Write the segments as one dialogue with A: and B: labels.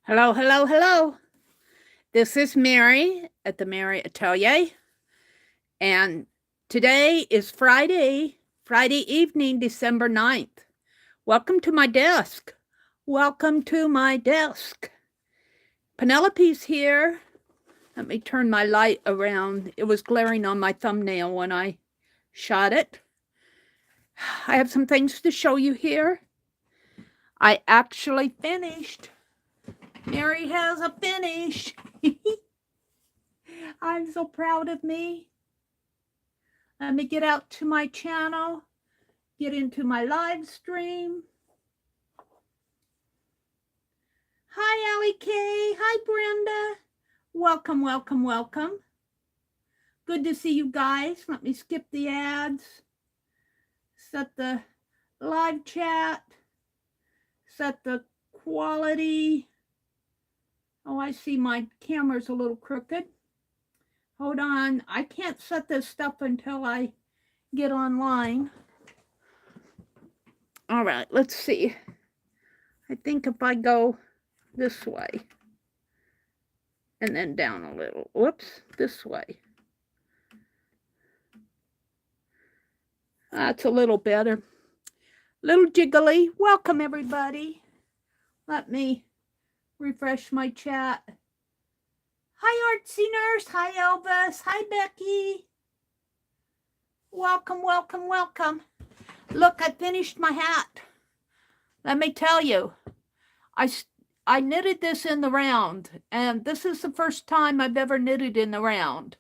A: Hello, hello, hello. This is Meri at the Meri Atelier. And today is Friday evening, December 9th. Welcome to my desk. Welcome to my desk. Penelope's here. Let me turn my light around. It was glaring on my thumbnail when I shot it. I have some things to show you here. I actually finished. Meri has a finish. I'm so proud of me. Let me get out to my channel, get into my live stream. Hi, Allie K. Hi, Brenda. Welcome, welcome, welcome. Good to see you guys. Let me skip the ads, set the live chat, set the quality. Oh, I see my camera's a little crooked. Hold on. I can't set this stuff until I get online. All right, let's see. I think if I go this way and then down a little. Whoops, this way. That's a little better. Little jiggly. Welcome, everybody. Let me refresh my chat. Hi, Artsy Nurse. Hi, Elvis. Hi, Becky. Welcome, welcome, welcome. Look, I finished my hat. Let me tell you, I knitted this in the round, and this is the first time I've ever knitted in the round.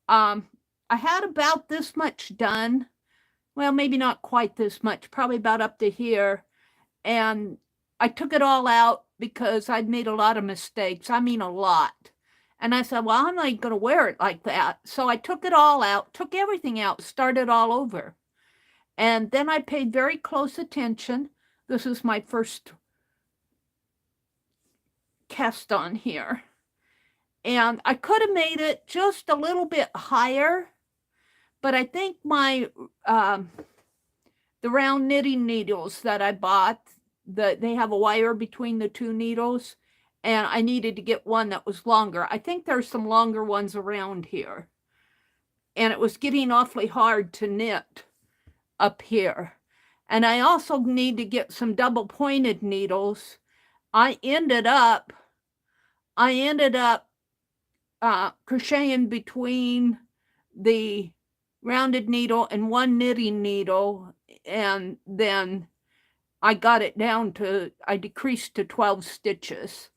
A: I had about this much done. Well, maybe not quite this much, probably about up to here. And I took it all out because I'd made a lot of mistakes. I mean, a lot. And I said, well, I'm not going to wear it like that. So I took it all out, took everything out, started all over. And then I paid very close attention. This is my first cast on here. And I could have made it just a little bit higher, but I think my the round knitting needles that I bought, they have a wire between the two needles, and I needed to get one that was longer. I think there's some longer ones around here. And it was getting awfully hard to knit up here. And I also need to get some double pointed needles. I ended up crocheting between the rounded needle and one knitting needle, and then I got it down to, I decreased to 12 stitches,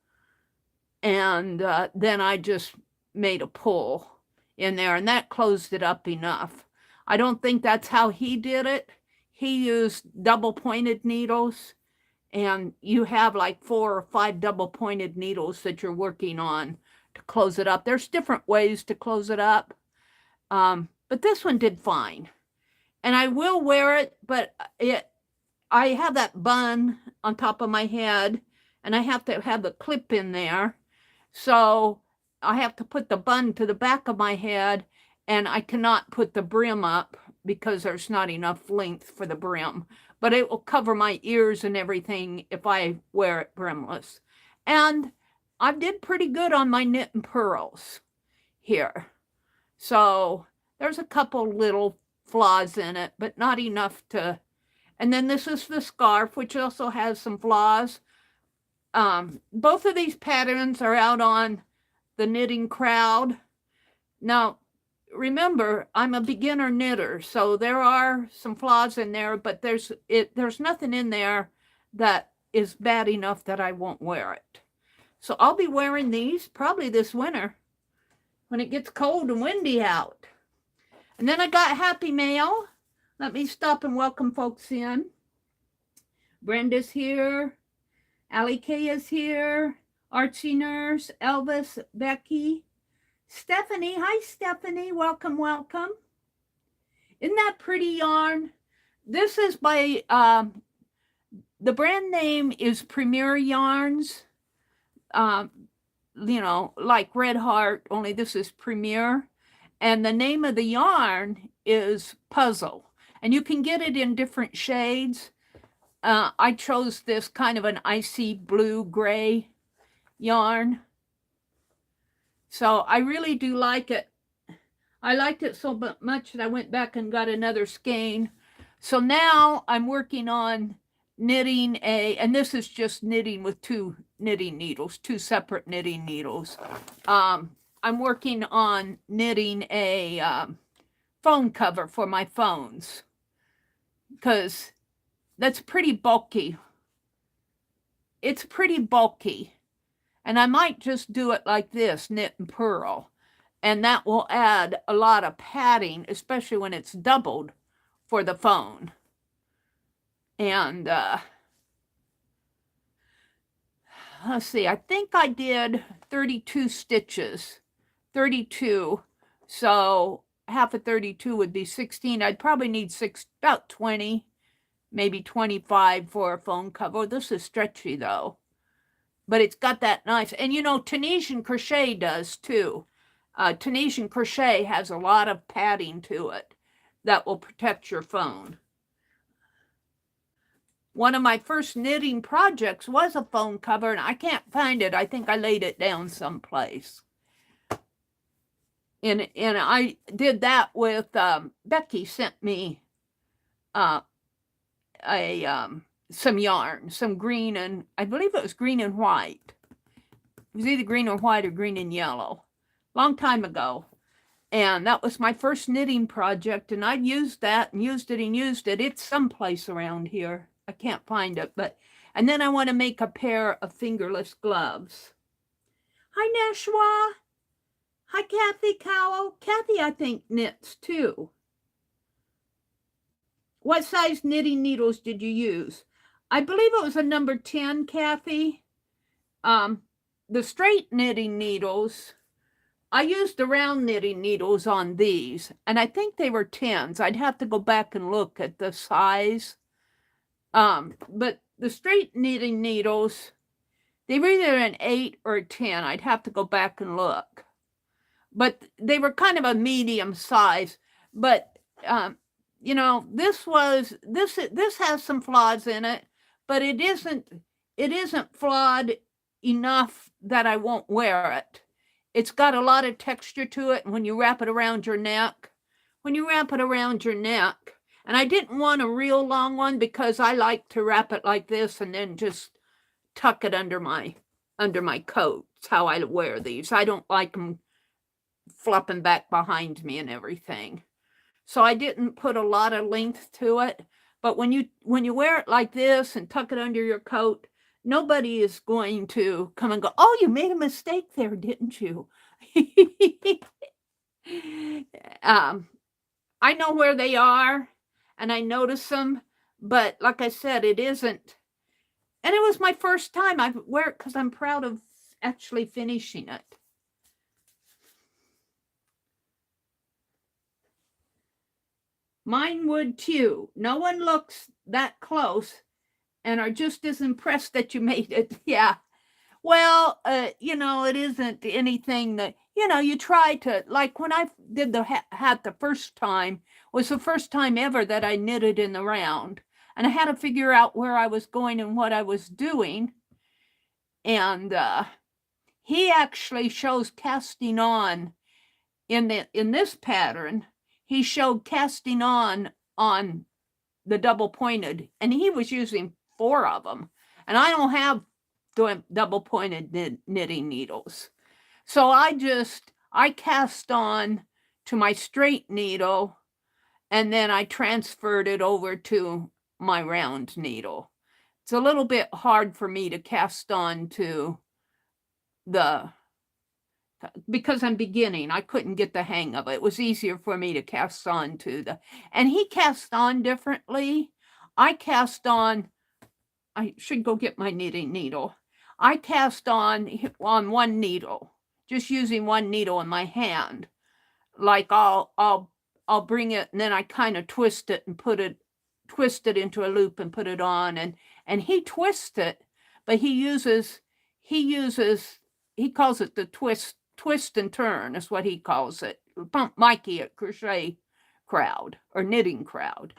A: and then I just made a pull in there, and that closed it up enough. I don't think that's how he did it. He used double pointed needles, and you have like 4 or 5 double pointed needles that you're working on to close it up. There's different ways to close it up, but this one did fine. And I will wear it, but I have that bun on top of my head, and I have to have the clip in there. So I have to put the bun to the back of my head, and I cannot put the brim up because there's not enough length for the brim. But it will cover my ears and everything if I wear it brimless. And I did pretty good on my knit and pearls here. So there's a couple little flaws in it, but not enough to. And then this is the scarf, which also has some flaws. Both of these patterns are out on the Knitting Crowd. Now, remember, I'm a beginner knitter, so there are some flaws in there, but there's nothing in there that is bad enough that I won't wear it. So I'll be wearing these probably this winter when it gets cold and windy out. And then I got Happy Mail. Let me stop and welcome folks in. Brenda's here. Allie K is here. Archie Nurse, Elvis, Becky. Stephanie, hi Stephanie, welcome, welcome. Isn't that pretty yarn? This is by, the brand name is Premier Yarns. You know, like Red Heart, only this is Premier. And the name of the yarn is Puzzle. And you can get it in different shades. I chose this kind of an icy blue gray. yarn. So I really do like it. I liked it so much that I went back and got another skein. So now I'm working on knitting and this is just knitting with two knitting needles, two separate knitting needles. I'm working on knitting a phone cover for my phones because that's pretty bulky. It's pretty bulky. And I might just do it like this, knit and purl. And that will add a lot of padding, especially when it's doubled for the phone. And let's see, I think I did 32 stitches. 32. So half of 32 would be 16. I'd probably need about 20, maybe 25 for a phone cover. This is stretchy though. But it's got that nice, and you know, Tunisian crochet does too. Tunisian crochet has a lot of padding to it that will protect your phone. One of my first knitting projects was a phone cover, and I can't find it. I think I laid it down someplace. And I did that with, Becky sent me some yarn, some green, and I believe it was green and white. It was either green or white or green and yellow. Long time ago. And that was my first knitting project, and I'd used that and used it and used it. It's someplace around here. I can't find it, and then I want to make a pair of fingerless gloves. Hi, Nashwa. Hi, Kathy Cowell. Kathy, I think, knits too. What size knitting needles did you use? I believe it was a number 10, Kathy. The straight knitting needles, I used the round knitting needles on these, and I think they were 10s. I'd have to go back and look at the size. But the straight knitting needles, they were either an 8 or a 10. I'd have to go back and look. But they were kind of a medium size. But, you know, this has some flaws in it, but it isn't flawed enough that I won't wear it. It's got a lot of texture to it, and when you wrap it around your neck, and I didn't want a real long one because I like to wrap it like this and then just tuck it under my coat. It's how I wear these. I don't like them flopping back behind me and everything. So I didn't put a lot of length to it, but when you wear it like this and tuck it under your coat, nobody is going to come and go, oh, you made a mistake there, didn't you? I know where they are, and I notice them, but like I said, it isn't. And it was my first time. I wear it because I'm proud of actually finishing it. Mine would too. No one looks that close and are just as impressed that you made it. Yeah. Well, you know, it isn't anything that, you know, you try to, like when I did the hat the first time, was the first time ever that I knitted in the round. And I had to figure out where I was going and what I was doing. And he actually shows casting on in this pattern. He showed casting on the double pointed, and he was using 4 of them. And I don't have double pointed knitting needles. So I cast on to my straight needle, and then I transferred it over to my round needle. It's a little bit hard for me to cast on to because I'm beginning. I couldn't get the hang of it. It was easier for me to cast on to and he cast on differently. I should go get my knitting needle. I cast on one needle, just using one needle in my hand. Like I'll bring it, and then I kind of twist it and twist it into a loop and put it on, and he twists it, but he calls it the twist and turn is what he calls it. Pump Mikey at Crochet Crowd or Knitting Crowd.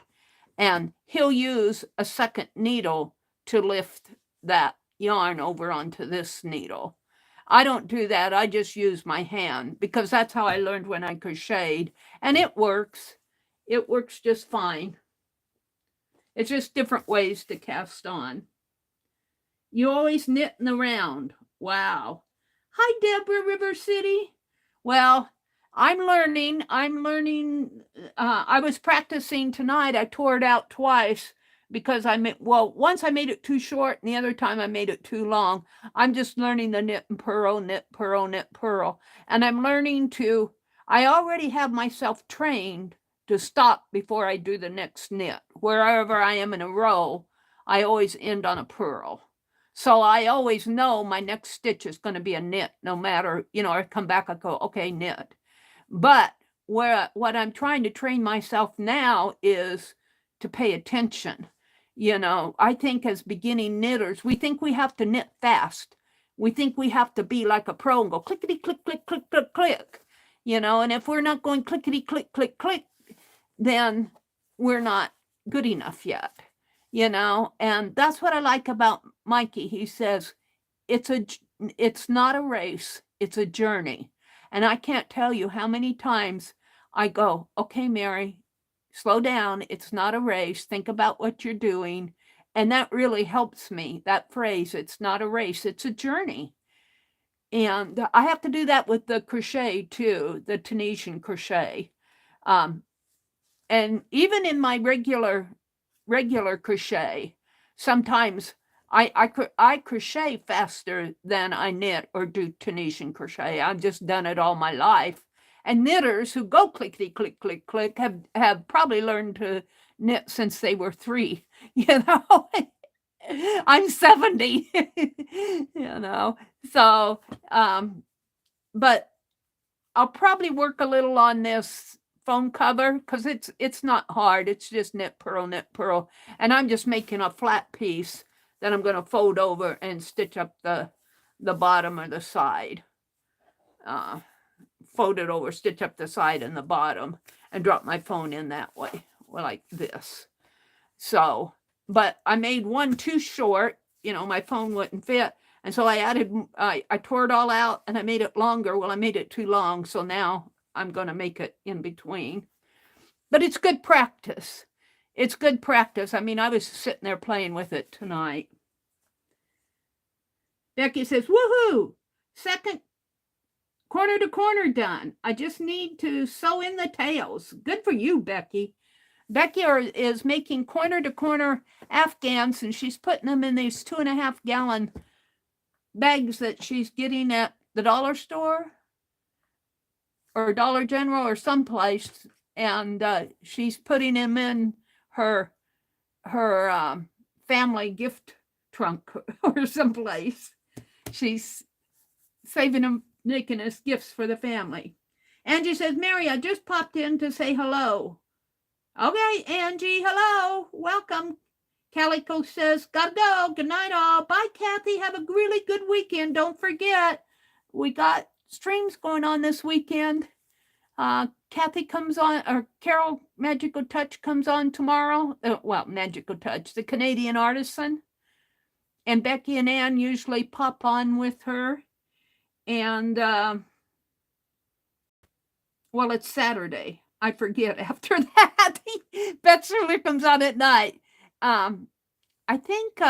A: And he'll use a second needle to lift that yarn over onto this needle. I don't do that. I just use my hand because that's how I learned when I crocheted. And it works. It works just fine. It's just different ways to cast on. You always knitting around. Wow. Hi, Deborah, River City. Well, I'm learning. I was practicing tonight. I tore it out twice because once I made it too short and the other time I made it too long. I'm just learning the knit and purl, knit, purl, knit, purl. And I'm learning I already have myself trained to stop before I do the next knit. Wherever I am in a row, I always end on a purl. So I always know my next stitch is going to be a knit, no matter, I come back, I go, okay, knit. But what I'm trying to train myself now is to pay attention. I think as beginning knitters, we think we have to knit fast. We think we have to be like a pro and go clickety, click, click, click, click, click. And if we're not going clickety, click, click, click, then we're not good enough yet. And that's what I like about Mikey. He says, it's not a race, it's a journey. And I can't tell you how many times I go, okay, Meri, slow down. It's not a race. Think about what you're doing. And that really helps me, that phrase, it's not a race, it's a journey. And I have to do that with the crochet too, the Tunisian crochet. And even in my regular crochet, sometimes I crochet faster than I knit or do Tunisian crochet. I've just done it all my life. And knitters who go clickety click click click have probably learned to knit since they were 3. I'm 70. So but I'll probably work a little on this phone cover because it's not hard. It's just knit, purl, and I'm just making a flat piece that I'm going to fold over and stitch up the bottom or the side. Fold it over, stitch up the side and the bottom, and drop my phone in that way, like this. So, but I made one too short. My phone wouldn't fit. And so I tore it all out and I made it longer. Well, I made it too long. So now I'm going to make it in between. But it's good practice. It's good practice. I mean, I was sitting there playing with it tonight. Becky says, woohoo! Second corner to corner done. I just need to sew in the tails. Good for you, Becky. Becky is making corner to corner Afghans, and she's putting them in these 2.5 gallon bags that she's getting at the dollar store or Dollar General or someplace, and she's putting them in her family gift trunk or someplace. She's saving them, making us gifts for the family. Angie says, Meri, I just popped in to say hello. Okay, Angie, hello, welcome. Calico says, gotta go. Good night, all. Bye, Kathy. Have a really good weekend. Don't forget, we got streams going on this weekend. Kathy comes on, or Carol Magical Touch comes on tomorrow. Magical Touch, the Canadian artisan. And Becky and Ann usually pop on with her. And, it's Saturday. I forget after that. Beth Shirley comes on at night. I think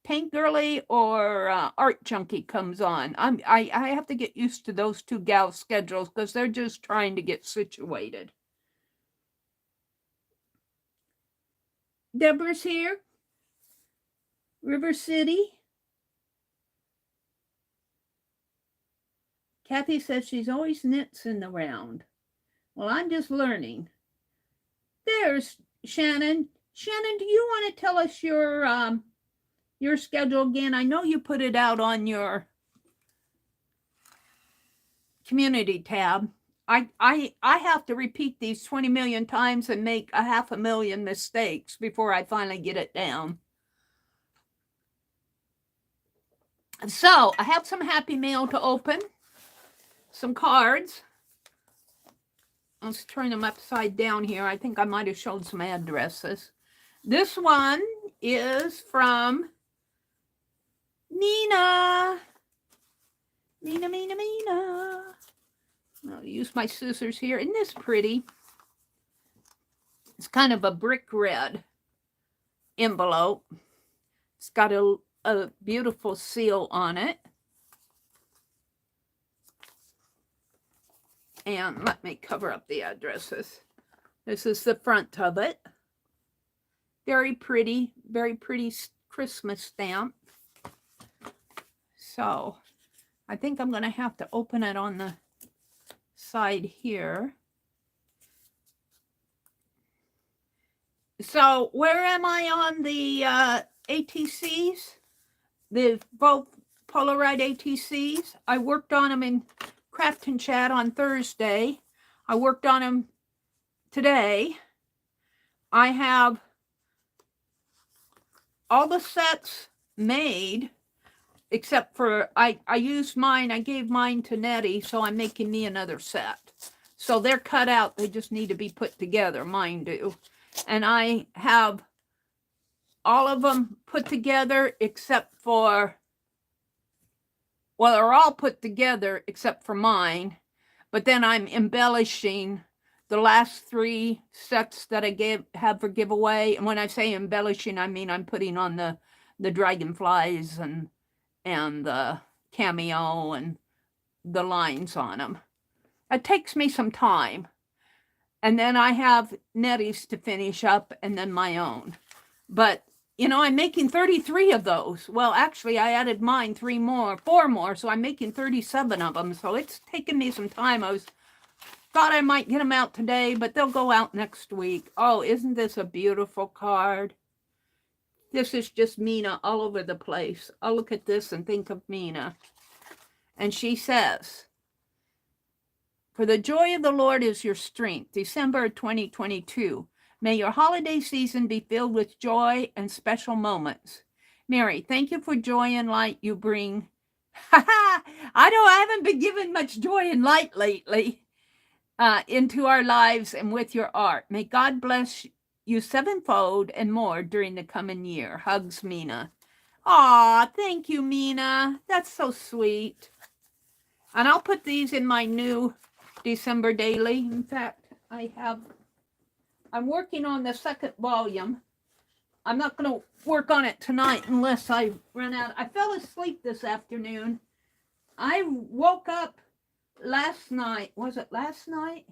A: Paint Girly or Art Junkie comes on. I have to get used to those two gals' schedules because they're just trying to get situated. Deborah's here. River City. Kathy says she's always knits in the round. Well, I'm just learning. There's Shannon. Shannon, do you want to tell us your schedule again? I know you put it out on your community tab. I have to repeat these 20 million times and make 500,000 mistakes before I finally get it down. So I have some happy mail to open, some cards. Let's turn them upside down here. I think I might have showed some addresses. This one is from Nina. Mina, Mina, Mina. I'll use my scissors here. Isn't this pretty? It's kind of a brick red envelope. It's got a beautiful seal on it. And let me cover up the addresses. This is the front of it. Very pretty Christmas stamp. So I think I'm going to have to open it on the side here. So where am I on the ATCs? The both Polaroid ATCs. I worked on them in Craft and Chat on Thursday. I worked on them today. I have all the sets made, except for I used mine. I gave mine to Nettie, so I'm making me another set. So they're cut out. They just need to be put together. Mine do. And I have all of them put together except for, well, they're all put together except for mine. But then I'm embellishing the last 3 sets that I have for giveaway. And when I say embellishing, I mean I'm putting on the dragonflies and the cameo and the lines on them. It takes me some time. And then I have Nettie's to finish up and then my own. But, you know, I'm making 33 of those. Well, actually, I added mine 4 more. So I'm making 37 of them. So it's taken me some time. Thought I might get them out today, but they'll go out next week. Oh, isn't this a beautiful card? This is just Mina all over the place. I'll look at this and think of Mina. And she says, "For the joy of the Lord is your strength." December 2022. May your holiday season be filled with joy and special moments. Meri, thank you for joy and light you bring. I haven't been given much joy and light lately. Into our lives and with your art. May God bless you 7-fold and more during the coming year. Hugs, Mina. Aw, thank you, Mina. That's so sweet. And I'll put these in my new December daily. In fact, I'm working on the 2nd volume. I'm not going to work on it tonight unless I run out. I fell asleep this afternoon. I woke up last night. Was it last night?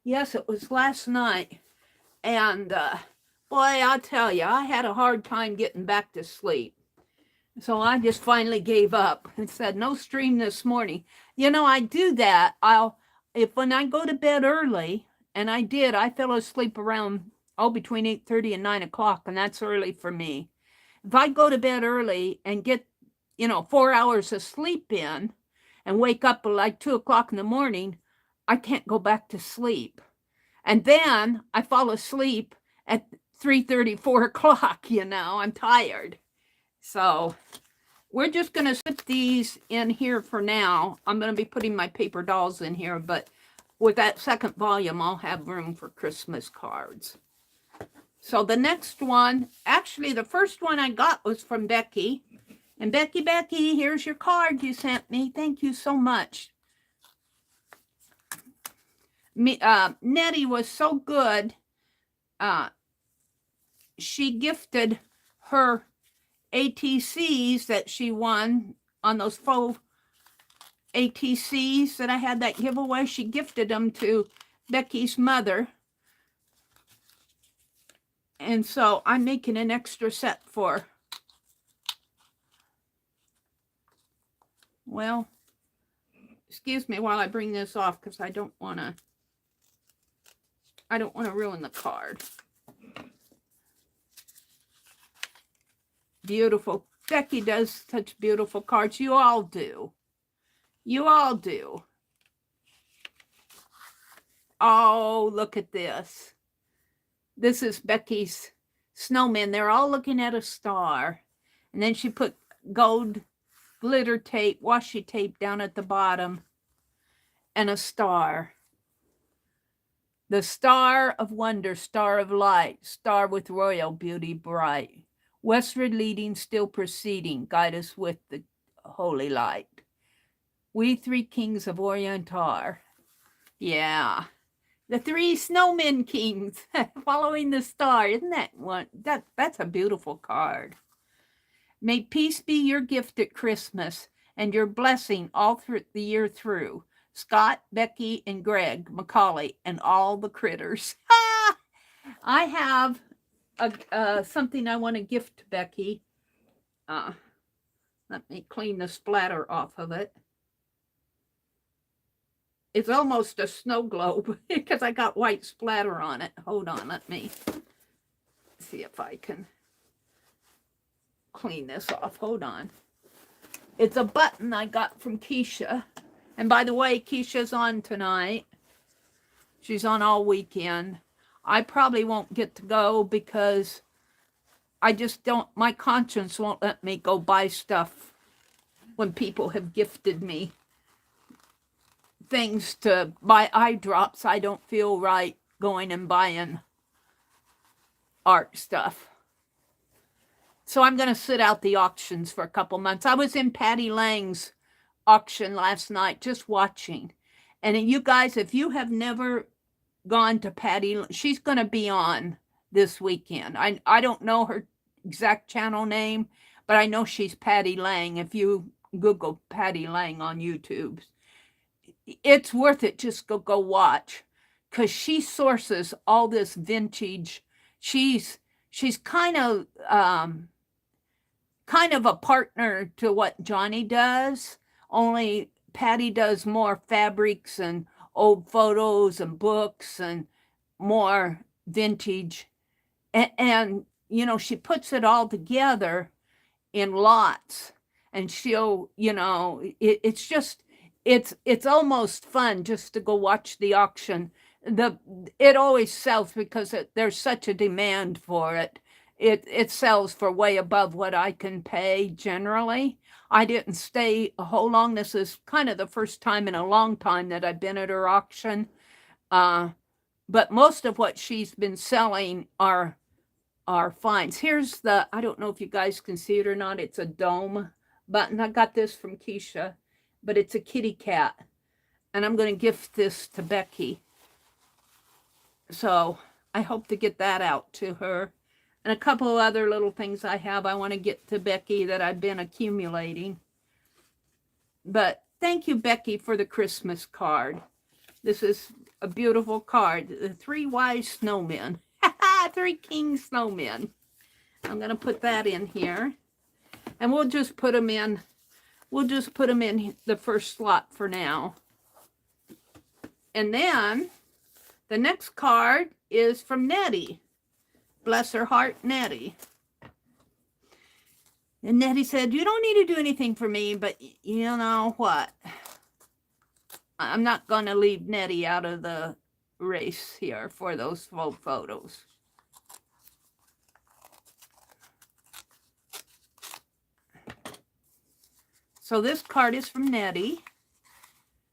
A: Yes, it was last night. And boy, I'll tell you, I had a hard time getting back to sleep. So I just finally gave up and said, no stream this morning. You know, I do that. When I go to bed early, and I fell asleep around, between 8:30 and 9 o'clock, and that's early for me. If I go to bed early and get, 4 hours of sleep in, and wake up at like 2 o'clock in the morning, I can't go back to sleep. And then I fall asleep at 3:30, 4 o'clock, I'm tired. So we're just going to put these in here for now. I'm going to be putting my paper dolls in here, but with that 2nd volume, I'll have room for Christmas cards. So the next one, actually the first one I got was from Becky. And Becky, here's your card you sent me. Thank you so much. Nettie was so good. She gifted her ATCs that she won on those faux ATCs that I had that giveaway. She gifted them to Becky's mother. And so I'm making an extra set for, well, excuse me while I bring this off because I don't want to ruin the card. Beautiful. Becky does such beautiful cards. You all do. You all do. Oh, look at this. This is Becky's snowman. They're all looking at a star. And then she put gold glitter tape, washi tape down at the bottom. And a star. The star of wonder, star of light, star with royal beauty bright. Westward leading, still proceeding, guide us with the holy light. We Three Kings of Orient are. Yeah. The Three Snowmen Kings following the star. Isn't that one? That's a beautiful card. May peace be your gift at Christmas and your blessing all through the year through. Scott, Becky, and Greg, Macaulay, and all the critters. I have something I want to gift to Becky. Let me clean the splatter off of it. It's almost a snow globe because I got white splatter on it. Hold on, let me see if I can clean this off. Hold on. It's a button I got from Keisha. And by the way, Keisha's on tonight. She's on all weekend. I probably won't get to go because I just don't, my conscience won't let me go buy stuff when people have gifted me things to buy eye drops. I don't feel right going and buying art stuff. So I'm going to sit out the auctions for a couple months. I was in Patty Lang's auction last night just watching. And you guys, if you have never gone to Patty, she's going to be on this weekend. I don't know her exact channel name, but I know she's Patty Lang. If you Google Patty Lang on YouTube, it's worth it. Just go watch, because she sources all this vintage. She's kind of a partner to what Johnny does, only Patty does more fabrics and old photos and books and more vintage. And you know, she puts it all together in lots, and she'll, you know, it's almost fun just to go watch the auction. It always sells because there's such a demand for it. It sells for way above what I can pay generally. I didn't stay a whole long. This is kind of the first time in a long time that I've been at her auction. But most of what she's been selling are finds. Here's the, I don't know if you guys can see it or not. It's a dome button. I got this from Keisha, but it's a kitty cat. And I'm going to gift this to Becky. So I hope to get that out to her. And a couple of other little things I want to get to Becky that I've been accumulating. But thank you, Becky, for the Christmas card. This is a beautiful card. The Three Wise Snowmen. Three King Snowmen. I'm going to put that in here. And we'll just put them in. We'll just put them in the first slot for now. And then the next card is from Nettie. Bless her heart, Nettie. And Nettie said, you don't need to do anything for me, but you know what? I'm not going to leave Nettie out of the race here for those photos. So this card is from Nettie.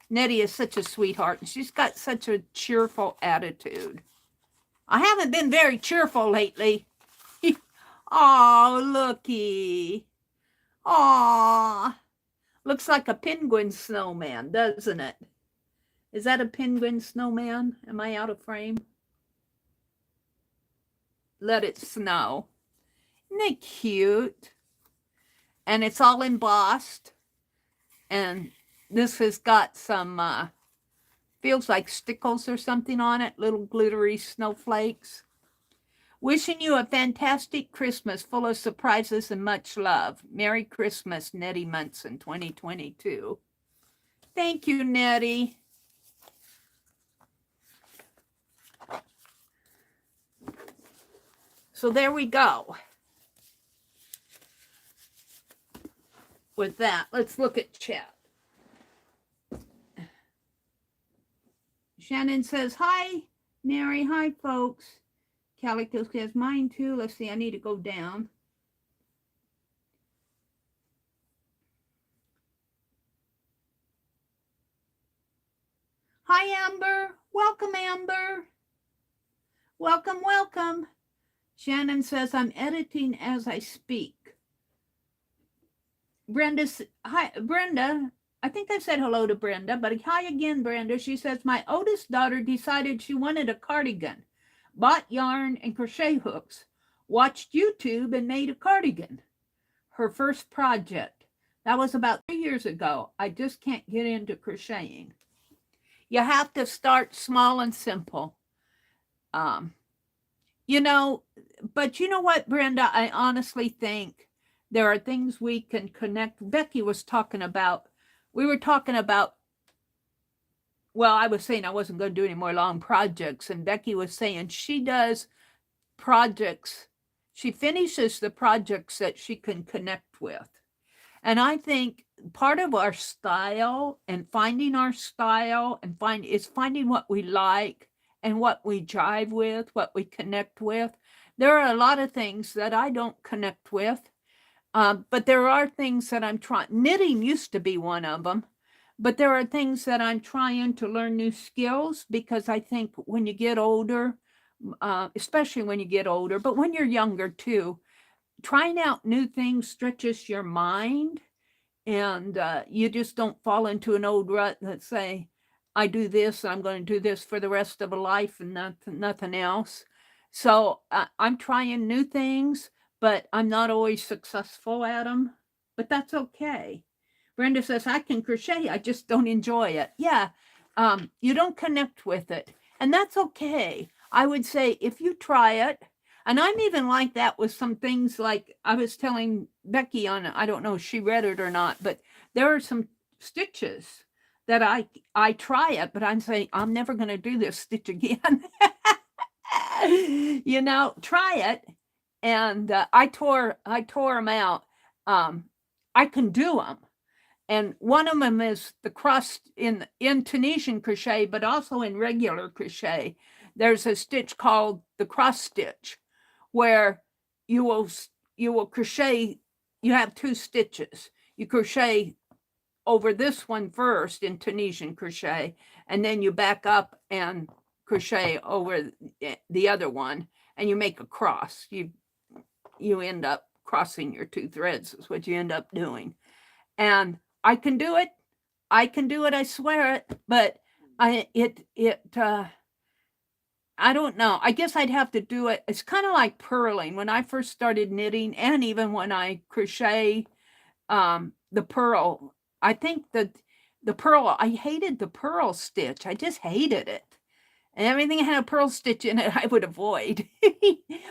A: Nettie is such a sweetheart, and she's got such a cheerful attitude. I haven't been very cheerful lately. Oh, looky. Aw. Looks like a penguin snowman, doesn't it? Is that a penguin snowman? Am I out of frame? Let it snow. Isn't it cute? And it's all embossed. And this has got some, feels like stickles or something on it, little glittery snowflakes. Wishing you a fantastic Christmas full of surprises and much love. Merry Christmas, Nettie Munson, 2022. Thank you, Nettie. So there we go. With that, let's look at chat. Shannon says, hi, Meri. Hi, folks. Calico says, mine too. Let's see, I need to go down. Hi, Amber. Welcome, Amber. Welcome, welcome. Shannon says, I'm editing as I speak. Brenda, hi, Brenda. I think I said hello to Brenda, but hi again, Brenda. She says, my oldest daughter decided she wanted a cardigan, bought yarn and crochet hooks, watched YouTube and made a cardigan. Her first project. That was about 3 years ago. I just can't get into crocheting. You have to start small and simple. You know, but you know what, Brenda? I honestly think there are things we can connect. Becky was talking about, we were talking about, well, I was saying I wasn't going to do any more long projects, and Becky was saying she does projects, she finishes the projects that she can connect with. And I think part of our style and finding our style and is finding what we like and what we jive with, what we connect with. There are a lot of things that I don't connect with, but there are things that I'm trying. Knitting used to be one of them, but there are things that I'm trying to learn new skills, because I think when you get older, especially when you get older, but when you're younger too, trying out new things stretches your mind, and you just don't fall into an old rut that say, I do this, I'm going to do this for the rest of a life and nothing else. So I'm trying new things, but I'm not always successful at them, but that's okay. Brenda says, I can crochet, I just don't enjoy it. Yeah, you don't connect with it, and that's okay. I would say if you try it, and I'm even like that with some things, like I was telling Becky on, I don't know if she read it or not, but there are some stitches that I try it, but I'm saying, I'm never going to do this stitch again. You know, try it. And I tore them out. I can do them. And one of them is the cross in Tunisian crochet, but also in regular crochet. There's a stitch called the cross stitch, where you will crochet. You have 2 stitches. You crochet over this one first in Tunisian crochet, and then you back up and crochet over the other one, and you make a cross. You end up crossing your 2 threads is what you end up doing. And I can do it. I can do it. I swear it. But I don't know. I guess I'd have to do it. It's kind of like purling. When I first started knitting, and even when I crochet the purl, I think that the purl, I hated the purl stitch. I just hated it. And everything that had a purl stitch in it, I would avoid.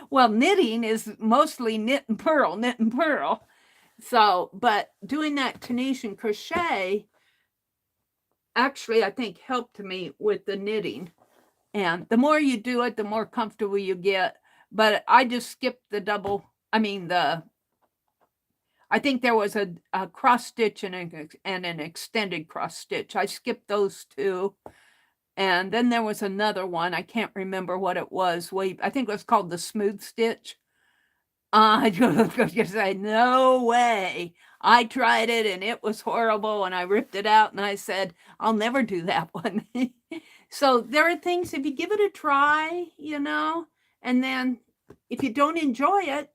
A: Well, knitting is mostly knit and purl, knit and purl. So, but doing that Tunisian crochet actually, I think, helped me with the knitting. And the more you do it, the more comfortable you get. But I just skipped the double, I think there was a cross stitch and an extended cross stitch. I skipped those 2. And then there was another one. I can't remember what it was. I think it was called the smooth stitch. I just say, no way. I tried it and it was horrible, and I ripped it out and I said, I'll never do that one. So there are things, if you give it a try, and then if you don't enjoy it,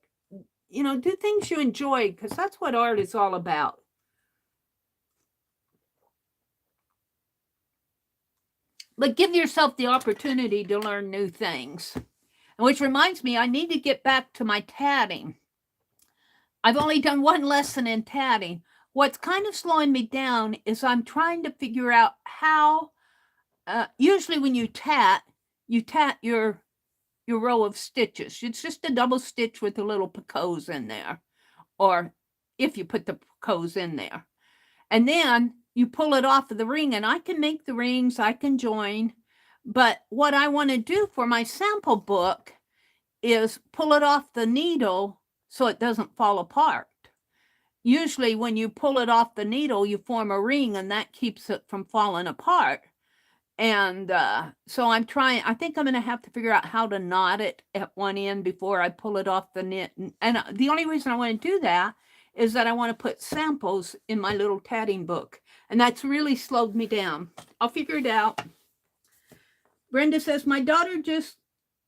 A: do things you enjoy, because that's what art is all about. But give yourself the opportunity to learn new things. Which reminds me, I need to get back to my tatting. I've only done 1 lesson in tatting. What's kind of slowing me down is I'm trying to figure out how, usually when you tat your row of stitches. It's just a double stitch with a little picots in there, or if you put the picots in there. And then you pull it off of the ring, and I can make the rings, I can join. But what I want to do for my sample book is pull it off the needle so it doesn't fall apart. Usually when you pull it off the needle, you form a ring, and that keeps it from falling apart. And so I'm trying, I think I'm going to have to figure out how to knot it at one end before I pull it off the knit. And the only reason I want to do that is that I want to put samples in my little tatting book. And that's really slowed me down. I'll figure it out. Brenda says, my daughter just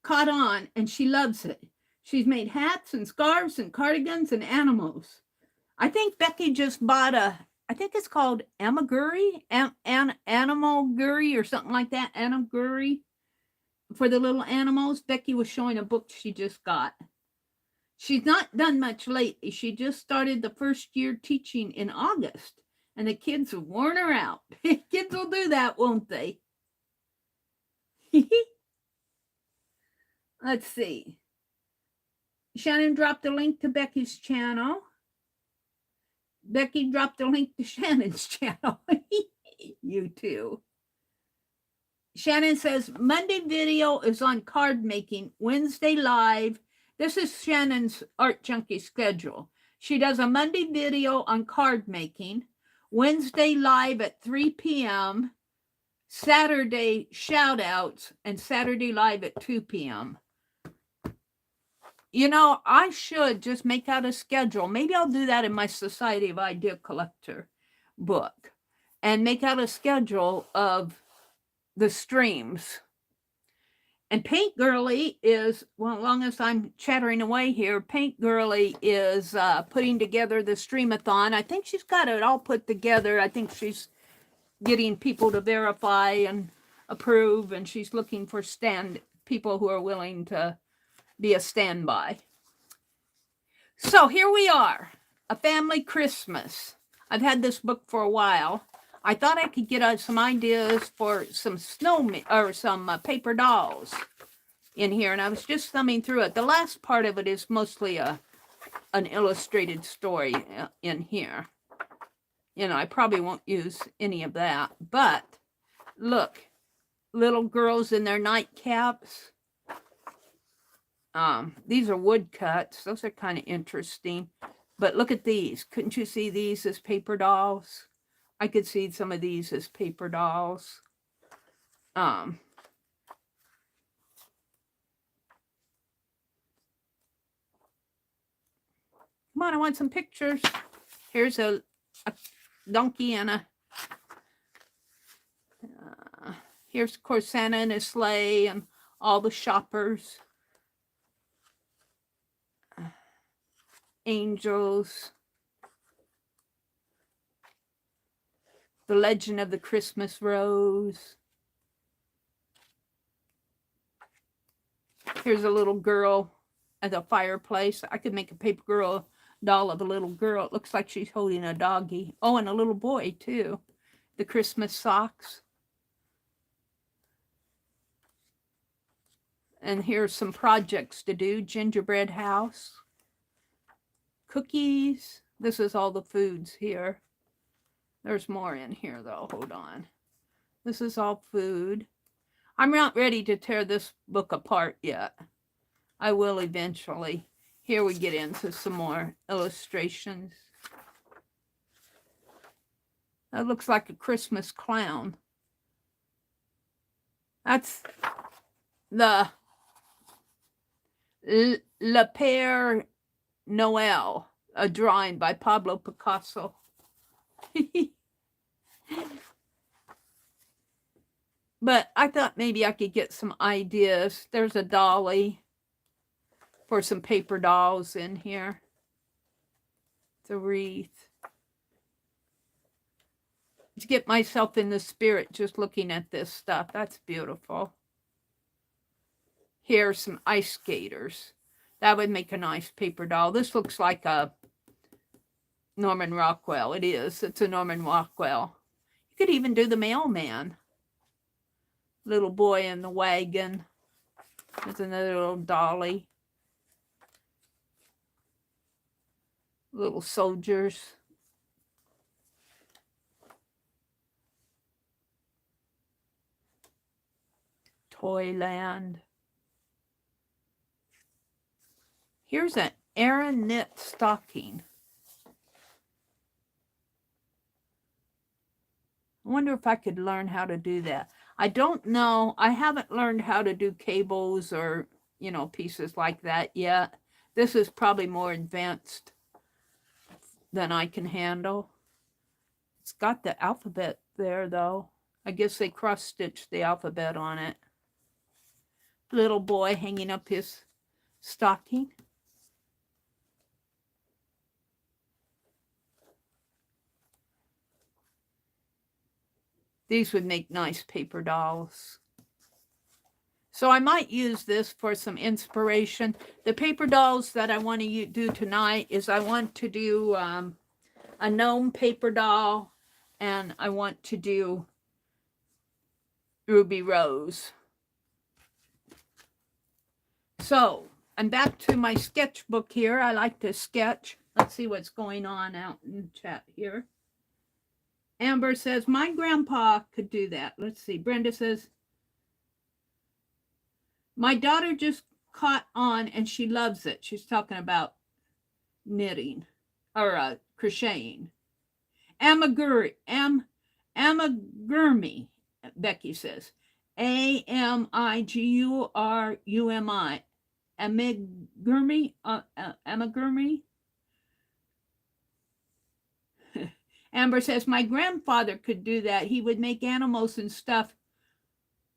A: caught on and she loves it. She's made hats and scarves and cardigans and animals. I think Becky just bought a I think it's called amaguri, animalguri or something like that. Animaguri for the little animals. Becky was showing a book she just got. She's not done much lately. She just started the first year teaching in August, and the kids have worn her out. Kids will do that, won't they? Let's see. Shannon dropped a link to Becky's channel. Becky dropped a link to Shannon's channel. You too. Shannon says Monday video is on card making, Wednesday live. This is Shannon's Art Junkie schedule. She does a Monday video on card making, Wednesday live at 3 p.m., Saturday shout outs, and Saturday live at 2 p.m. You know, I should just make out a schedule. Maybe I'll do that in my Society of Idea Collector book and make out a schedule of the streams. And Paint Girly is, well, as long as I'm chattering away here, Paint Girly is putting together the streamathon. I think she's got it all put together. I think she's getting people to verify and approve, and she's looking for people who are willing to be a standby. So here we are, A Family Christmas. I've had this book for a while. I thought I could get some ideas for some some paper dolls in here, and I was just thumbing through it. The last part of it is mostly an illustrated story in here. You know, I probably won't use any of that, but look, little girls in their nightcaps. These are woodcuts. Those are kind of interesting. But look at these. Couldn't you see these as paper dolls? I could see some of these as paper dolls. Come on, I want some pictures. Here's a donkey and a... here's, of course, Santa and his sleigh and all the shoppers. Angels. The Legend of the Christmas Rose. Here's a little girl at a fireplace. I could make a paper girl doll of a little girl. It looks like she's holding a doggy. Oh, and a little boy, too. The Christmas socks. And here's some projects to do. Gingerbread house. Cookies. This is all the foods here. There's more in here, though. Hold on. This is all food. I'm not ready to tear this book apart yet. I will eventually. Here we get into some more illustrations. That looks like a Christmas clown. That's the Le Père Noël, a drawing by Pablo Picasso. But I thought maybe I could get some ideas. There's a dolly for some paper dolls in here. It's a wreath. To get myself in the spirit just looking at this stuff. That's beautiful. Here's some ice skaters. That would make a nice paper doll. This looks like a Norman Rockwell. It is. It's a Norman Rockwell. You could even do the mailman. Little boy in the wagon. There's another little dolly. Little soldiers. Toyland. Here's an Aaron knit stocking. I wonder if I could learn how to do that. I don't know. I haven't learned how to do cables or, you know, pieces like that yet. This is probably more advanced than I can handle. It's got the alphabet there, though. I guess they cross-stitched the alphabet on it. Little boy hanging up his stocking. These would make nice paper dolls. So I might use this for some inspiration. The paper dolls that I want to do tonight is I want to do a gnome paper doll, and I want to do Ruby Rose. So I'm back to my sketchbook here. I like to sketch. Let's see what's going on out in chat here. Amber says, my grandpa could do that. Let's see. Brenda says, my daughter just caught on and she loves it. She's talking about knitting or crocheting. Amigurumi, Becky says. Amigurumi. Amigurumi. Amber says, my grandfather could do that. He would make animals and stuff.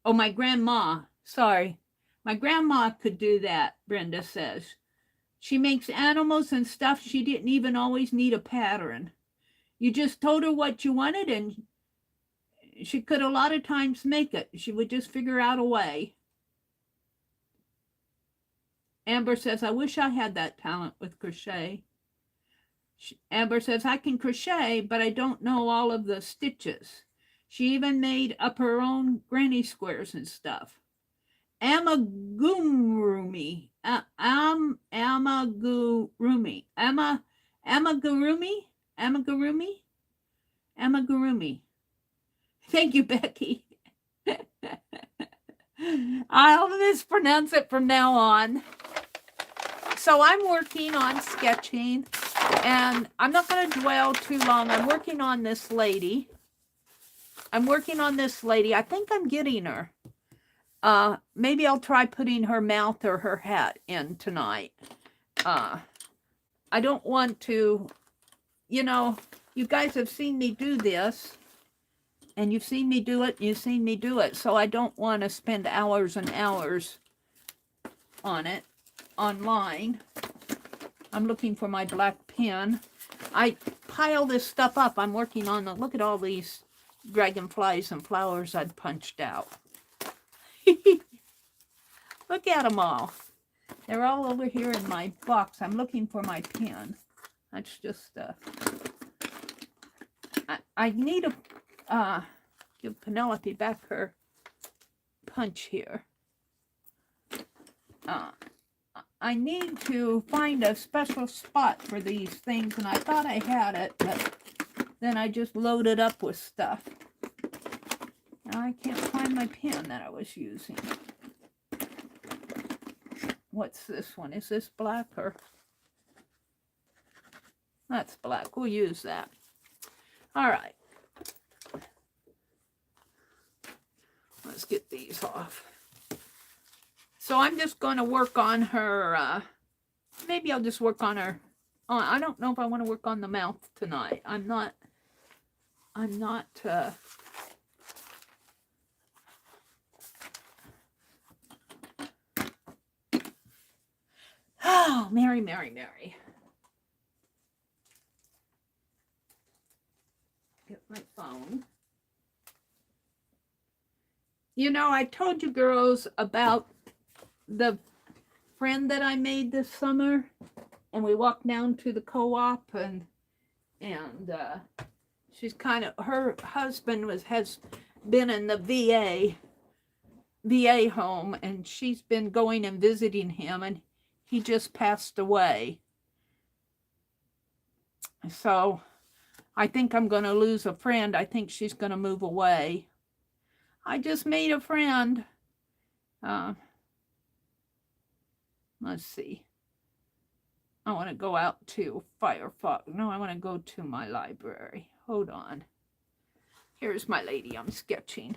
A: Oh, my grandma. Sorry. My grandma could do that, Brenda says. She makes animals and stuff. She didn't even always need a pattern. You just told her what you wanted, and she could a lot of times make it. She would just figure out a way. Amber says, I wish I had that talent with crochet. Amber says, I can crochet, but I don't know all of the stitches. She even made up her own granny squares and stuff. Amigurumi. Amigurumi. Amigurumi. Thank you, Becky. I'll mispronounce it from now on. So I'm working on sketching, and I'm not going to dwell too long. I'm working on this lady. I think I'm getting her. Maybe I'll try putting her mouth or her hat in tonight. I don't want to, you guys have seen me do this, and you've seen me do it, and you've seen me do it, so I don't want to spend hours and hours on it online. I'm looking for my black pen. I pile this stuff up. I'm working on look at all these dragonflies and flowers I'd punched out. Look at them all. They're all over here in my box. I'm looking for my pen. That's just I need to give Penelope back her punch here. I need to find a special spot for these things, and I thought I had it, but then I just loaded up with stuff. Now I can't find my pen that I was using. What's this one? Is this black or? That's black. We'll use that. All right. Let's get these off. So I'm just going to work on her. Maybe I'll just work on her. I don't know if I want to work on the mouth tonight. I'm not. Oh, Meri. Get my phone. I told you girls about the friend that I made this summer, and we walked down to the co-op, and she's her husband has been in the VA home, and she's been going and visiting him, and he just passed away. So I think I'm going to lose a friend. I think she's going to move away. I just made a friend. Let's see. I want to go out to Firefox. No, I want to go to my library. Hold on. Here's my lady I'm sketching.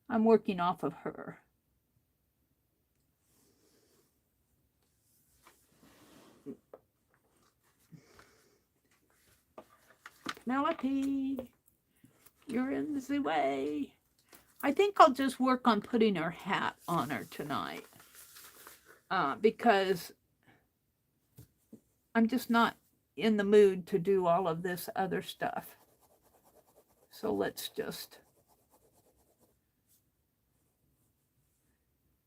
A: I'm working off of her. Penelope, you're in the way. I think I'll just work on putting her hat on her tonight. Because I'm just not in the mood to do all of this other stuff. So let's just,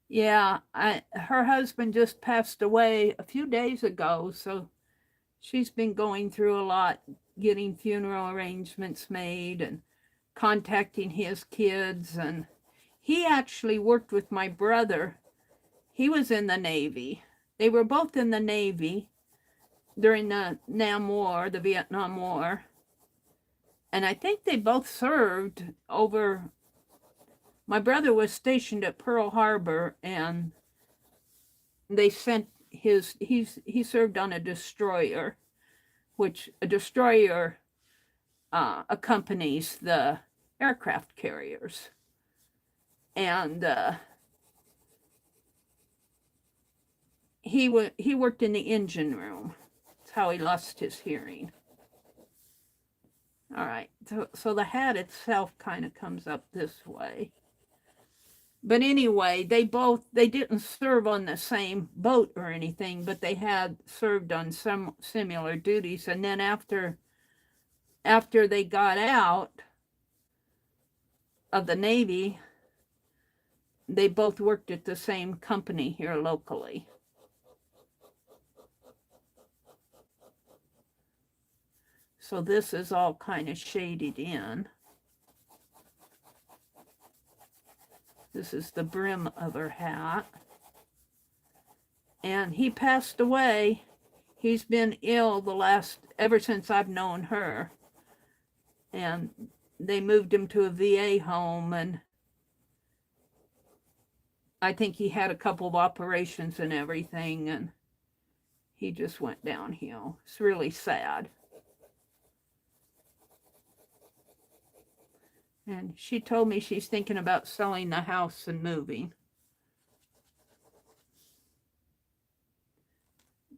A: yeah, her husband just passed away a few days ago, so she's been going through a lot, getting funeral arrangements made and contacting his kids. And he actually worked with my brother. He was in the Navy. They were both in the Navy during the Nam War, the Vietnam War. And I think they both served over. My brother was stationed at Pearl Harbor, and they sent he served on a destroyer, which a destroyer accompanies the aircraft carriers. And he worked in the engine room. That's how he lost his hearing. All right, so the hat itself kind of comes up this way. But anyway, they didn't serve on the same boat or anything, but they had served on some similar duties. And then after they got out of the Navy, they both worked at the same company here locally. So this is all kind of shaded in. This is the brim of her hat. And he passed away. He's been ill ever since I've known her. And they moved him to a VA home, and I think he had a couple of operations and everything, and he just went downhill. It's really sad. And she told me she's thinking about selling the house and moving.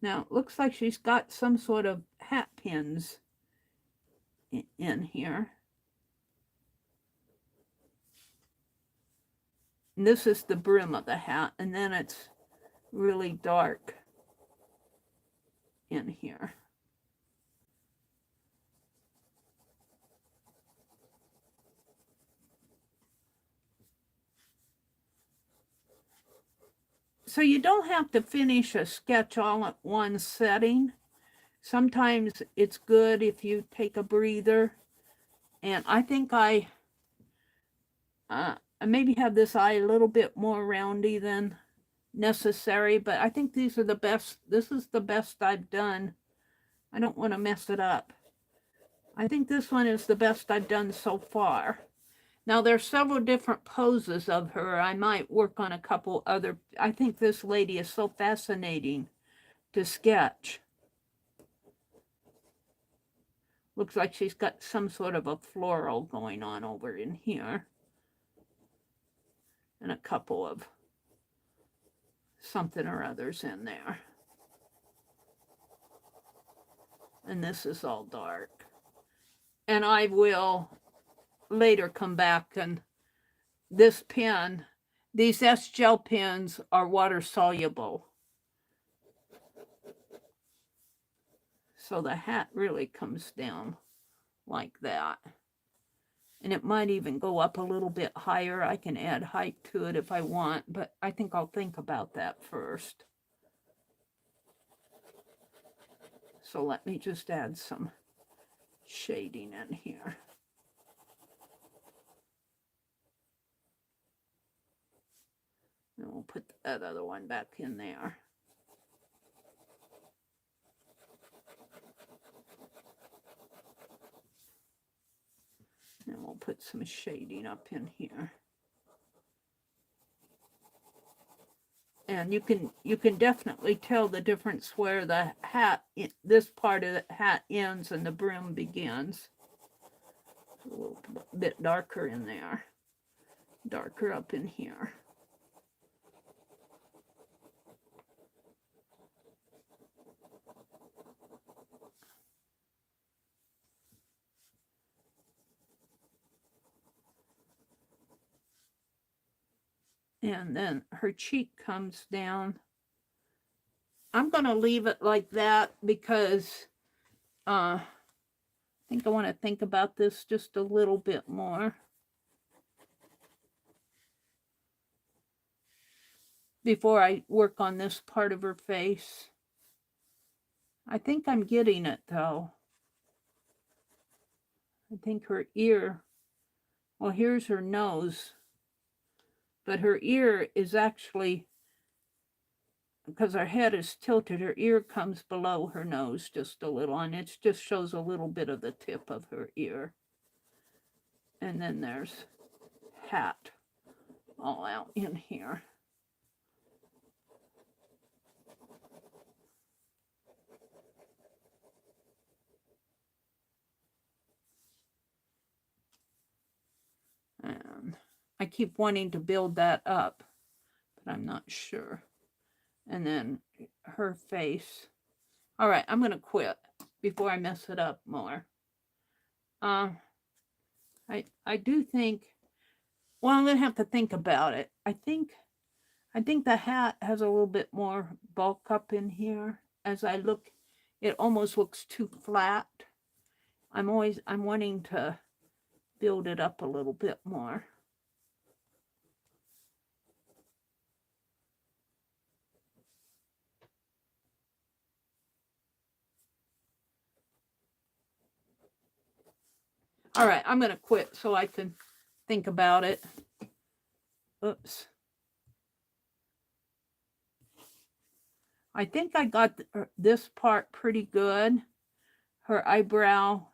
A: Now, it looks like she's got some sort of hat pins in here. And this is the brim of the hat, and then it's really dark in here. So you don't have to finish a sketch all at one setting. Sometimes it's good if you take a breather. And I think I maybe have this eye a little bit more roundy than necessary, but I think these are the best. This is the best I've done. I don't want to mess it up. I think this one is the best I've done so far. Now, there's several different poses of her. I might work on a couple other. I think this lady is so fascinating to sketch. Looks like she's got some sort of a floral going on over in here. And a couple of something or others in there. And this is all dark. And I will later come back, and this pen, these S-gel pens are water soluble. So the hat really comes down like that. And it might even go up a little bit higher. I can add height to it if I want, but I think I'll think about that first. So let me just add some shading in here. And we'll put that other one back in there. And we'll put some shading up in here. And you can definitely tell the difference where the hat, this part of the hat ends and the brim begins. A little bit darker in there, darker up in here. And then her cheek comes down. I'm going to leave it like that because think I want to think about this just a little bit more before I work on this part of her face. I think I'm getting it though. I think her ear, well, here's her nose, but her ear is actually, because her head is tilted, her ear comes below her nose just a little, and it just shows a little bit of the tip of her ear. And then there's hat all out in here. And I keep wanting to build that up, but I'm not sure. And then her face. All right, I'm going to quit before I mess it up more. I do think, well, I'm going to have to think about it. I think the hat has a little bit more bulk up in here. As I look, it almost looks too flat. I'm wanting to build it up a little bit more. All right, I'm going to quit so I can think about it. Oops. I think I got this part pretty good. Her eyebrow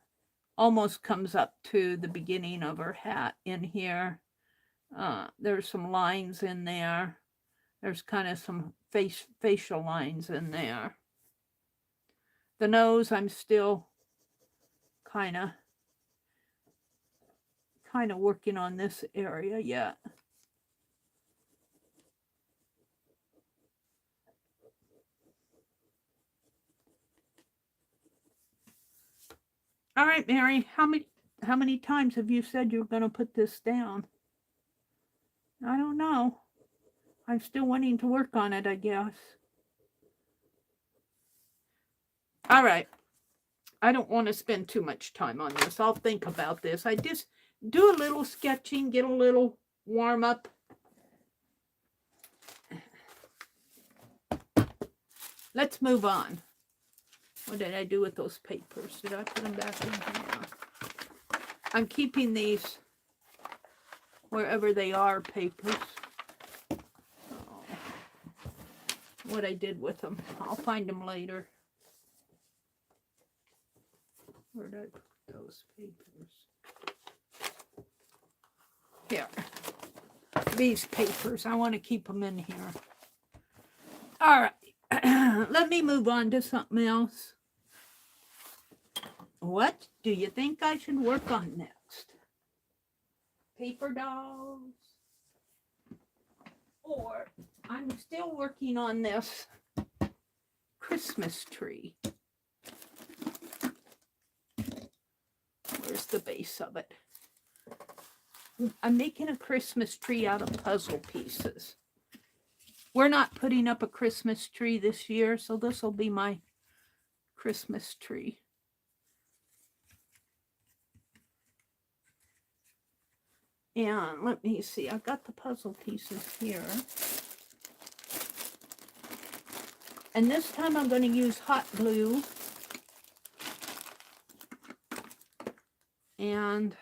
A: almost comes up to the beginning of her hat in here. There's some lines in there. There's kind of some facial lines in there. The nose, I'm still kind of working on this area yet. All right, Meri, how many times have you said you're going to put this down? I don't know. I'm still wanting to work on it, I guess. All right. I don't want to spend too much time on this. I'll think about this. I just do a little sketching, get a little warm up. Let's move on. What did I do with those papers? Did I put them back in here? I'm keeping these wherever they are papers. Oh, what I did with them. I'll find them later. Where did I put those papers? Here. These papers. I want to keep them in here. All right. Let me move on to something else. What do you think I should work on next? Paper dolls? Or I'm still working on this Christmas tree. Where's the base of it? I'm making a Christmas tree out of puzzle pieces. We're not putting up a Christmas tree this year, so this will be my Christmas tree. And let me see, I've got the puzzle pieces here. And this time I'm going to use hot glue. And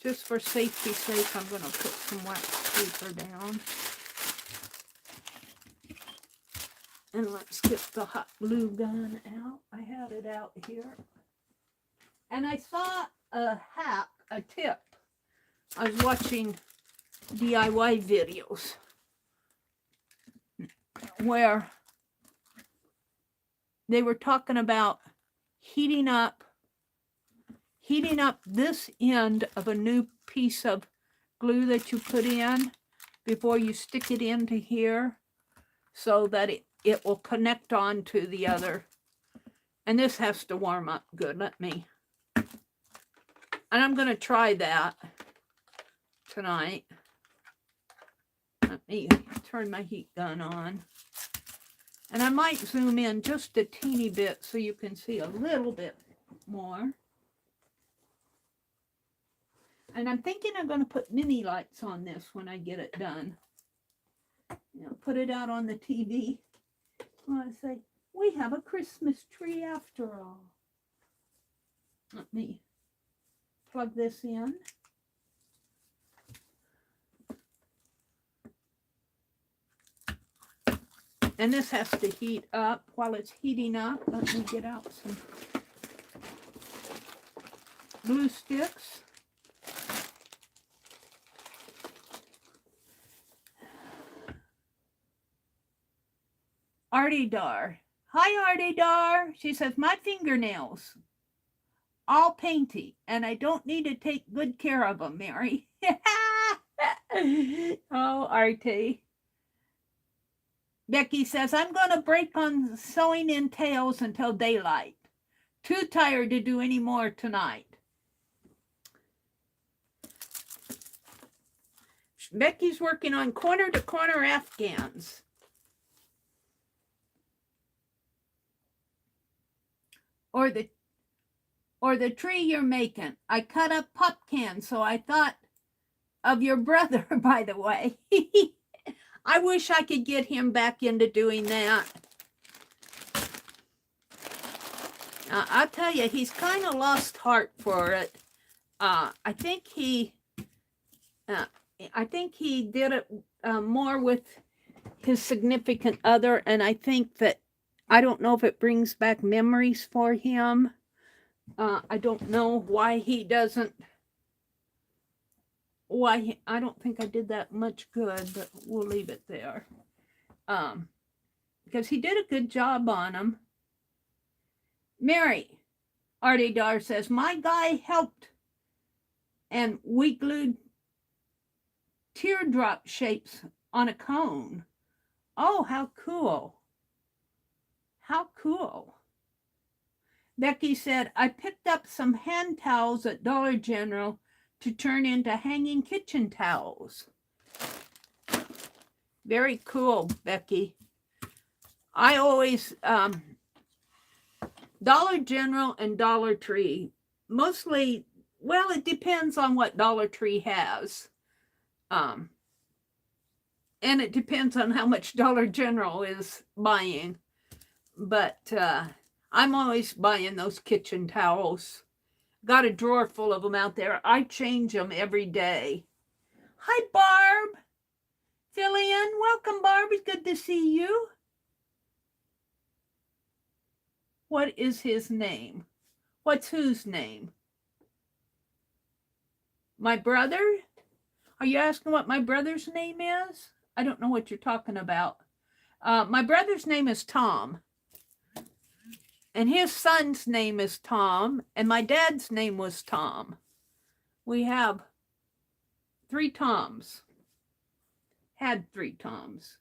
A: just for safety's sake, I'm going to put some wax paper down. And let's get the hot glue gun out. I had it out here. And I saw a tip. I was watching DIY videos where they were talking about heating up this end of a new piece of glue that you put in before you stick it into here so that it will connect on to the other. And this has to warm up good. And I'm going to try that tonight. Let me turn my heat gun on. And I might zoom in just a teeny bit so you can see a little bit more. And I'm thinking I'm going to put mini lights on this when I get it done. You know, put it out on the TV. I want to say, we have a Christmas tree after all. Let me plug this in. And this has to heat up. While it's heating up, let me get out some glue sticks. Artie Dar. Hi, Artie Dar. She says, my fingernails all painty, and I don't need to take good care of them, Meri. Oh, Artie. Becky says, I'm going to break on sewing in tails until daylight. Too tired to do any more tonight. Becky's working on corner to corner afghans. Or the tree you're making. I cut up pop cans, so I thought of your brother, by the way. I wish I could get him back into doing that. I'll tell you, he's kind of lost heart for it. I think he did it more with his significant other, and I think that, I don't know if it brings back memories for him. I don't know why he doesn't, I don't think I did that much good, but we'll leave it there. Because he did a good job on him. Meri, Artie Dar says, my guy helped, and we glued teardrop shapes on a cone. Oh, how cool. How cool. Becky said, I picked up some hand towels at Dollar General to turn into hanging kitchen towels. Very cool, Becky. I always, Dollar General and Dollar Tree, mostly, well, it depends on what Dollar Tree has. And it depends on how much Dollar General is buying. But I'm always buying those kitchen towels. Got a drawer full of them out there. I change them every day. Hi, Barb. Fill in. Welcome, Barb. It's good to see you. What is his name? What's whose name? My brother? Are you asking what my brother's name is? I don't know what you're talking about. My brother's name is Tom. And his son's name is Tom. And my dad's name was Tom. We have 3 Toms. Had 3 Toms.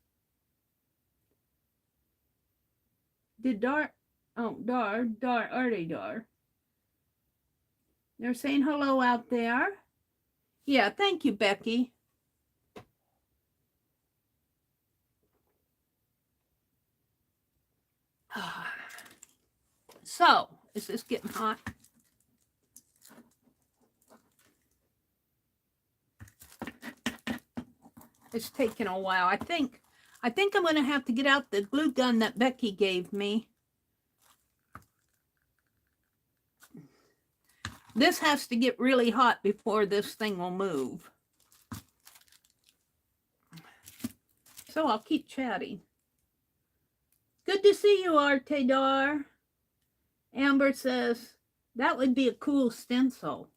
A: Did Artie Dar. They're saying hello out there. Yeah, thank you, Becky. So, is this getting hot? It's taking a while. I think I'm going to have to get out the glue gun that Becky gave me. This has to get really hot before this thing will move. So I'll keep chatting. Good to see you, Artie Dar. Amber says, that would be a cool stencil.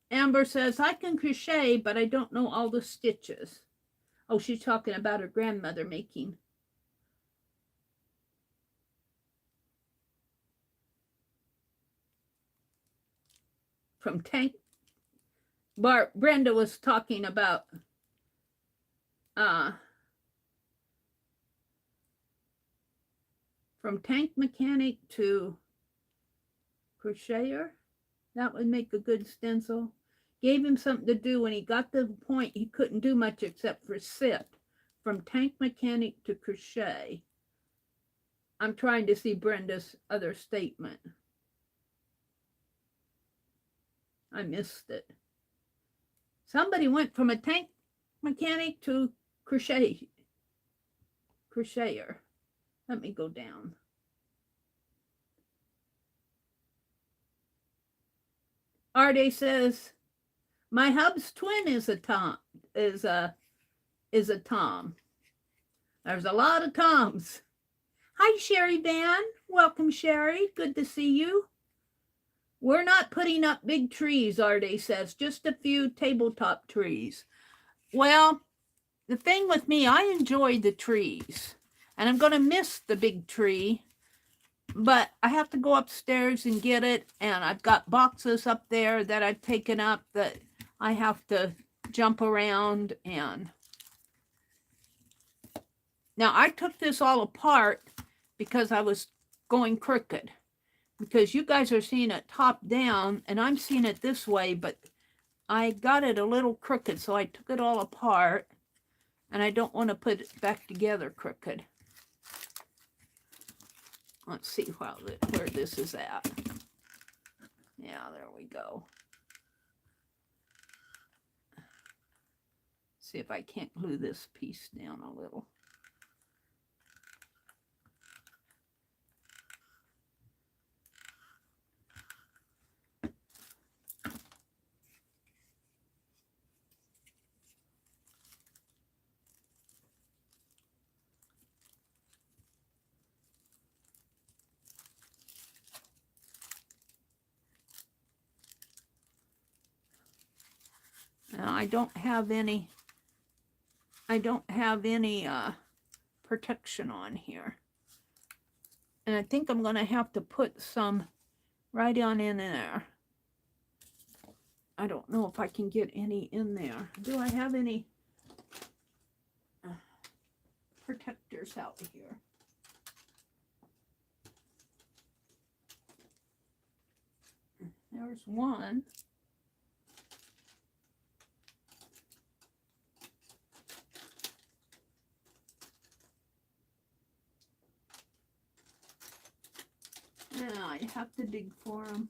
A: Amber says, I can crochet, but I don't know all the stitches. Oh, she's talking about her grandmother making. From Tank. Brenda was talking about from tank mechanic to crocheter. That would make a good stencil. Gave him something to do when he got to the point he couldn't do much except for sit. From tank mechanic to crochet. I'm trying to see Brenda's other statement. I missed it. Somebody went from a tank mechanic to crocheter. Let me go down. Arde says, my hub's twin is a Tom. Is a Tom. There's a lot of Toms. Hi, Sherry Van. Welcome, Sherry. Good to see you. We're not putting up big trees, Arde says, just a few tabletop trees. Well, the thing with me, I enjoy the trees, and I'm going to miss the big tree, but I have to go upstairs and get it, and I've got boxes up there that I've taken up that I have to jump around. And now I took this all apart because I was going crooked, because you guys are seeing it top down and I'm seeing it this way, but I got it a little crooked, so I took it all apart, and I don't want to put it back together crooked. Let's see where this is at. Yeah, there we go. See if I can't glue this piece down a little. Now, I don't have any protection on here. And I think I'm going to have to put some right on in there. I don't know if I can get any in there. Do I have any protectors out here? There's one. Now I have to dig for them.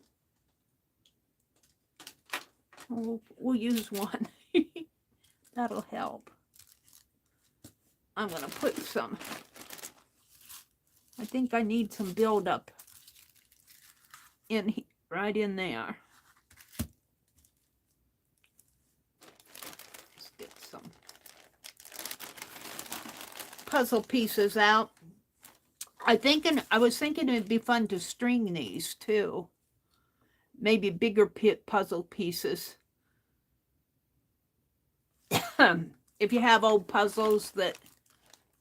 A: We'll use one. That'll help. I'm going to put some. I think I need some buildup in right in there. Let's get some puzzle pieces out. I was thinking it'd be fun to string these too. Maybe bigger puzzle pieces. If you have old puzzles that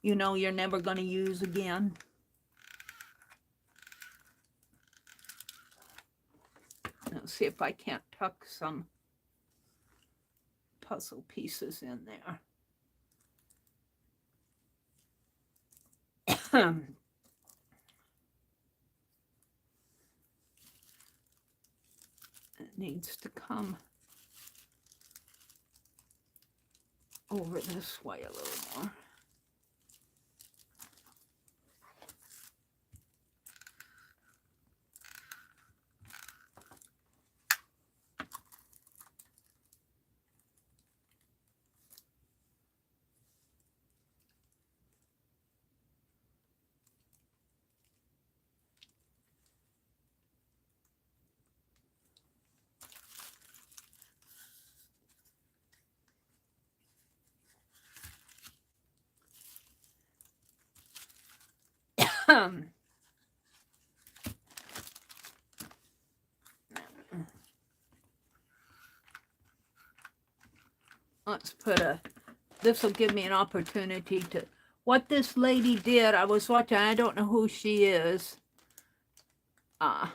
A: you know you're never going to use again. Let's see if I can't tuck some puzzle pieces in there. It needs to come over this way a little more. Let's put this will give me an opportunity to, what this lady did, I was watching, I don't know who she is. I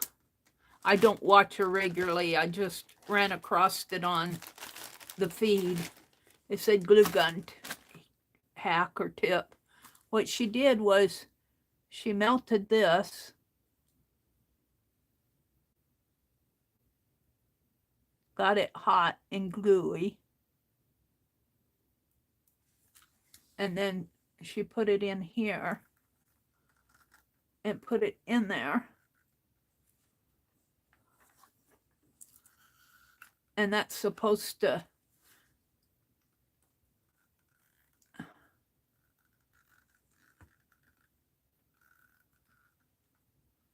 A: don't watch her regularly, I just ran across it on the feed. It said glue gun hack or tip. What she did was she melted this, got it hot and gluey, and then she put it in here and put it in there. And that's supposed to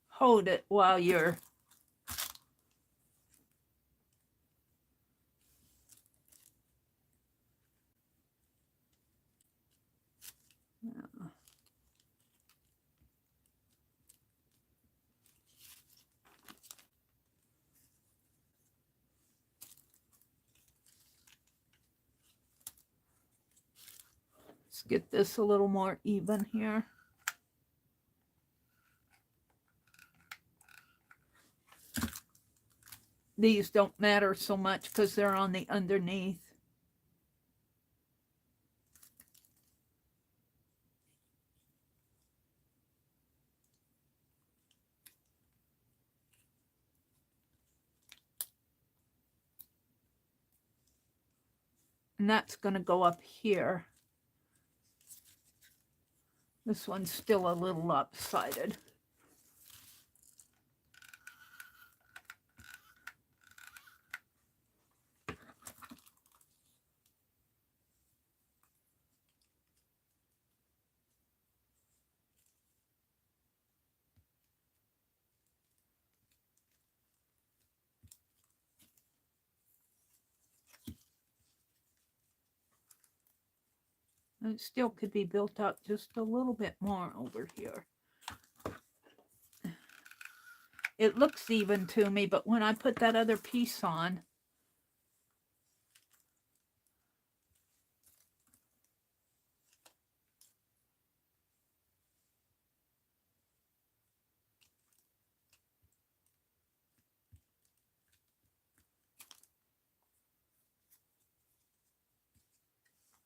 A: hold it while you're let's get this a little more even here. These don't matter so much because they're on the underneath. And that's going to go up here. This one's still a little lopsided. It still could be built up just a little bit more over here. It looks even to me, but when I put that other piece on,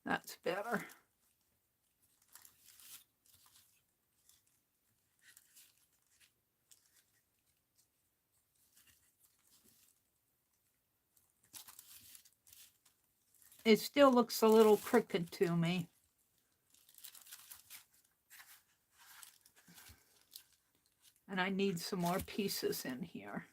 A: that's better. It still looks a little crooked to me. And I need some more pieces in here.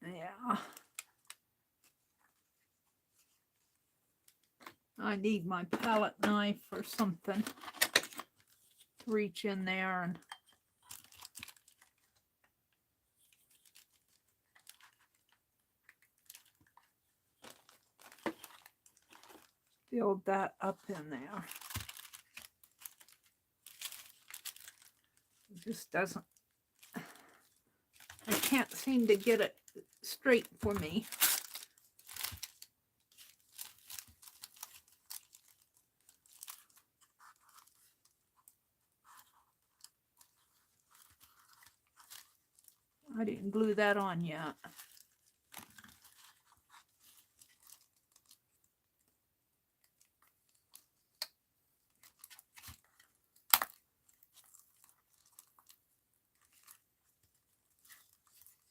A: Yeah. I need my palette knife or something to reach in there and build that up in there. It just doesn't, I can't seem to get it straight for me. I didn't glue that on yet.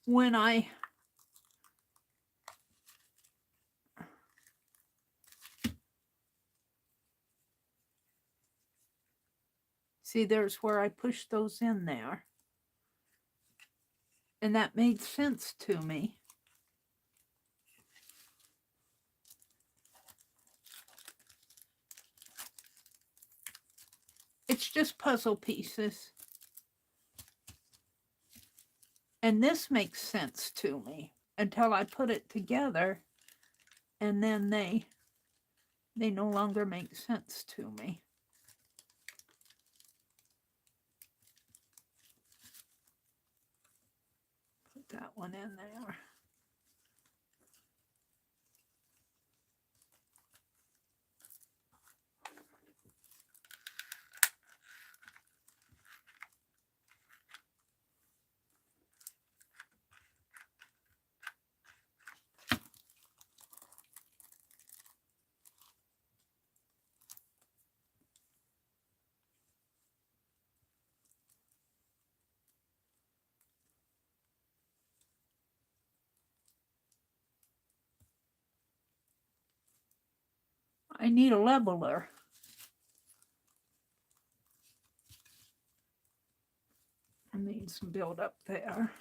A: When I see, there's where I pushed those in there. And that made sense to me. It's just puzzle pieces. And this makes sense to me until I put it together, and then they no longer make sense to me. Put that one in there. I need a leveler. I need some build up there.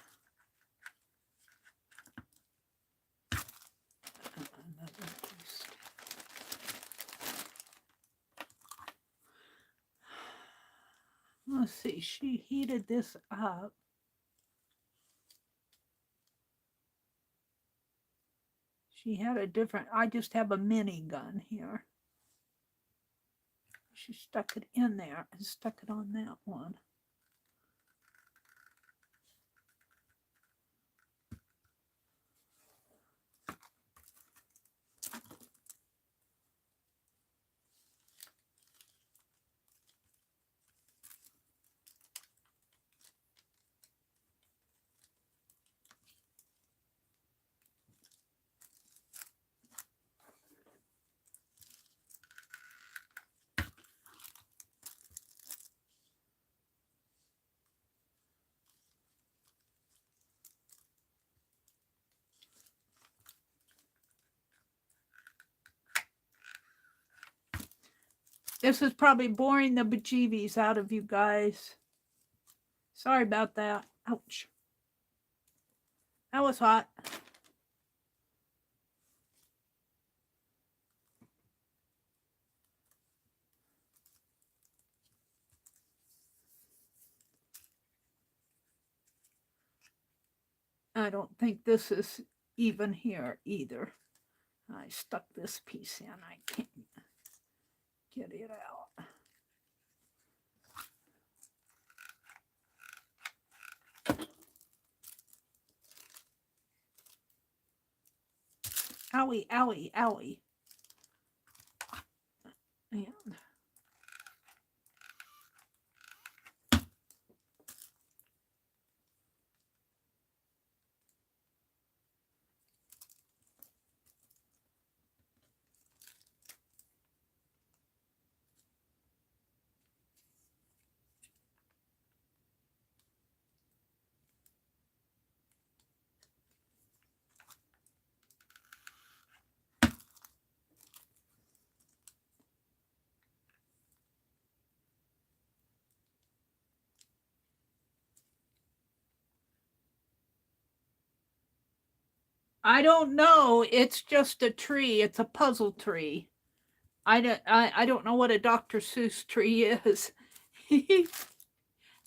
A: Let's see, she heated this up. She had a different, I just have a mini gun here. She stuck it in there and stuck it on that one. This is probably boring the bejeebies out of you guys. Sorry about that. Ouch. That was hot. I don't think this is even here either. I stuck this piece in. I can't get it out. Owie, owie, owie. And I don't know. It's just a tree. It's a puzzle tree. I don't know what a Dr. Seuss tree is.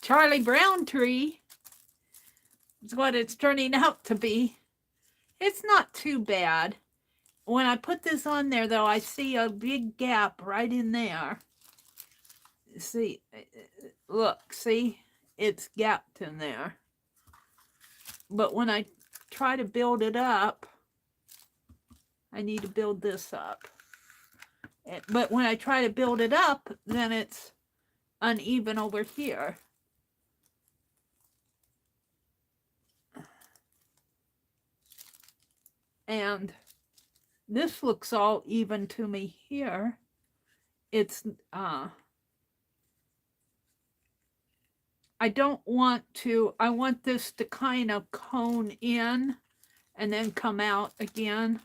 A: Charlie Brown tree is what it's turning out to be. It's not too bad. When I put this on there, though, I see a big gap right in there. See, look, see? It's gapped in there. But when I try to build it up, I need to build this up. But when I try to build it up, then it's uneven over here. And this looks all even to me here. It's, I don't want to, I want this to kind of cone in and then come out again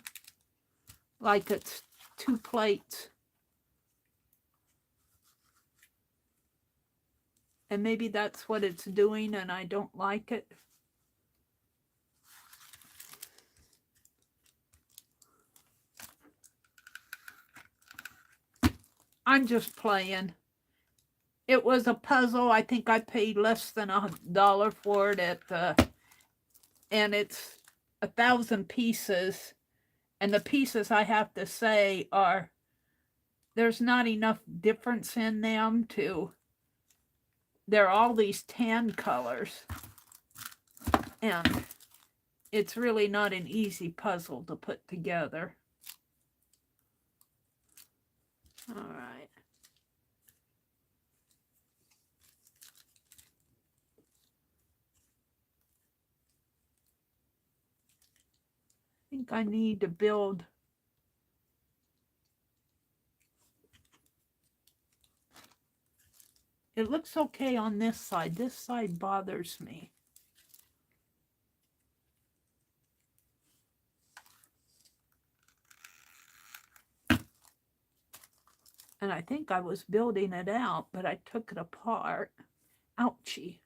A: like it's two plates. And maybe that's what it's doing and I don't like it. I'm just playing. It was a puzzle. I think I paid less than $1 for it at the, and it's 1,000 pieces. And the pieces, I have to say, are, there's not enough difference in them to, they're all these tan colors. And it's really not an easy puzzle to put together. All right. I think I need to build. It looks okay on this side. This side bothers me. And I think I was building it out, but I took it apart. Ouchie.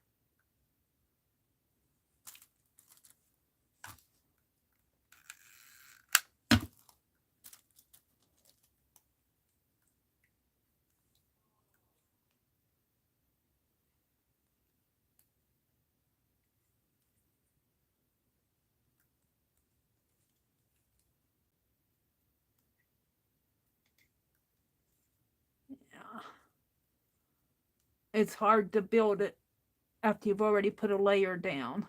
A: Yeah. It's hard to build it after you've already put a layer down.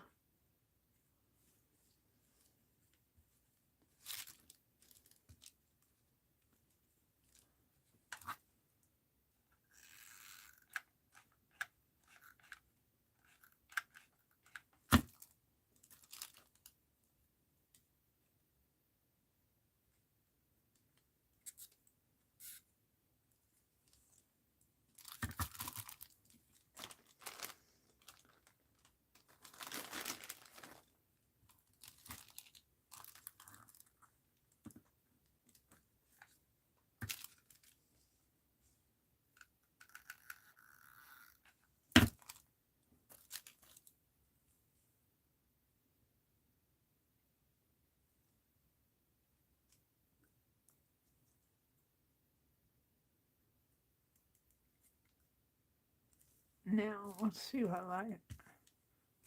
A: Now, let's see what I like.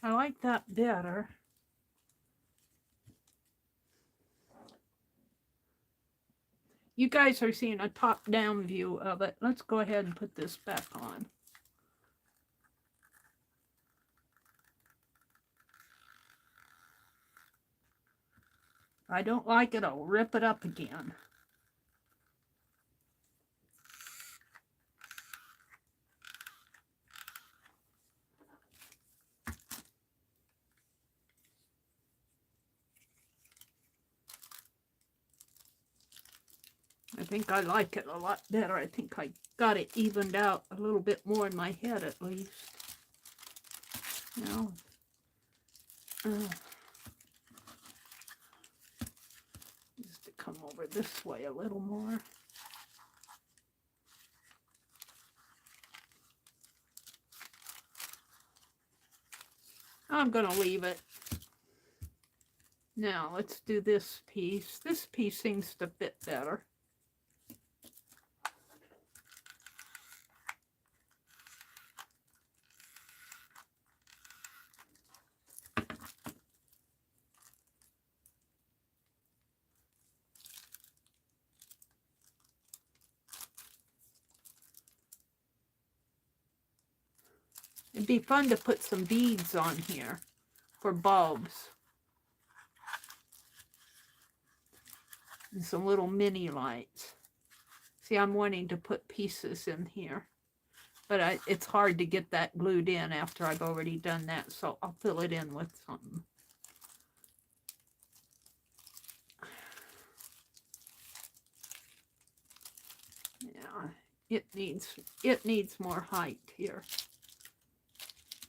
A: I like that better. You guys are seeing a top-down view of it. Let's go ahead and put this back on. If I don't like it, I'll rip it up again. I think I like it a lot better. I think I got it evened out a little bit more in my head at least. Now, just to come over this way a little more. I'm going to leave it. Now, let's do this piece. This piece seems to fit better. It'd be fun to put some beads on here for bulbs. And some little mini lights. See, I'm wanting to put pieces in here. But it's hard to get that glued in after I've already done that, so I'll fill it in with something. Yeah, it needs more height here.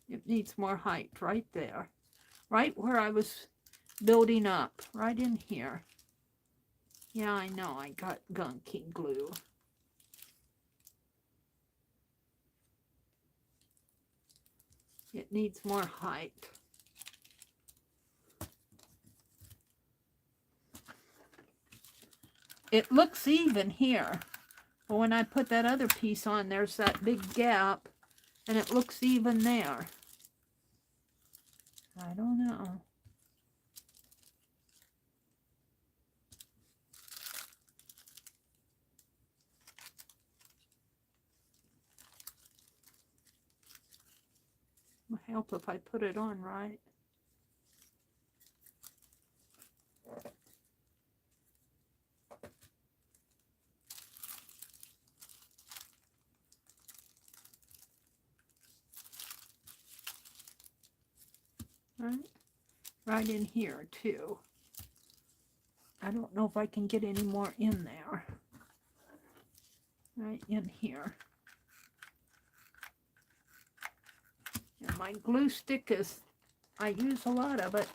A: It needs more height right there. Right where I was building up, right in here. Yeah, I know, I got gunky glue. It needs more height. It looks even here, but when I put that other piece on, there's that big gap, and it looks even there. I don't know. It'll help if I put it on right. right in here too. I don't know if I can get any more in there. Right in here. And my glue stick is, I use a lot of it.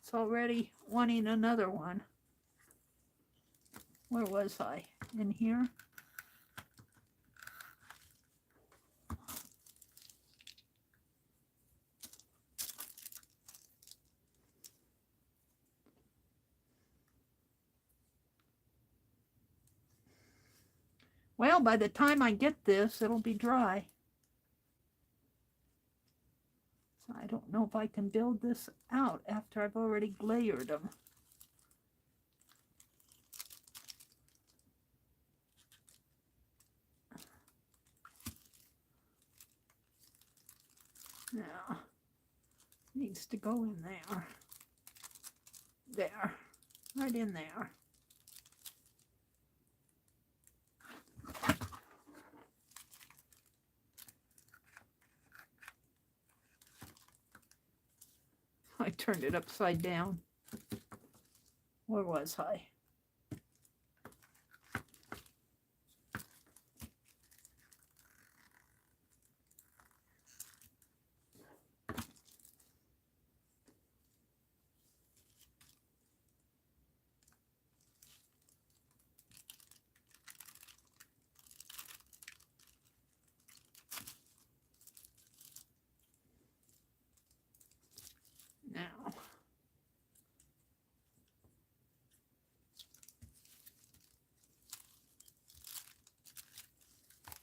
A: It's already wanting another one. Where was I? In here? Well, by the time I get this, it'll be dry. So I don't know if I can build this out after I've already layered them. Now, needs to go in there. There, right in there. I turned it upside down. Where was I? Now,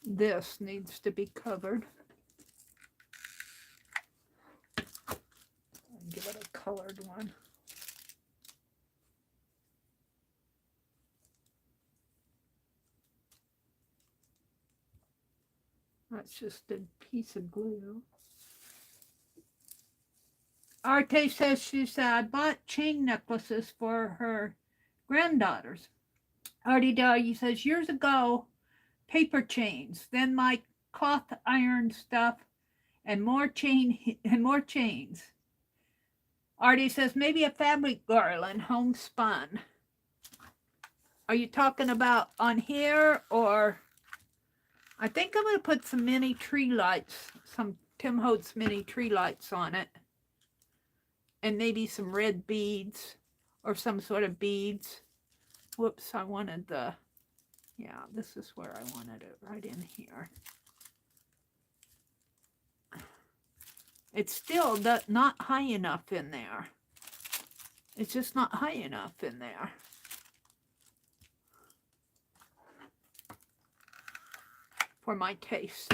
A: this needs to be covered. Give it a colored one. That's just a piece of glue. Arte says she said, I bought chain necklaces for her granddaughters. Artie Doggy says, years ago, paper chains, then my cloth iron stuff, and more chains. Artie says, maybe a fabric garland, homespun. Are you talking about on here, or I think I'm going to put some mini tree lights, some Tim Holtz mini tree lights on it. And maybe some red beads or some sort of beads. Whoops, I wanted the, yeah, this is where I wanted it, right in here. It's still not high enough in there. It's just not high enough in there. For my taste.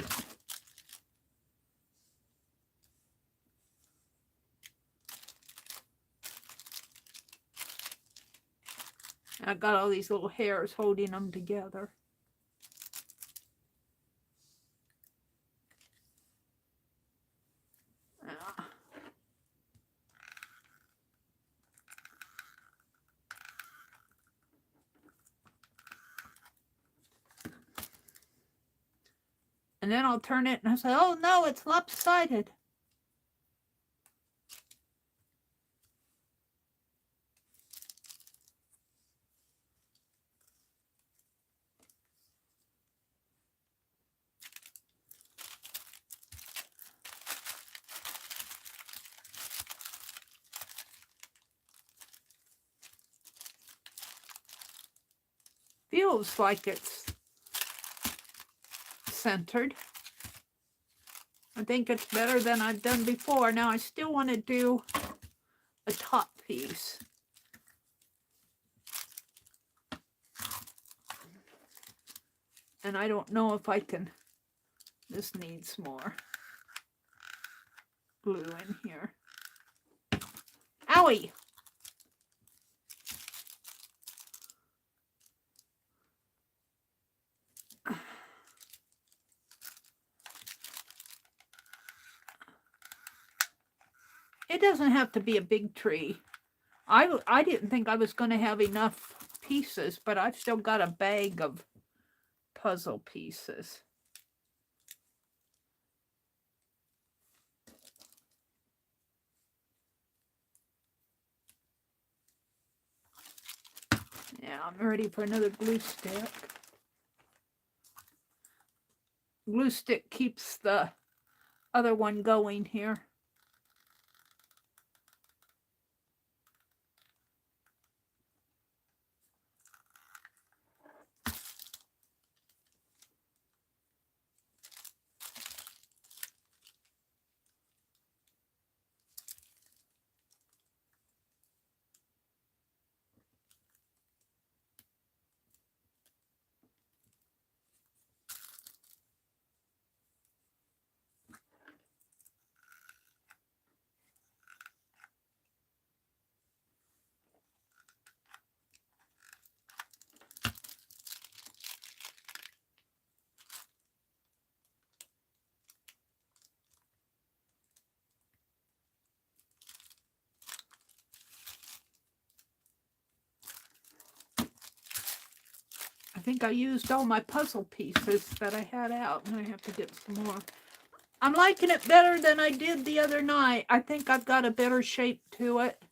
A: I've got all these little hairs holding them together. And then I'll turn it and I say, oh no, it's lopsided. Feels like it's centered. I think it's better than I've done before. Now I still want to do a top piece. And I don't know if I can, this needs more glue in here. Owie! It doesn't have to be a big tree. I didn't think I was going to have enough pieces, but I've still got a bag of puzzle pieces. Now I'm ready for another glue stick. Glue stick keeps the other one going here. I think I used all my puzzle pieces that I had out, and I have to get some more. I'm liking it better than I did the other night. I think I've got a better shape to it.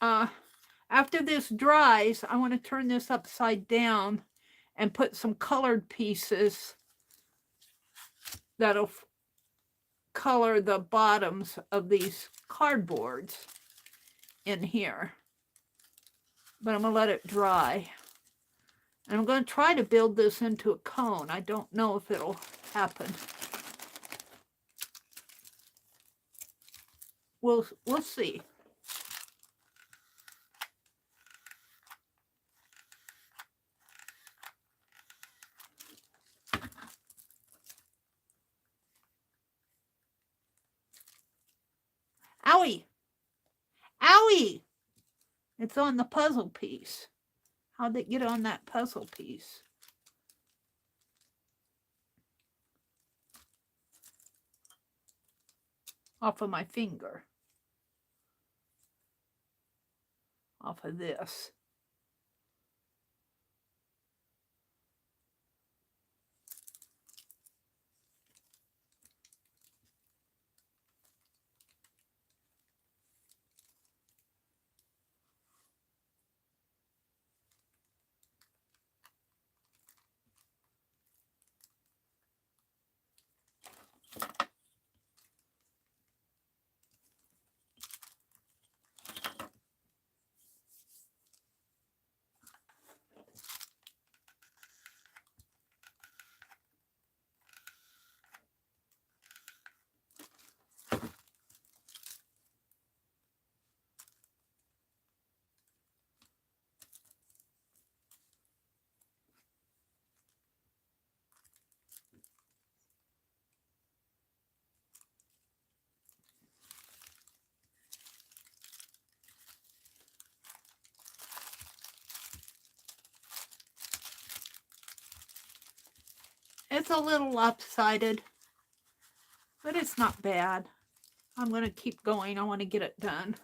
A: After this dries, I want to turn this upside down and put some colored pieces that'll color the bottoms of these cardboards in here. But I'm going to let it dry. And I'm going to try to build this into a cone. I don't know if it'll happen. We'll see. Owie! Owie! It's on the puzzle piece. How'd it get on that puzzle piece? Off of my finger. Off of this. It's a little lopsided, but it's not bad. I'm going to keep going. I want to get it done.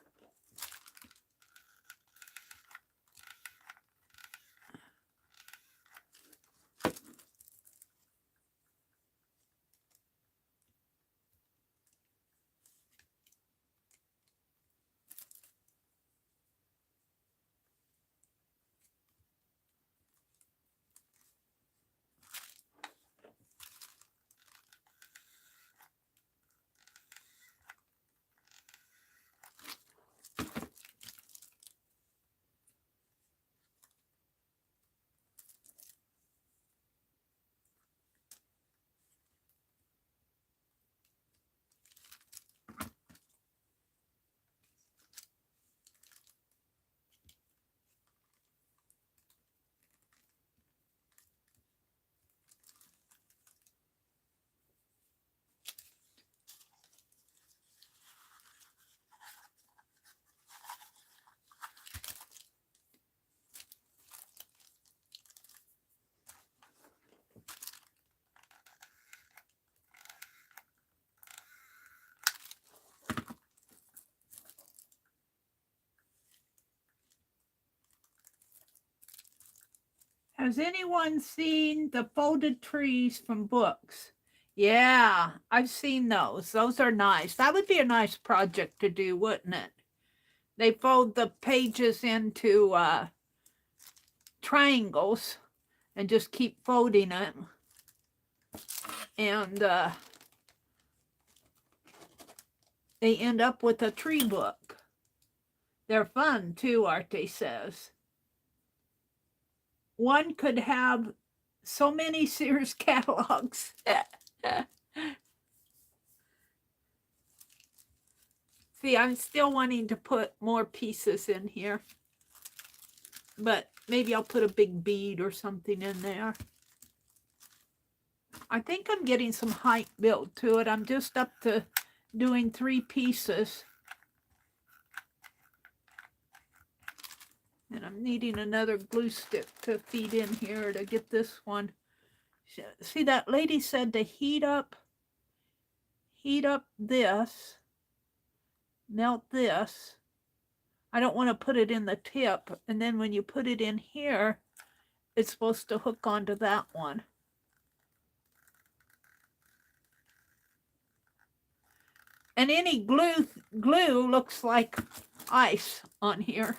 A: Has anyone seen the folded trees from books? Yeah, I've seen those. Those are nice. That would be a nice project to do, wouldn't it? they fold the pages into triangles and just keep folding it. And they end up with a tree book. They're fun too, Arte says. One could have so many Sears catalogs. See, I'm still wanting to put more pieces in here. But maybe I'll put a big bead or something in there. I think I'm getting some height built to it. I'm just up to doing 3 pieces. And I'm needing another glue stick to feed in here to get this one. See, that lady said to heat up this, melt this. I don't want to put it in the tip. And then when you put it in here, it's supposed to hook onto that one. And any glue looks like ice on here.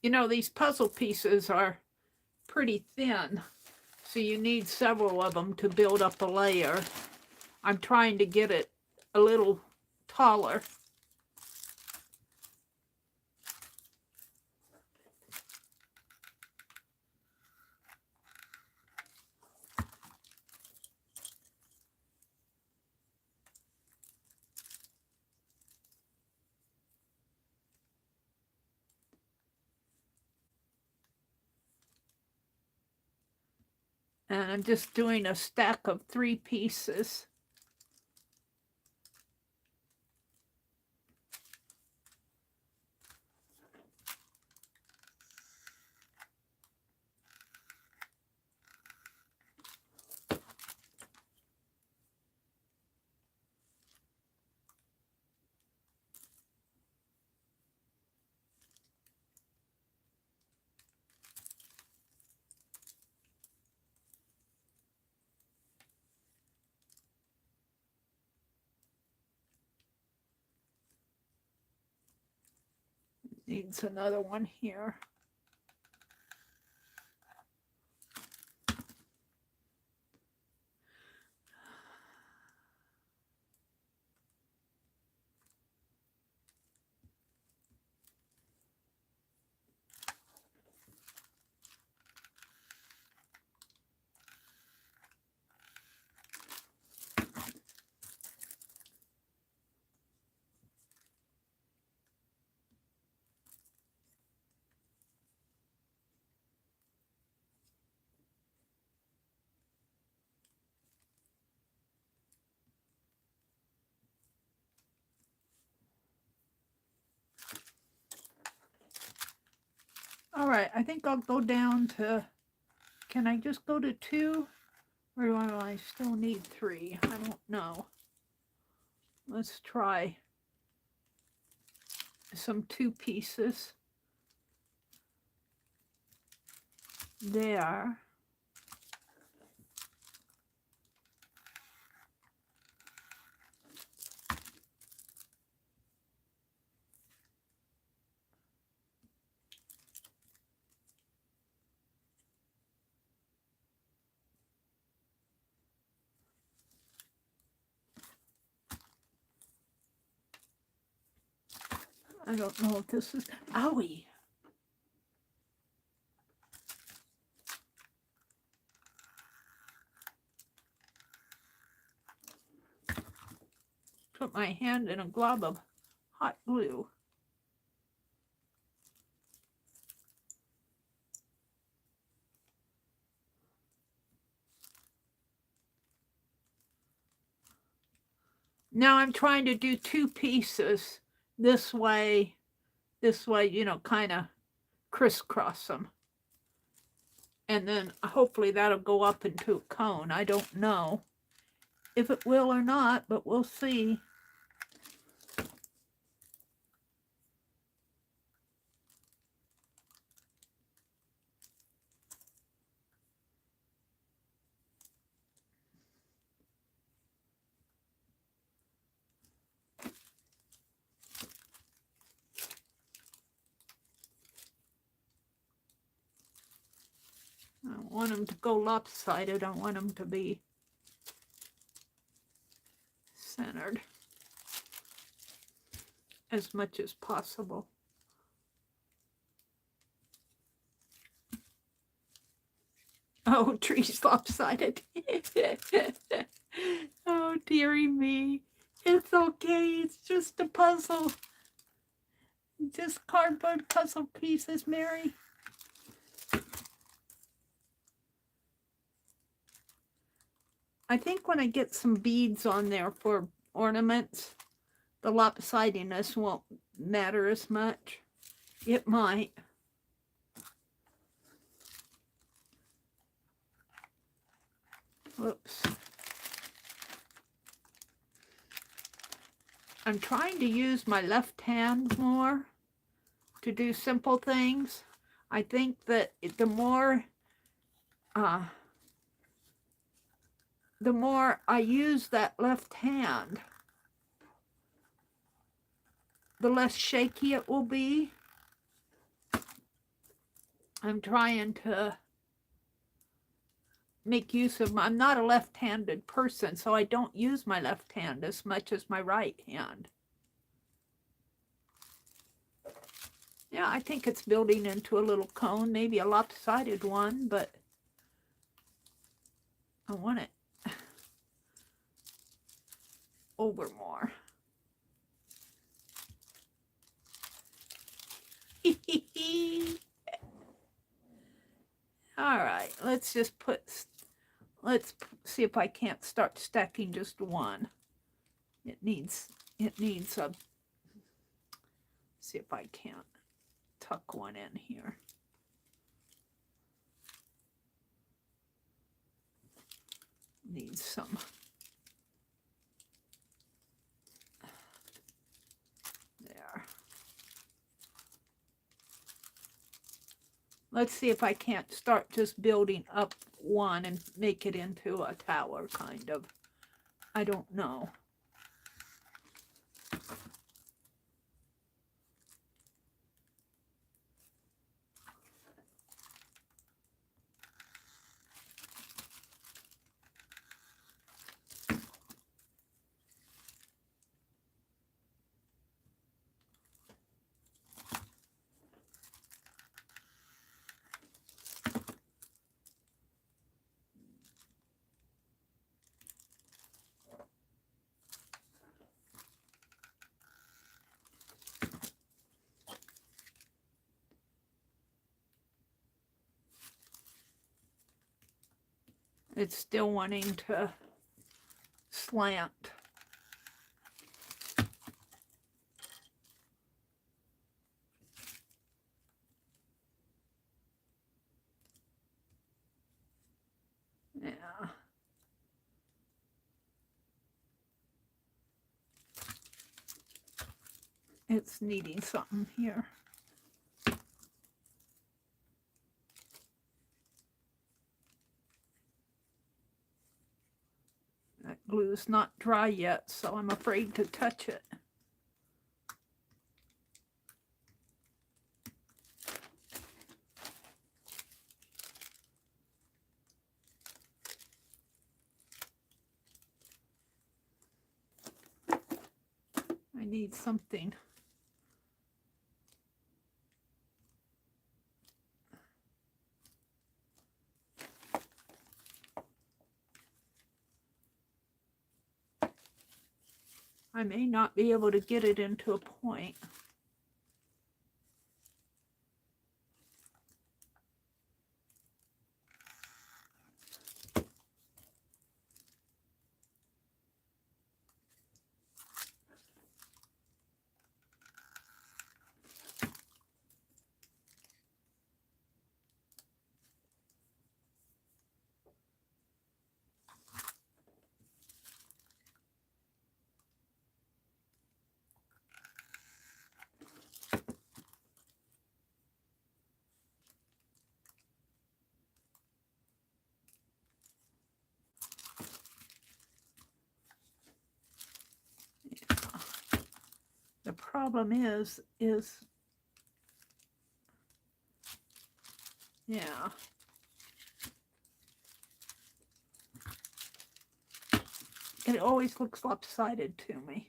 A: You know, these puzzle pieces are pretty thin, so you need several of them to build up a layer. I'm trying to get it a little taller. And I'm just doing a stack of 3 pieces. Needs another one here. All right, I think I'll go down to, can I just go to 2? Or do I still need 3? I don't know. Let's try some 2 pieces. There. I don't know if this is, owie. Put my hand in a glob of hot glue. Now I'm trying to do 2 pieces this way, you know, kind of crisscross them. And then hopefully that'll go up into a cone. I don't know if it will or not, but we'll see. I don't want them to go lopsided. I want them to be centered as much as possible. Oh, tree's lopsided. Oh, dearie me. It's okay. It's just a puzzle. Just cardboard puzzle pieces, Meri. I think when I get some beads on there for ornaments, the lopsidedness won't matter as much. It might. Whoops. I'm trying to use my left hand more to do simple things. I think that the more I use that left hand, the less shaky it will be. I'm trying to make use of I'm not a left-handed person, so I don't use my left hand as much as my right hand. Yeah, I think it's building into a little cone, maybe a lopsided one, but I want it over more. All right, let's see if I can't start stacking just one. It needs a, see if I can't tuck one in here. Needs some. There. Let's see if I can't start just building up one and make it into a tower, kind of. I don't know. It's still wanting to slant. Yeah. It's needing something here. That glue's not dry yet, so I'm afraid to touch it. I need something. I may not be able to get it into a point. problem is, yeah. It always looks lopsided to me.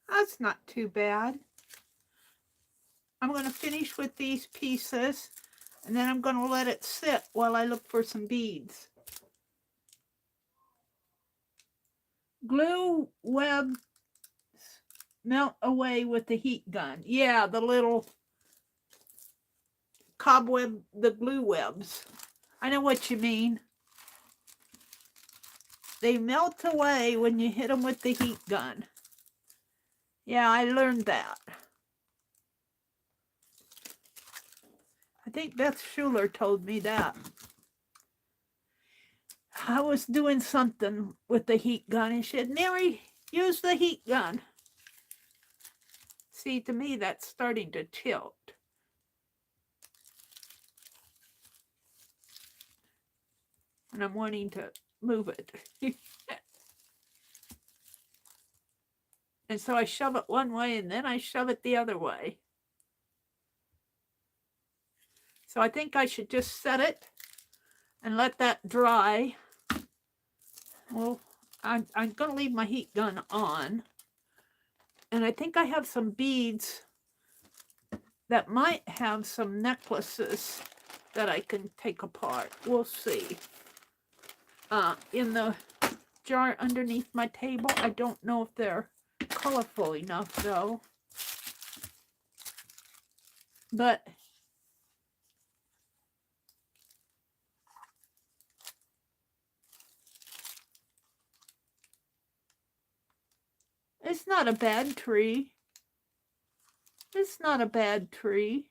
A: That's not too bad. I'm going to finish with these pieces, and then I'm going to let it sit while I look for some beads. Glue webs melt away with the heat gun. Yeah, the little cobweb, the glue webs. I know what you mean. They melt away when you hit them with the heat gun. Yeah, I learned that. I think Beth Schuler told me that. I was doing something with the heat gun and she said, Meri, use the heat gun. See, to me, that's starting to tilt. And I'm wanting to move it. And so I shove it one way and then I shove it the other way. So I think I should just set it and let that dry. Well, I'm going to leave my heat gun on. And I think I have some beads that might have some necklaces that I can take apart. We'll see. In the jar underneath my table, I don't know if they're colorful enough though. But it's not a bad tree. It's not a bad tree.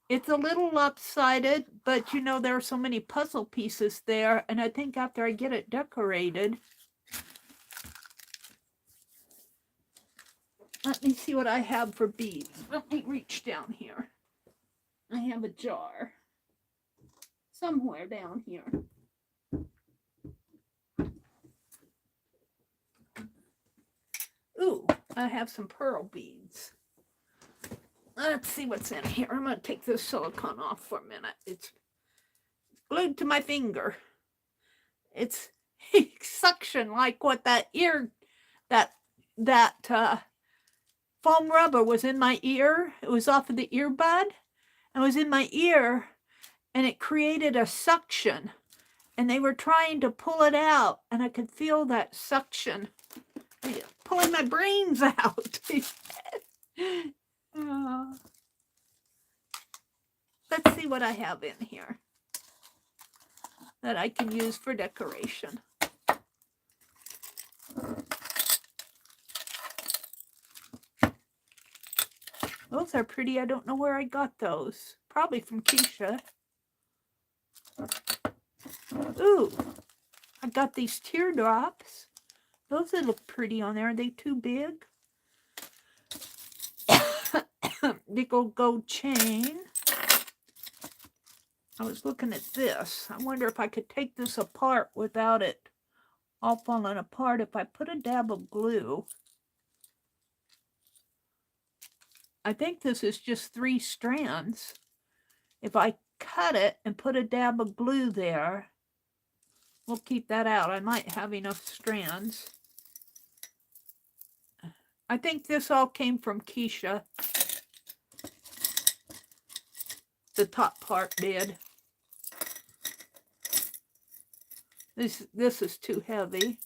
A: It's a little lopsided, but you know, there are so many puzzle pieces there, and I think after I get it decorated, let me see what I have for beads. Let me reach down here. I have a jar somewhere down here. Ooh, I have some pearl beads. Let's see what's in here. I'm going to take this silicone off for a minute. It's glued to my finger. It's suction like what that ear, that foam rubber was in my ear. It was off of the earbud. It was in my ear and it created a suction. And they were trying to pull it out and I could feel that suction pulling my brains out. Let's see what I have in here that I can use for decoration. Those are pretty. I don't know where I got those. Probably from Keisha. Ooh, I got these teardrops. Those would look pretty on there. Are they too big? Big old gold chain. I was looking at this. I wonder if I could take this apart without it all falling apart. If I put a dab of glue, I think this is just 3 strands. If I cut it and put a dab of glue there, we'll keep that out. I might have enough strands. I think this all came from Keisha. The top part did. This is too heavy.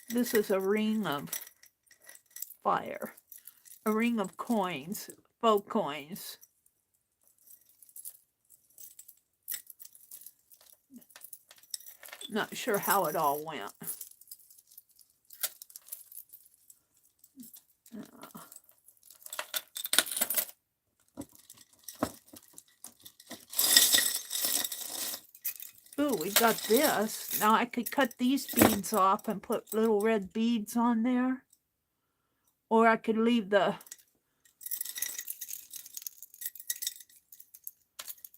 A: This is a ring of fire. A ring of coins, faux coins. Not sure how it all went. Ooh, we got this. Now I could cut these beads off and put little red beads on there. Or I could leave the...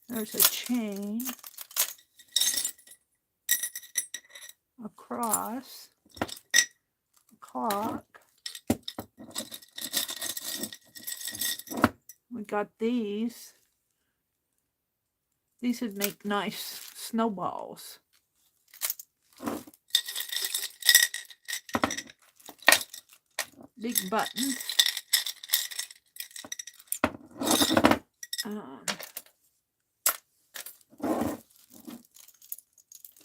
A: There's a chain. A cross. A clock. We got these. These would make nice snowballs. Big button.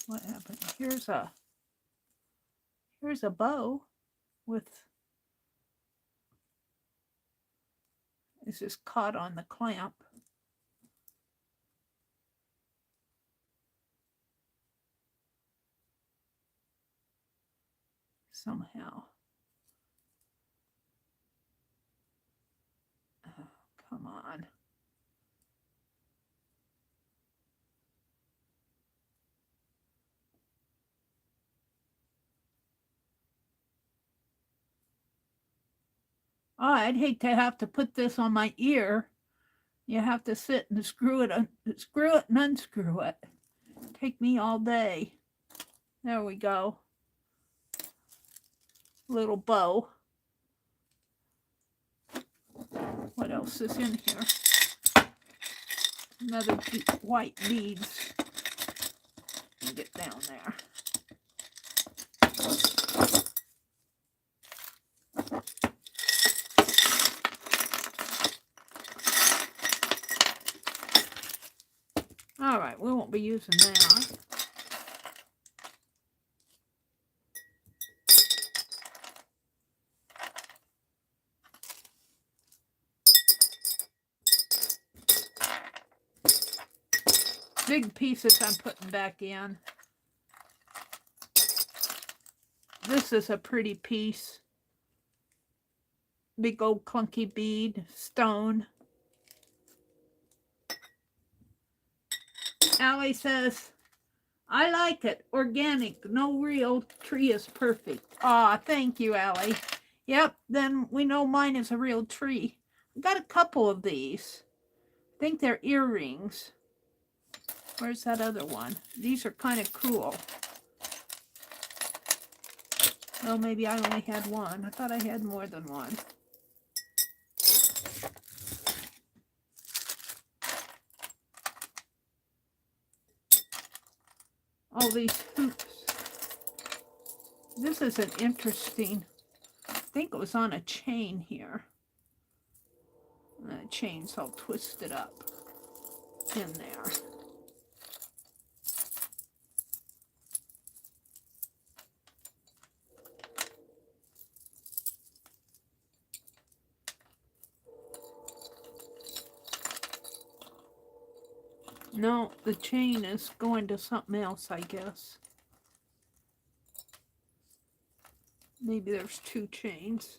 A: What happened? Here's a bow with... This is caught on the clamp. Somehow. Oh, come on. Oh, I'd hate to have to put this on my ear. You have to sit and screw it and unscrew it. Take me all day. There we go. Little bow. What else is in here? Another white beads. Get down there. All right, we won't be using that. Big pieces I'm putting back in. This is a pretty piece. Big old clunky bead, stone. Allie says, I like it. Organic. No real tree is perfect. Aw, thank you, Allie. Yep, then we know mine is a real tree. I got a couple of these. I think they're earrings. Where's that other one? These are kind of cool. Well, maybe I only had one. I thought I had more than one. All these hoops. This is an interesting, I think it was on a chain here. And the chain's all twisted up in there. No, the chain is going to something else, I guess. Maybe there's 2 chains.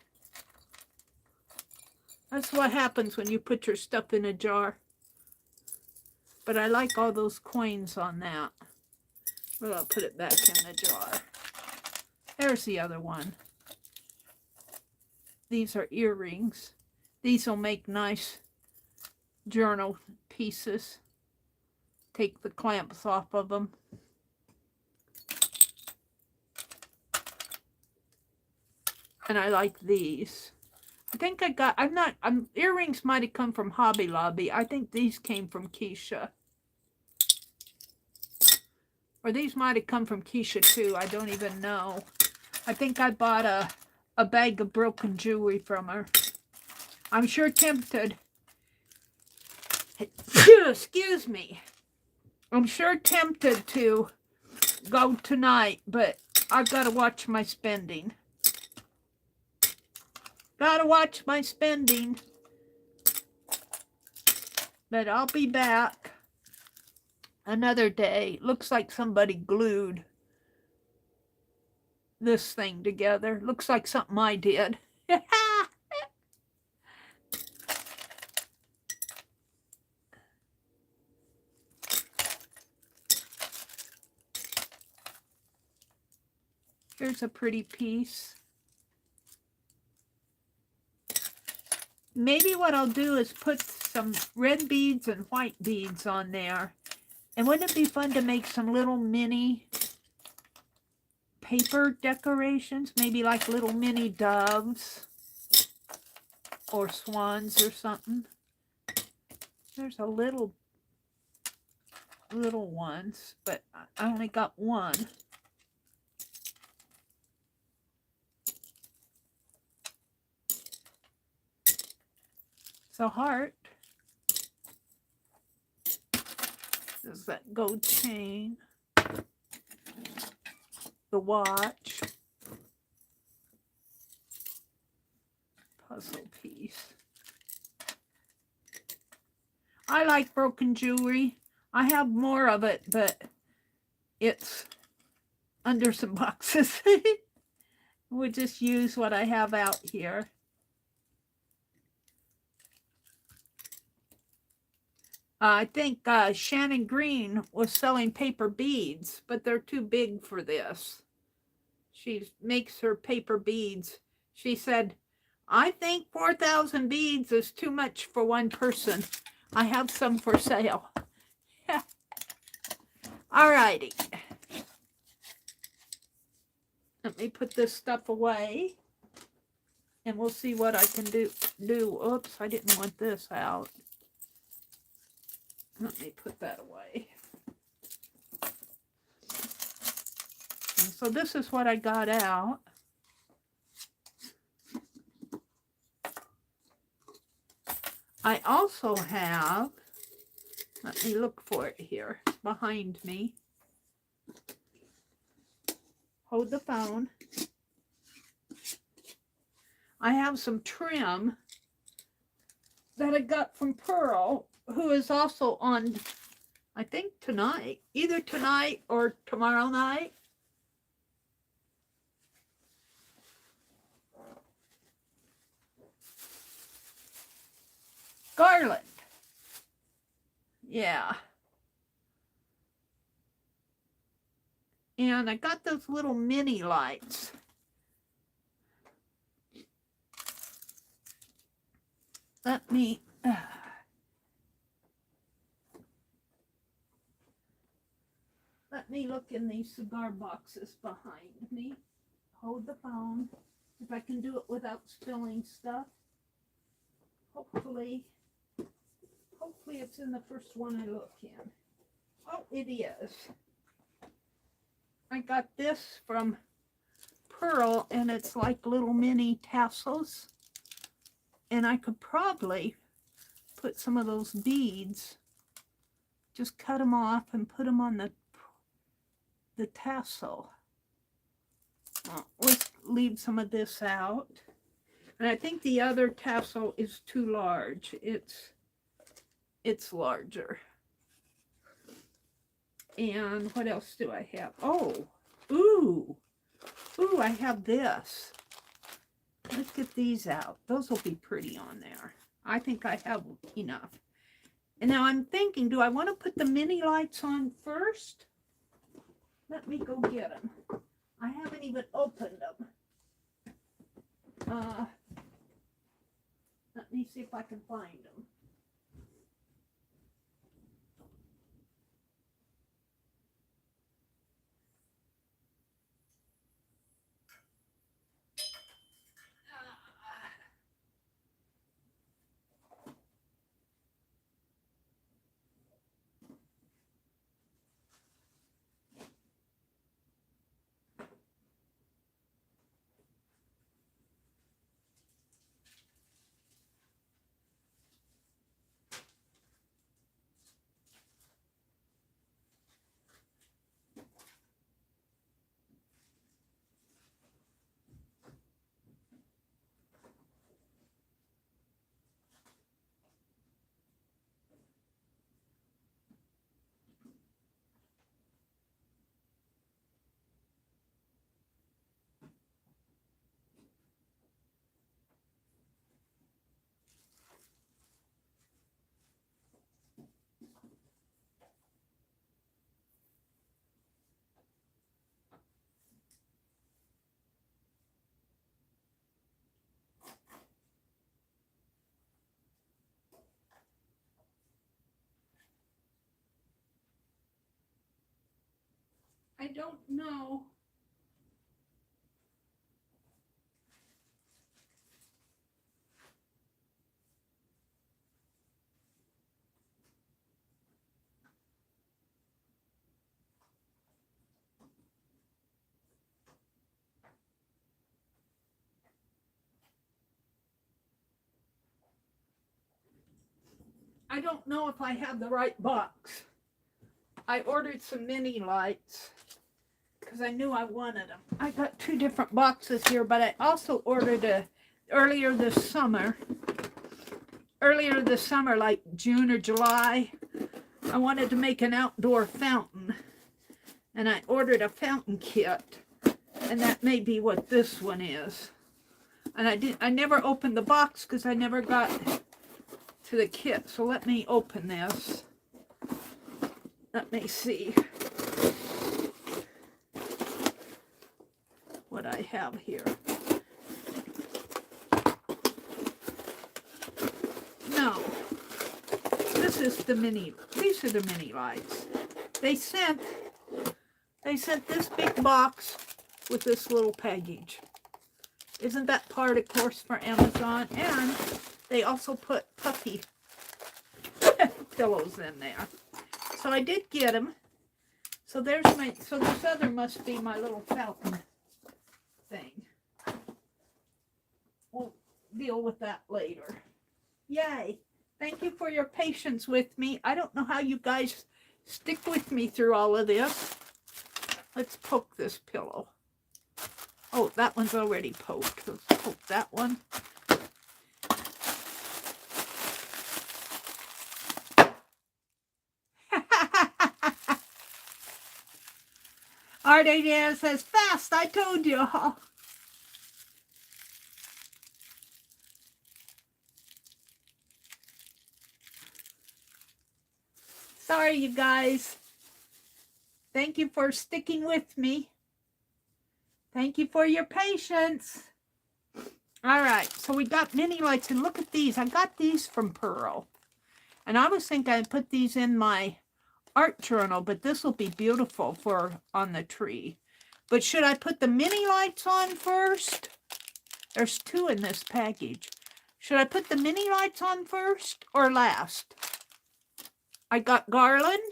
A: That's what happens when you put your stuff in a jar. But I like all those coins on that. Well, I'll put it back in the jar. There's the other one. These are earrings. These will make nice journal pieces. Take the clamps off of them. And I like these. I think I got, earrings might have come from Hobby Lobby. I think these came from Keisha. Or these might have come from Keisha too. I don't even know. I think I bought a bag of broken jewelry from her. I'm sure tempted. Excuse me. I'm sure tempted to go tonight, but I've got to watch my spending. Gotta watch my spending. But I'll be back another day. Looks like somebody glued this thing together. Looks like something I did. Here's a pretty piece. Maybe what I'll do is put some red beads and white beads on there. And wouldn't it be fun to make some little mini paper decorations? Maybe like little mini doves or swans or something. There's a little ones, but I only got one. It's a heart. There's that gold chain. The watch. Puzzle piece. I like broken jewelry. I have more of it, but it's under some boxes. We'll just use what I have out here. I think Shannon Green was selling paper beads, but they're too big for this. She makes her paper beads. She said, I think 4,000 beads is too much for one person. I have some for sale. Alrighty. Let me put this stuff away. And we'll see what I can do. Oops, I didn't want this out. Let me put that away. And so this is what I got out. I also have, let me look for it here, behind me. Hold the phone. I have some trim that I got from Pearl, who is also on, I think tonight, either tonight or tomorrow night. Garland. Yeah. And I got those little mini lights. Let me look in these cigar boxes behind me. Hold the phone. If I can do it without spilling stuff. Hopefully it's in the first one I look in. Oh, it is. I got this from Pearl, and it's like little mini tassels. And I could probably put some of those beads, just cut them off and put them on the tassel. Let's leave some of this out. And I think the other tassel is too large. It's larger. And what else do I have? Oh, ooh, I have this. Let's get these out. Those will be pretty on there. I think I have enough. And now I'm thinking, do I want to put the mini lights on first? Let me go get them. I haven't even opened them. Let me see if I can find them. I don't know. I don't know if I have the right box. I ordered some mini lights because I knew I wanted them. I got 2 different boxes here, but I also ordered earlier this summer, like June or July, I wanted to make an outdoor fountain, and I ordered a fountain kit, and that may be what this one is. And I never opened the box because I never got to the kit. So let me open this. Let me see what I have here. No, this is the mini. These are the mini lights. They sent this big box with this little package. Isn't that part, of course, for Amazon? And they also put puffy pillows in there. So I did get them. So there's my, so this other must be my little fountain thing. We'll deal with that later. Yay. Thank you for your patience with me. I don't know how you guys stick with me through all of this. Let's poke this pillow. Oh, that one's already poked. Let's poke that one. Ardea says, fast, I told you. Sorry, you guys. Thank you for sticking with me. Thank you for your patience. All right, so we got mini lights, and look at these. I got these from Pearl. And I was thinking I'd put these in my art journal, but this will be beautiful for on the tree. But should I put the mini lights on first? There's 2 in this package. Should I put the mini lights on first or last? I got garland.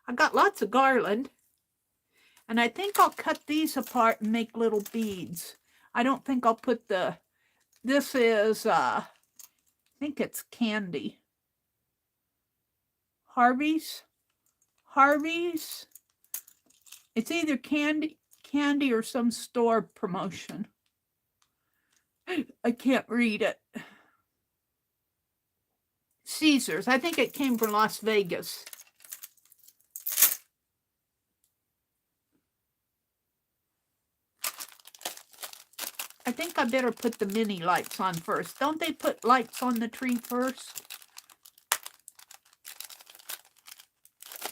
A: I got lots of garland. And I think I'll cut these apart and make little beads. I don't think I'll put the, this is, I think it's Candy. Harvey's. It's either candy or some store promotion. I can't read it. Caesar's. I think it came from Las Vegas. I think I better put the mini lights on first. Don't they put lights on the tree first?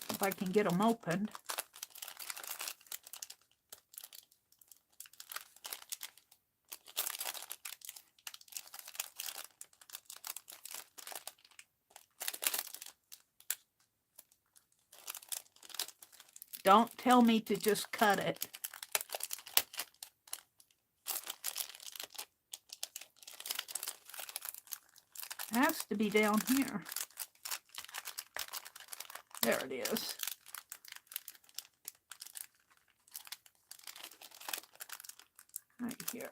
A: If I can get them opened. Don't tell me to just cut it. It has to be down here. There it is. Right here.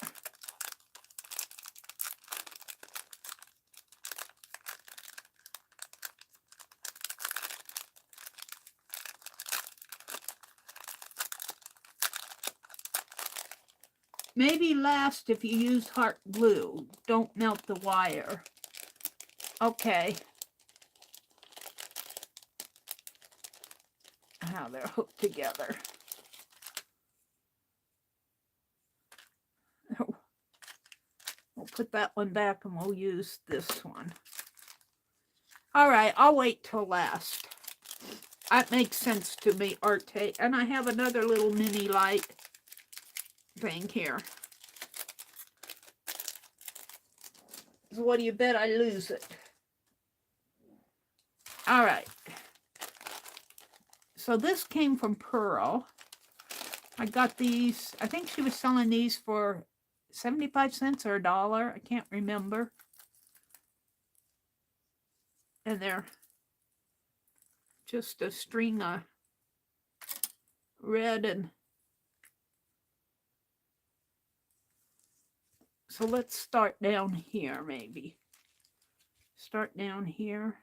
A: Maybe last if you use heart glue. Don't melt the wire. Okay. How they're hooked together. We'll put that one back and we'll use this one. All right, I'll wait till last. That makes sense to me, Arte. And I have another little mini light thing here. So what do you bet I lose it? All right. So this came from Pearl. I got these. I think she was selling these for 75 cents or $1. I can't remember. And they're just a string of red and so let's start down here maybe. Start down here.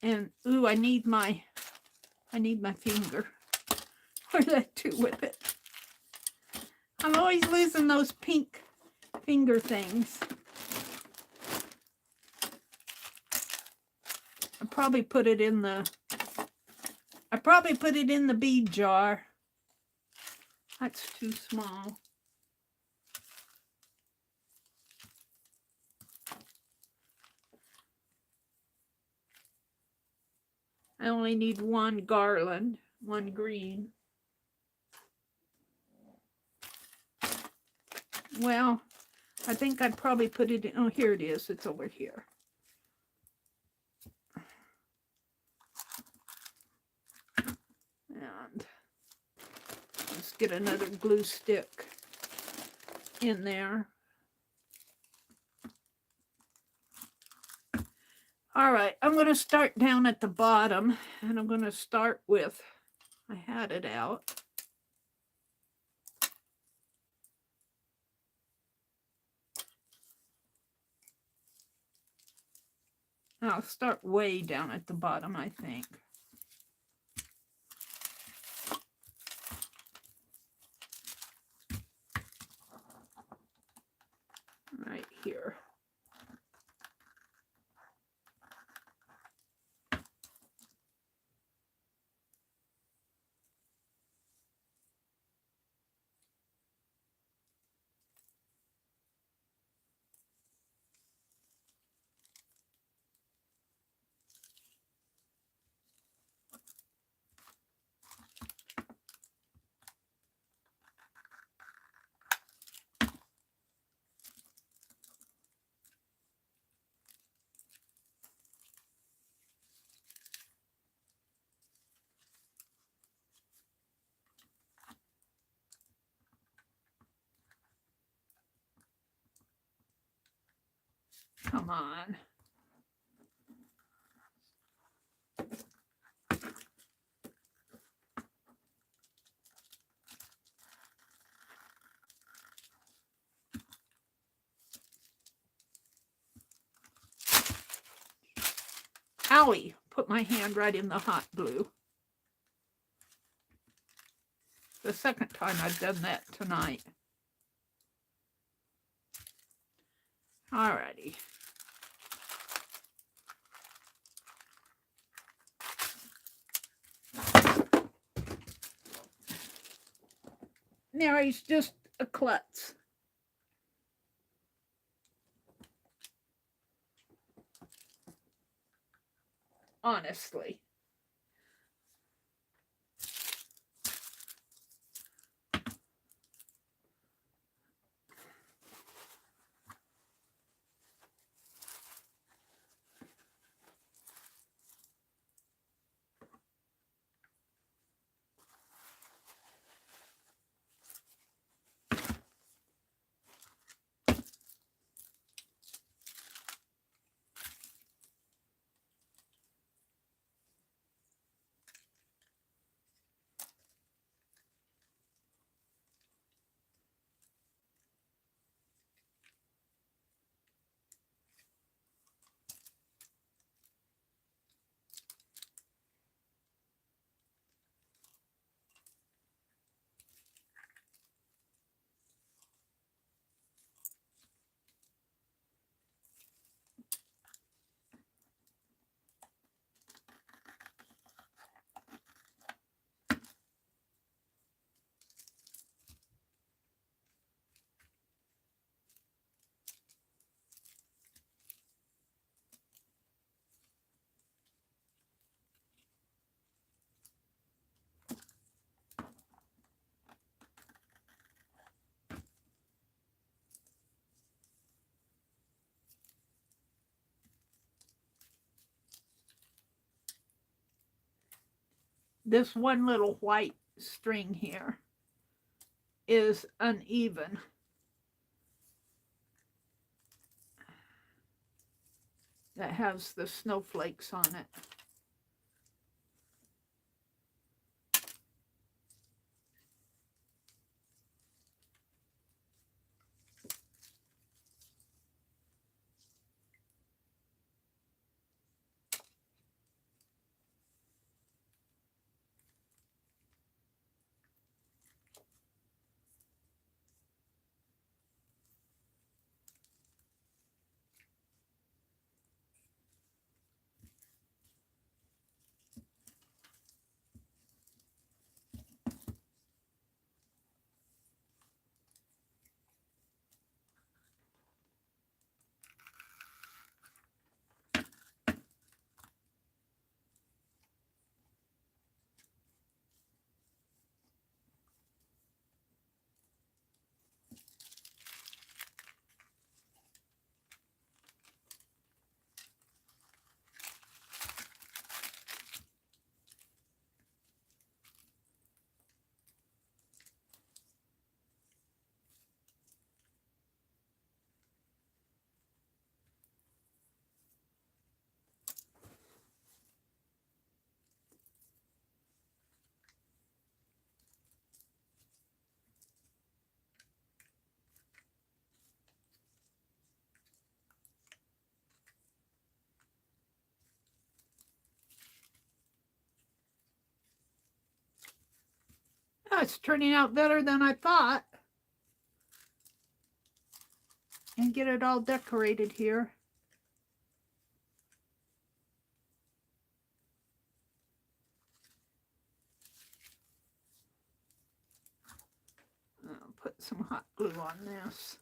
A: And ooh, I need my finger. Where's that to with it? I'm always losing those pink finger things. I probably put it in the bead jar. That's too small. I only need one garland, one green. Well, I think I'd probably put it in, oh, here it is. It's over here. And let's get another glue stick in there. All right, I'm going to start down at the bottom, and I'm going to start with, I had it out. I'll start way down at the bottom, I think. Right here. Come on. Owie, put my hand right in the hot glue. The second time I've done that tonight. Alrighty. Meri's just a klutz. Honestly. This one little white string here is uneven. That has the snowflakes on it. It's turning out better than I thought. And get it all decorated here. I'll put some hot glue on this.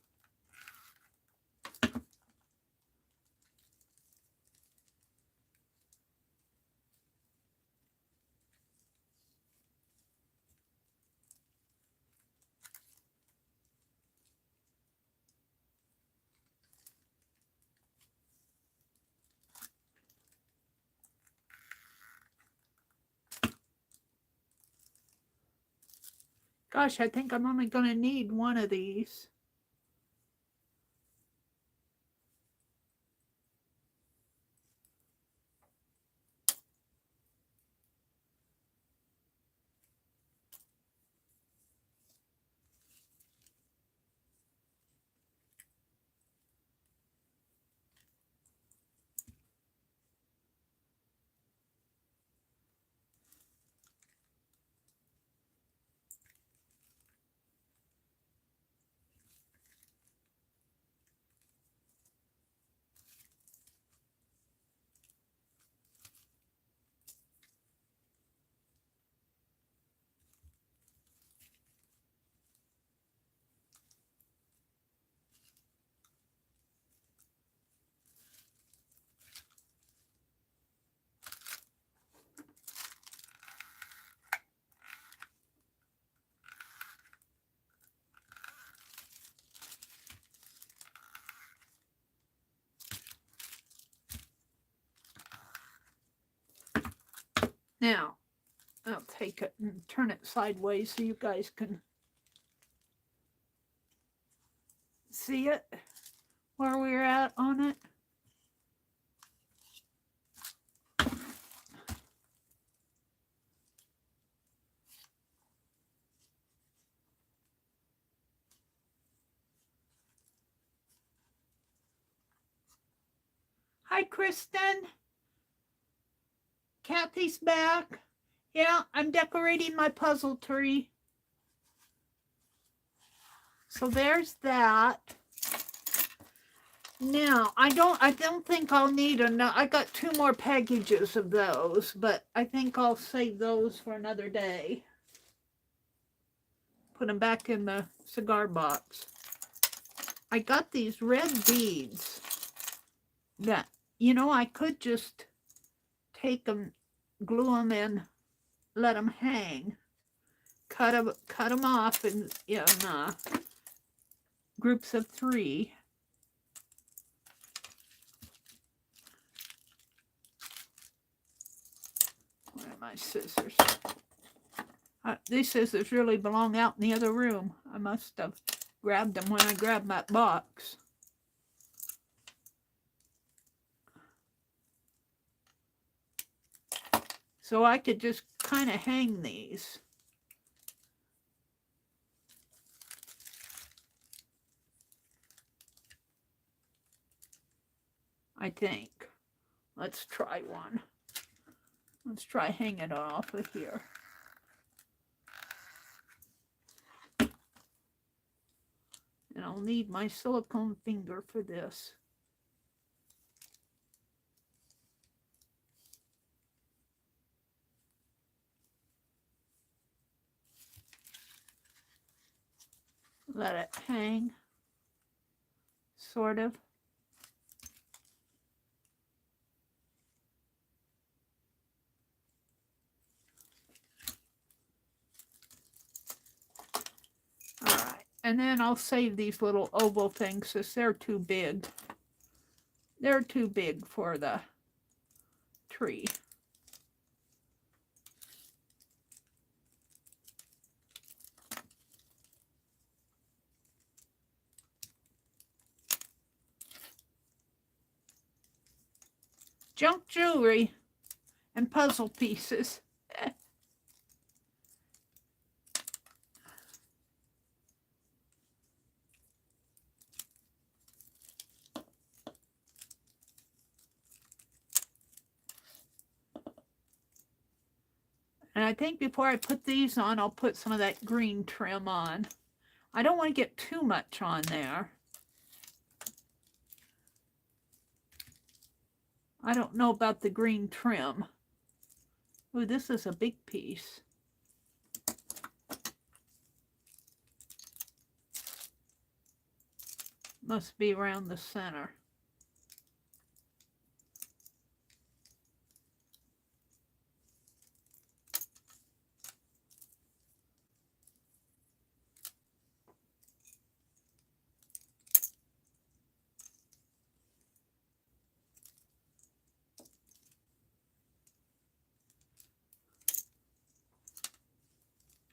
A: Gosh, I think I'm only going to need one of these. Now, I'll take it and turn it sideways so you guys can see it, where we're at on it. Hi, Kristen. Kathy's back. Yeah, I'm decorating my puzzle tree. So there's that. Now, I don't think I'll need enough. I got 2 more packages of those, but I think I'll save those for another day. Put them back in the cigar box. I got these red beads that, you know, I could just take them, glue them in, let them hang, cut them off in groups of 3. Where are my scissors? These scissors really belong out in the other room. I must have grabbed them when I grabbed that box. So I could just kind of hang these. I think. Let's try one. Let's try hang it off of here. And I'll need my silicone finger for this. Let it hang, sort of. All right, and then I'll save these little oval things since they're too big. They're too big for the tree. Junk jewelry and puzzle pieces. And I think before I put these on, I'll put some of that green trim on. I don't want to get too much on there. I don't know about the green trim. Ooh, this is a big piece. Must be around the center.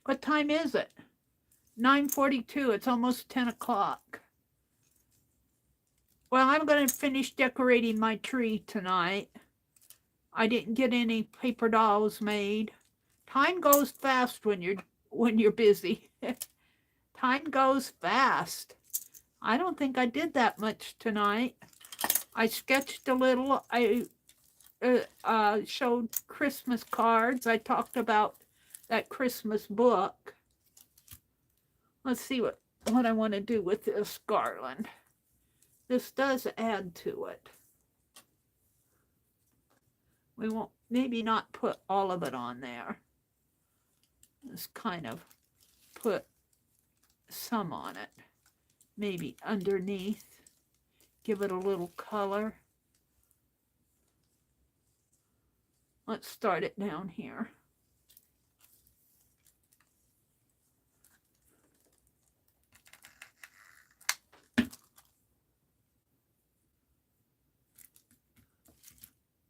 A: What time is it? 9:42. It's almost 10 o'clock. Well, I'm going to finish decorating my tree tonight. I didn't get any paper dolls made. Time goes fast when you're busy. Time goes fast. I don't think I did that much tonight. I sketched a little. I showed Christmas cards. I talked about that Christmas book. Let's see what I want to do with this garland. This does add to it. We won't, maybe not put all of it on there. Just kind of put some on it. Maybe underneath. Give it a little color. Let's start it down here.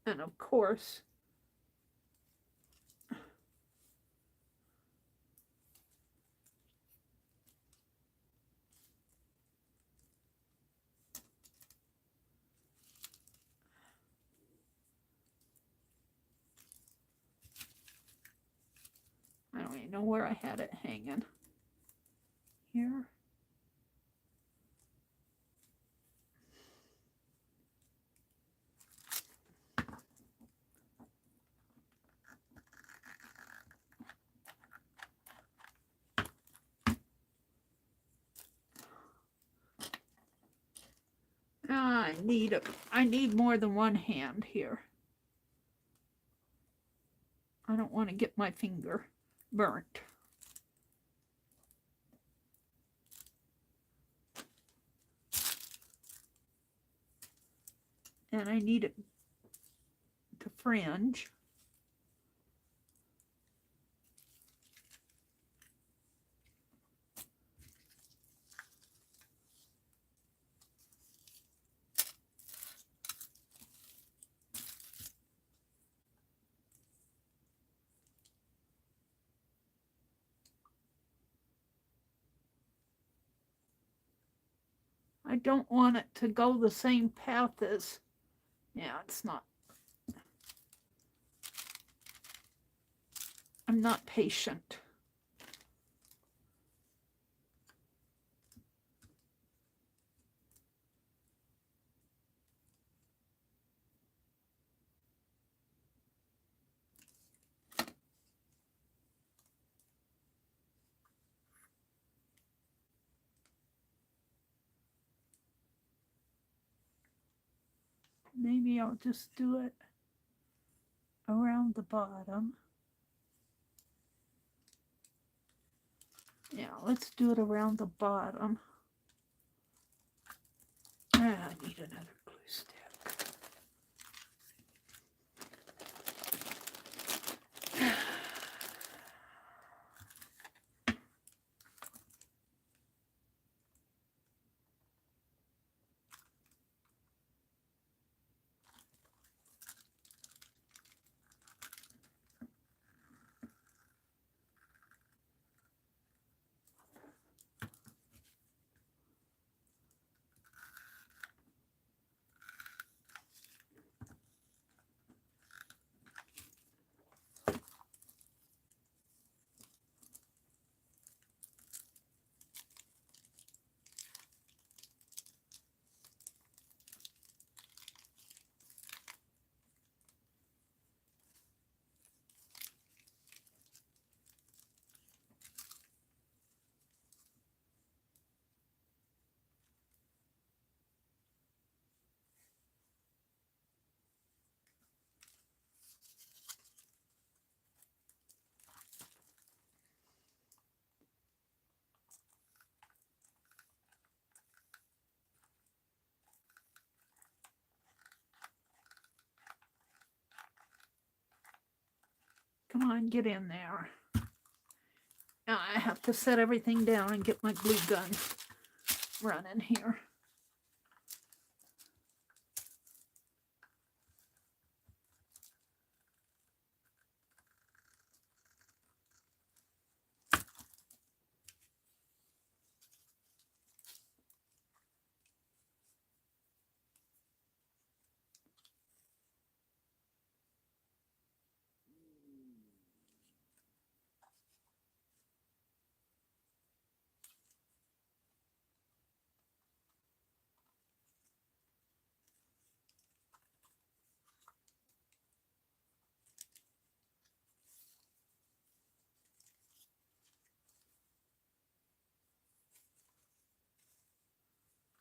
A: And of course, I don't even know where I had it hanging. Here. I need more than one hand here. I don't want to get my finger burnt. And I need it to fringe. I don't want it to go the same path as, yeah, it's not. I'm not patient. Maybe I'll just do it around the bottom. Yeah, let's do it around the bottom. I need another glue stick. Come on, get in there. Now I have to set everything down and get my glue gun running here.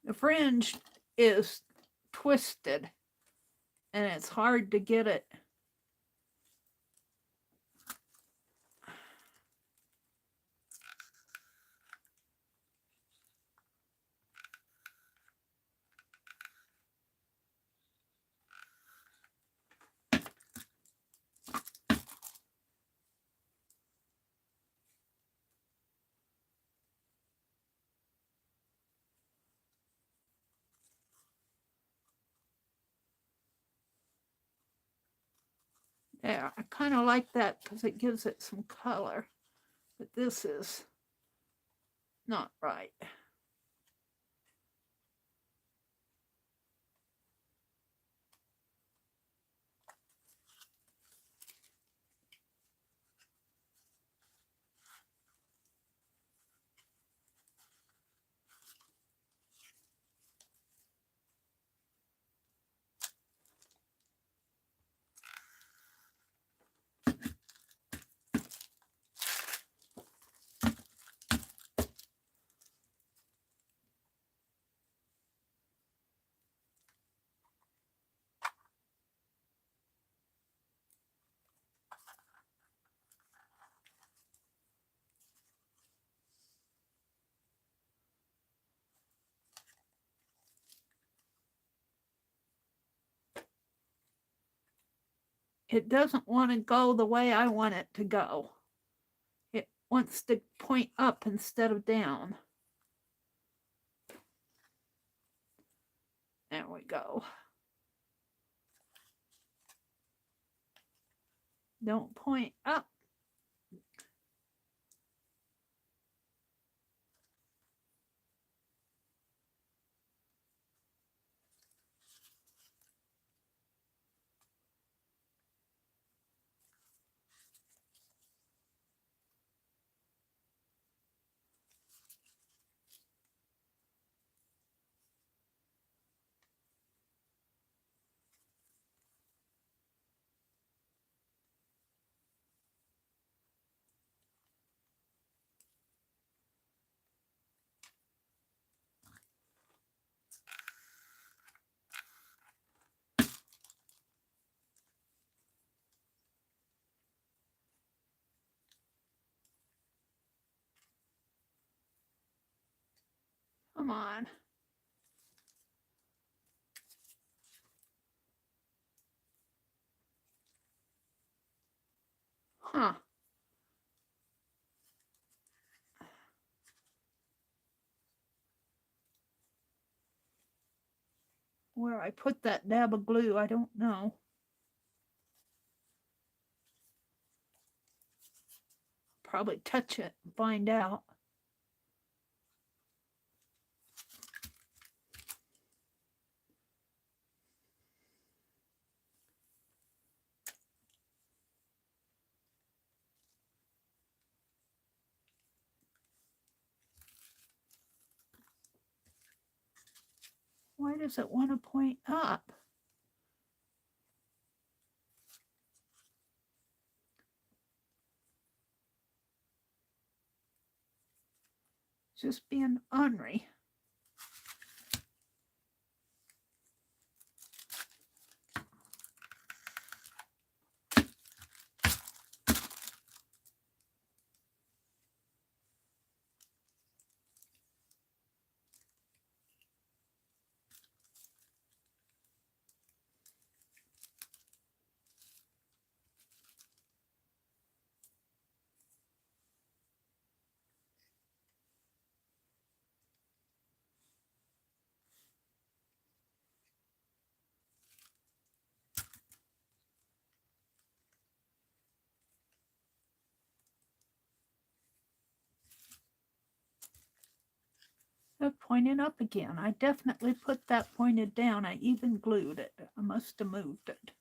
A: The fringe is twisted and it's hard to get it. Yeah, I kind of like that because it gives it some color, but this is not right. It doesn't want to go the way I want it to go. It wants to point up instead of down. There we go. Don't point up. Come on. Huh. Where I put that dab of glue, I don't know. Probably touch it and find out. Why does it want to point up? Just being ornery. They're pointing up again. I definitely put that pointed down. I even glued it. I must have moved it.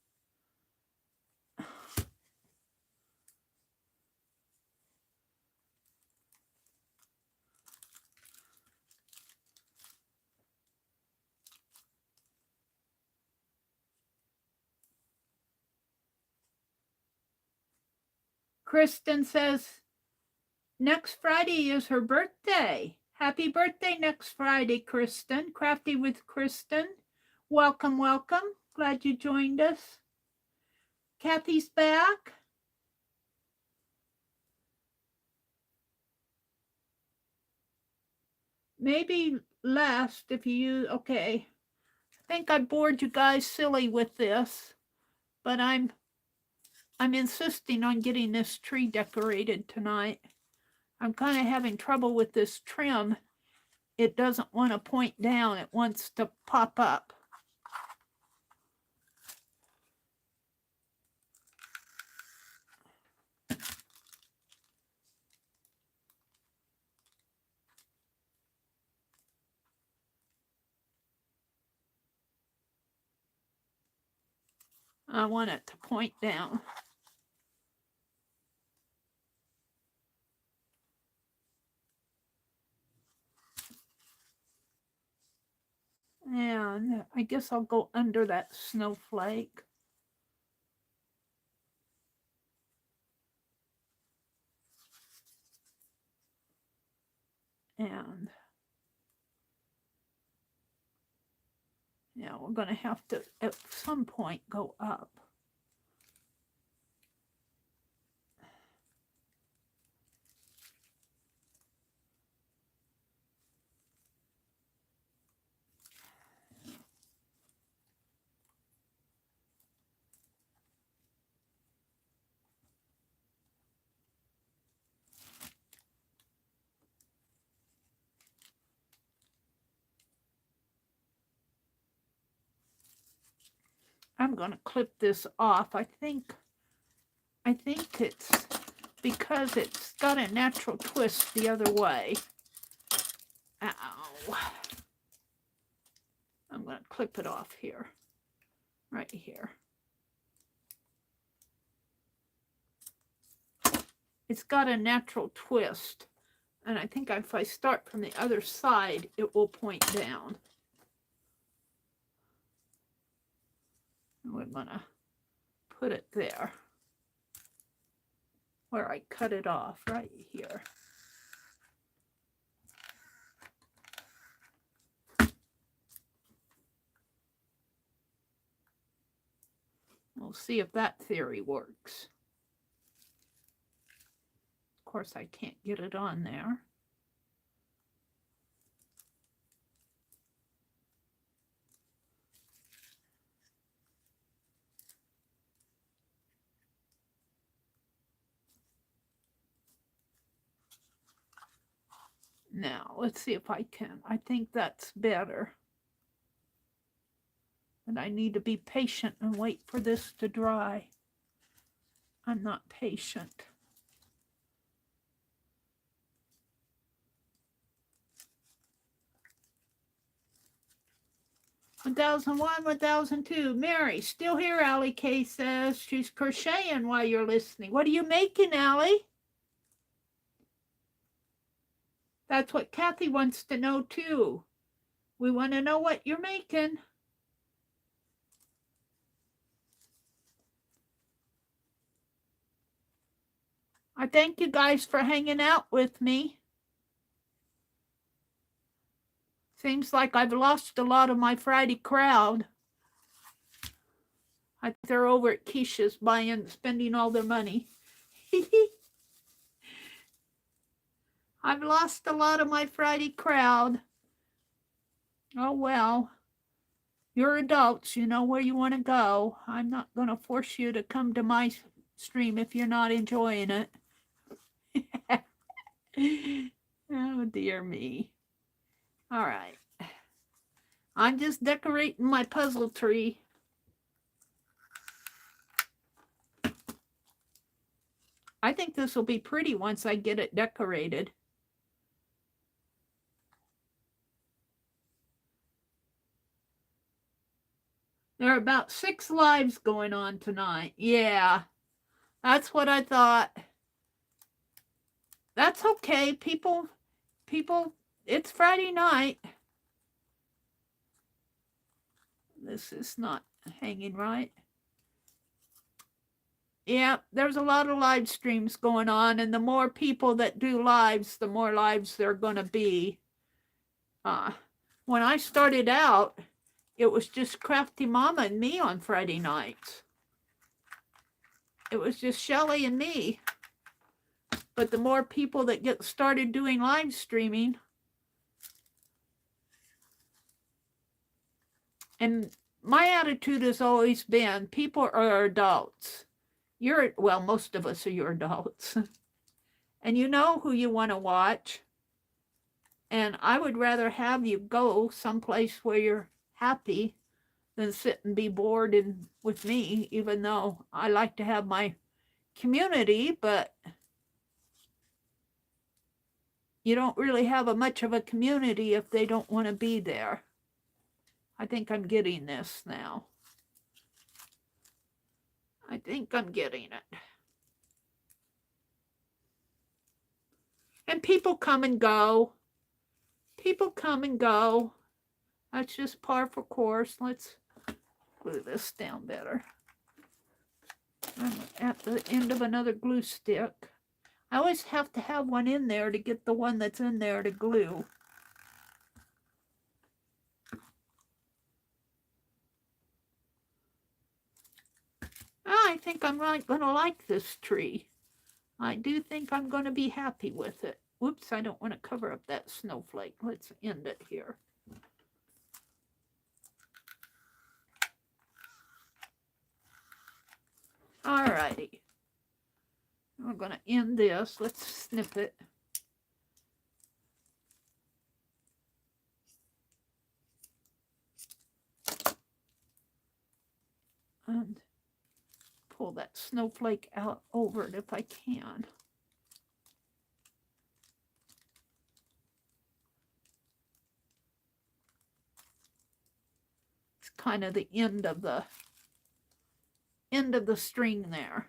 A: Kristen says, next Friday is her birthday. Happy birthday next Friday, Kristen. Crafty with Kristen. Welcome, welcome. Glad you joined us. Kathy's back. Maybe last if you, okay. I think I bored you guys silly with this, but I'm insisting on getting this tree decorated tonight. I'm kind of having trouble with this trim. It doesn't want to point down. It wants to pop up. I want it to point down. And I guess I'll go under that snowflake. And yeah, we're going to have to at some point go up. I'm going to clip this off. I think it's because it's got a natural twist the other way. Ow. I'm going to clip it off here, right here. It's got a natural twist, and I think if I start from the other side, it will point down. We're going to put it there, where I cut it off, right here. We'll see if that theory works. Of course, I can't get it on there. Now, let's see if I can. I think that's better. And I need to be patient and wait for this to dry. I'm not patient. (1001, 1002). Mary, still here, Allie K says. She's crocheting while you're listening. What are you making, Allie? That's what Kathy wants to know, too. We want to know what you're making. I thank you guys for hanging out with me. Seems like I've lost a lot of my Friday crowd. I think they're over at Keisha's spending all their money. I've lost a lot of my Friday crowd. Oh, well. You're adults. You know where you want to go. I'm not going to force you to come to my stream if you're not enjoying it. Oh, dear me. All right. I'm just decorating my puzzle tree. I think this will be pretty once I get it decorated. There are about 6 lives going on tonight. Yeah, that's what I thought. That's okay. People, it's Friday night. This is not hanging right. Yeah, there's a lot of live streams going on, and the more people that do lives, the more lives there are going to be. When I started out, it was just Crafty Mama and me on Friday nights. It was just Shelly and me. But the more people that get started doing live streaming, and my attitude has always been, people are adults. Well, most of us are your adults. And you know who you want to watch. And I would rather have you go someplace where you're happy than sit and be bored with me, even though I like to have my community, but you don't really have much of a community if they don't want to be there. I think I'm getting this now. I think I'm getting it. And people come and go. People come and go. That's just par for course. Let's glue this down better. I'm at the end of another glue stick. I always have to have one in there to get the one that's in there to glue. I think I'm going to like this tree. I do think I'm going to be happy with it. Whoops, I don't want to cover up that snowflake. Let's end it here. All righty. We're going to end this. Let's snip it. And pull that snowflake out over it if I can. It's kind of the end of the string there.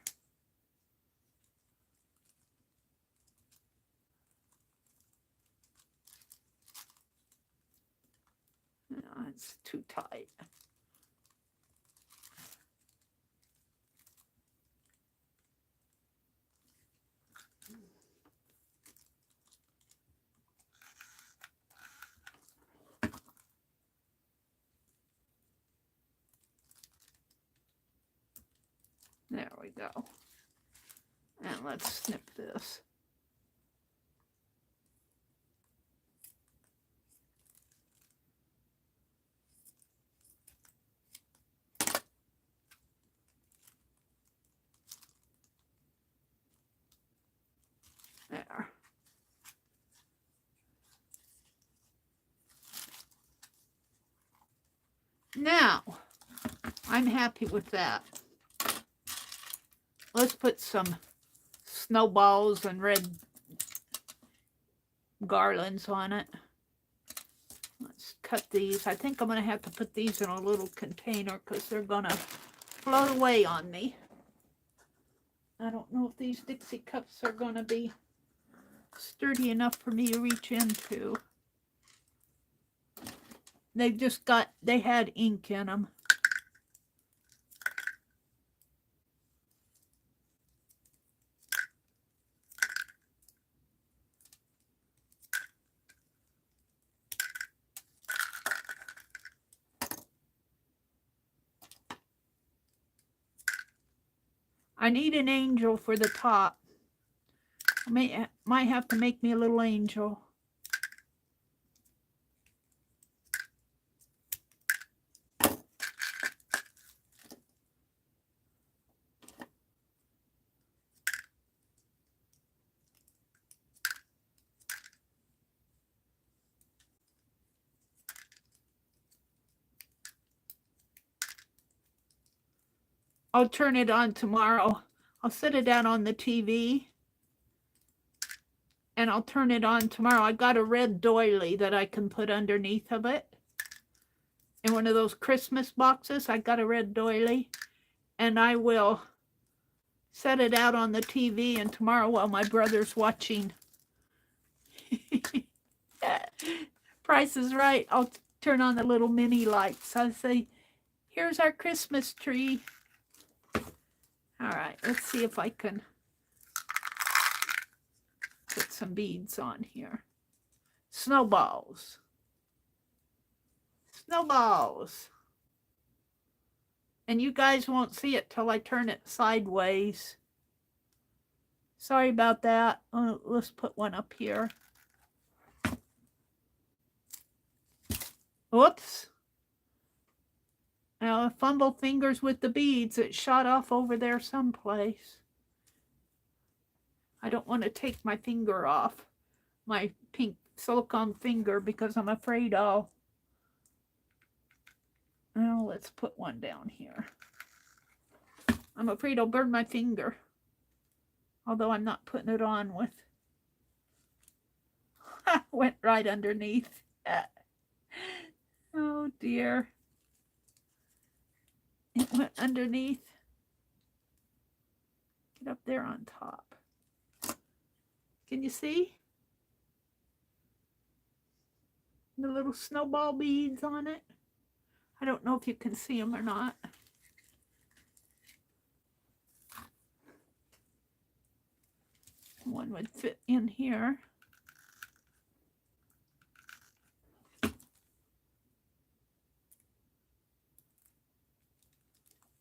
A: No, it's too tight. There we go. And let's snip this. There. I'm happy with that. Let's put some snowballs and red garlands on it. Let's cut these. I think I'm going to have to put these in a little container because they're going to float away on me. I don't know if these Dixie cups are going to be sturdy enough for me to reach into. They had ink in them. I need an angel for the top. I might have to make me a little angel. I'll turn it on tomorrow. I'll set it out on the TV and I'll turn it on tomorrow. I got a red doily that I can put underneath of it. In one of those Christmas boxes, I got a red doily, and I will set it out on the TV, and tomorrow while my brother's watching Price is Right, I'll turn on the little mini lights. I'll say, here's our Christmas tree. All right, let's see if I can put some beads on here. Snowballs. Snowballs. And you guys won't see it till I turn it sideways. Sorry about that. Let's put one up here. Whoops. Now I fumble fingers with the beads. It shot off over there someplace. I don't want to take my finger off, my pink silicone finger, because I'm afraid I'll... Now let's put one down here. I'm afraid I'll burn my finger. Although I'm not putting it on with... Went right underneath. Oh dear. It went underneath. Get up there on top. Can you see? The little snowball beads on it. I don't know if you can see them or not. One would fit in here.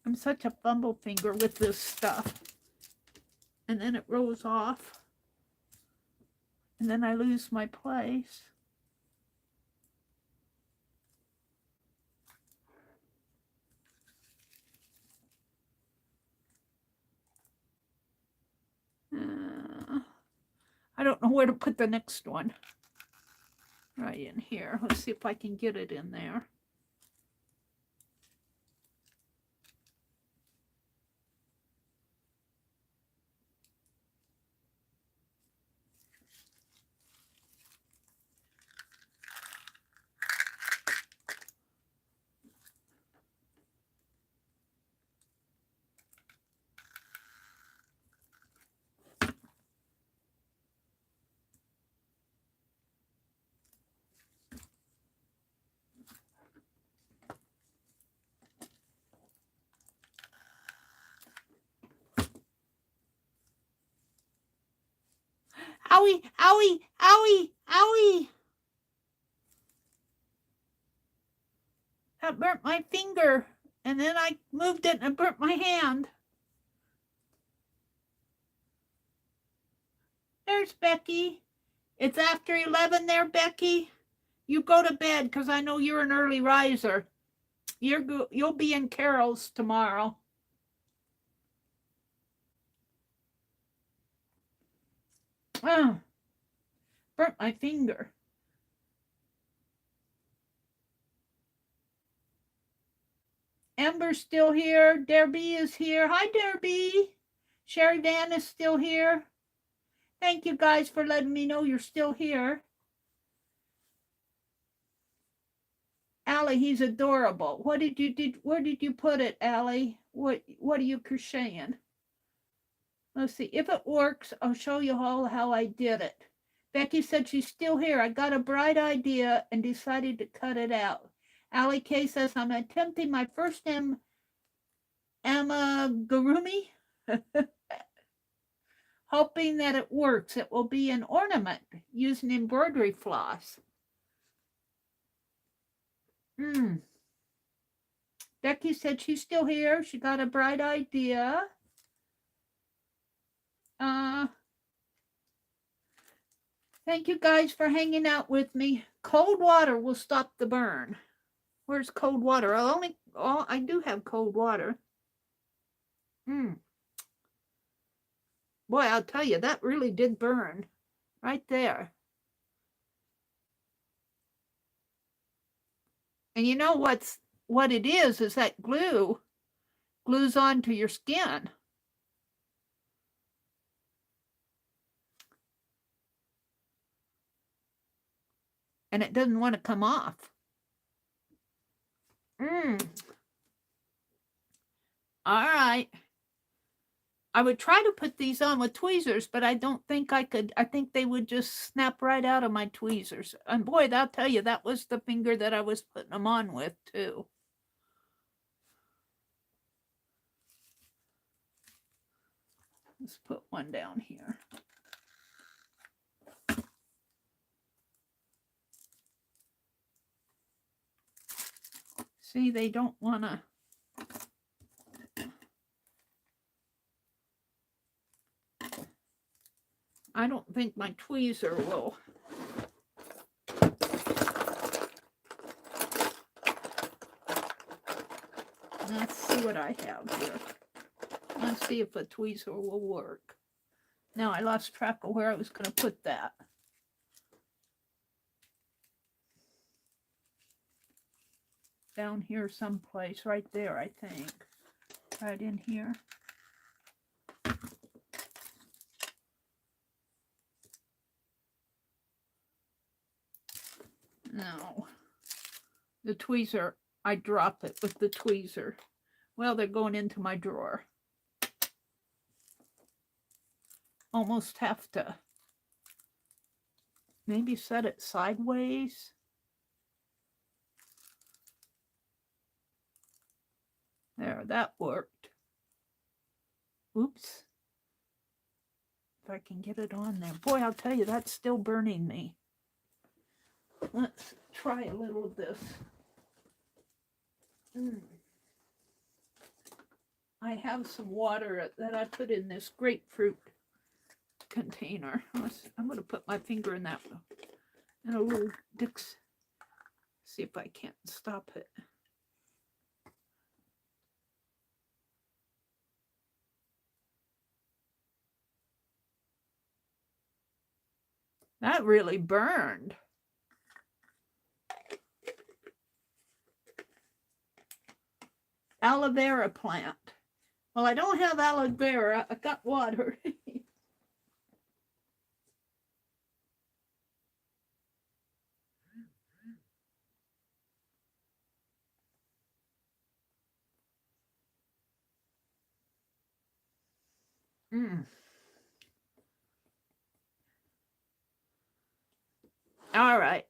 A: I'm such a bumblefinger with this stuff. And then it rolls off. And then I lose my place. I don't know where to put the next one. Right in here. Let's see if I can get it in there. Owie, owie, owie, owie. That burnt my finger. And then I moved it and it burnt my hand. There's Becky. It's after 11 there, Becky. You go to bed because I know you're an early riser. You'll be in Carol's tomorrow. Oh, burnt my finger. Amber's still here. Derby is here. Hi, Derby. Sherry Van is still here. Thank you guys for letting me know you're still here. Allie, he's adorable. Where did you put it, Allie? What are you crocheting? Let's see. If it works, I'll show you all how I did it. Becky said she's still here. I got a bright idea and decided to cut it out. Allie K says, I'm attempting my first amigurumi, hoping that it works. It will be an ornament using embroidery floss. Becky said she's still here. She got a bright idea. Thank you guys for hanging out with me. Cold water will stop the burn. Where's cold water? I do have cold water. Boy, I'll tell you, that really did burn right there. And you know what it is that glue glues onto your skin. And it doesn't want to come off. All right. I would try to put these on with tweezers, but I don't think I could. I think they would just snap right out of my tweezers. And boy, I'll tell you, that was the finger that I was putting them on with, too. Let's put one down here. See, they don't want to. I don't think my tweezer will. Let's see what I have here. Let's see if a tweezer will work. Now I lost track of where I was going to put that. Down here someplace, right there, I think. Right in here. No. The tweezer, I drop it with the tweezer. Well, they're going into my drawer. Almost have to maybe set it sideways. There, that worked. Oops. If I can get it on there. Boy, I'll tell you, that's still burning me. Let's try a little of this. I have some water that I put in this grapefruit container. I'm going to put my finger in that in a little Dix. See if I can't stop it. That really burned. Aloe vera plant. Well, I don't have aloe vera. I got water. All right.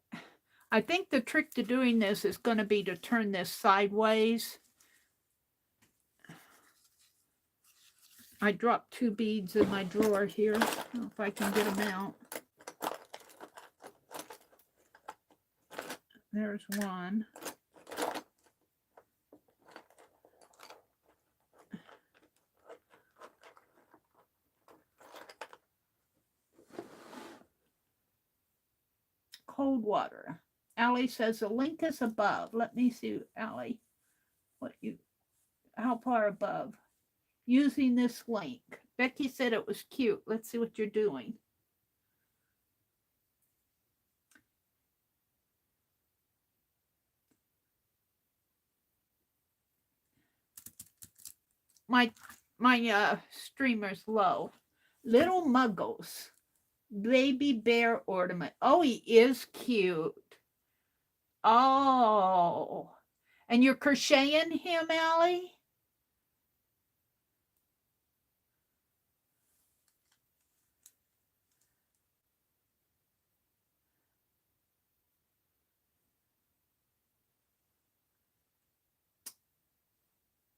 A: I think the trick to doing this is going to be to turn this sideways. I dropped 2 beads in my drawer here. I don't know if I can get them out. There's one. Cold water. Allie says the link is above. Let me see, Allie, how far above? Using this link. Becky said it was cute. Let's see what you're doing. my streamer's low. Little Muggles. Baby bear ornament. Oh, he is cute. Oh. And you're crocheting him, Allie?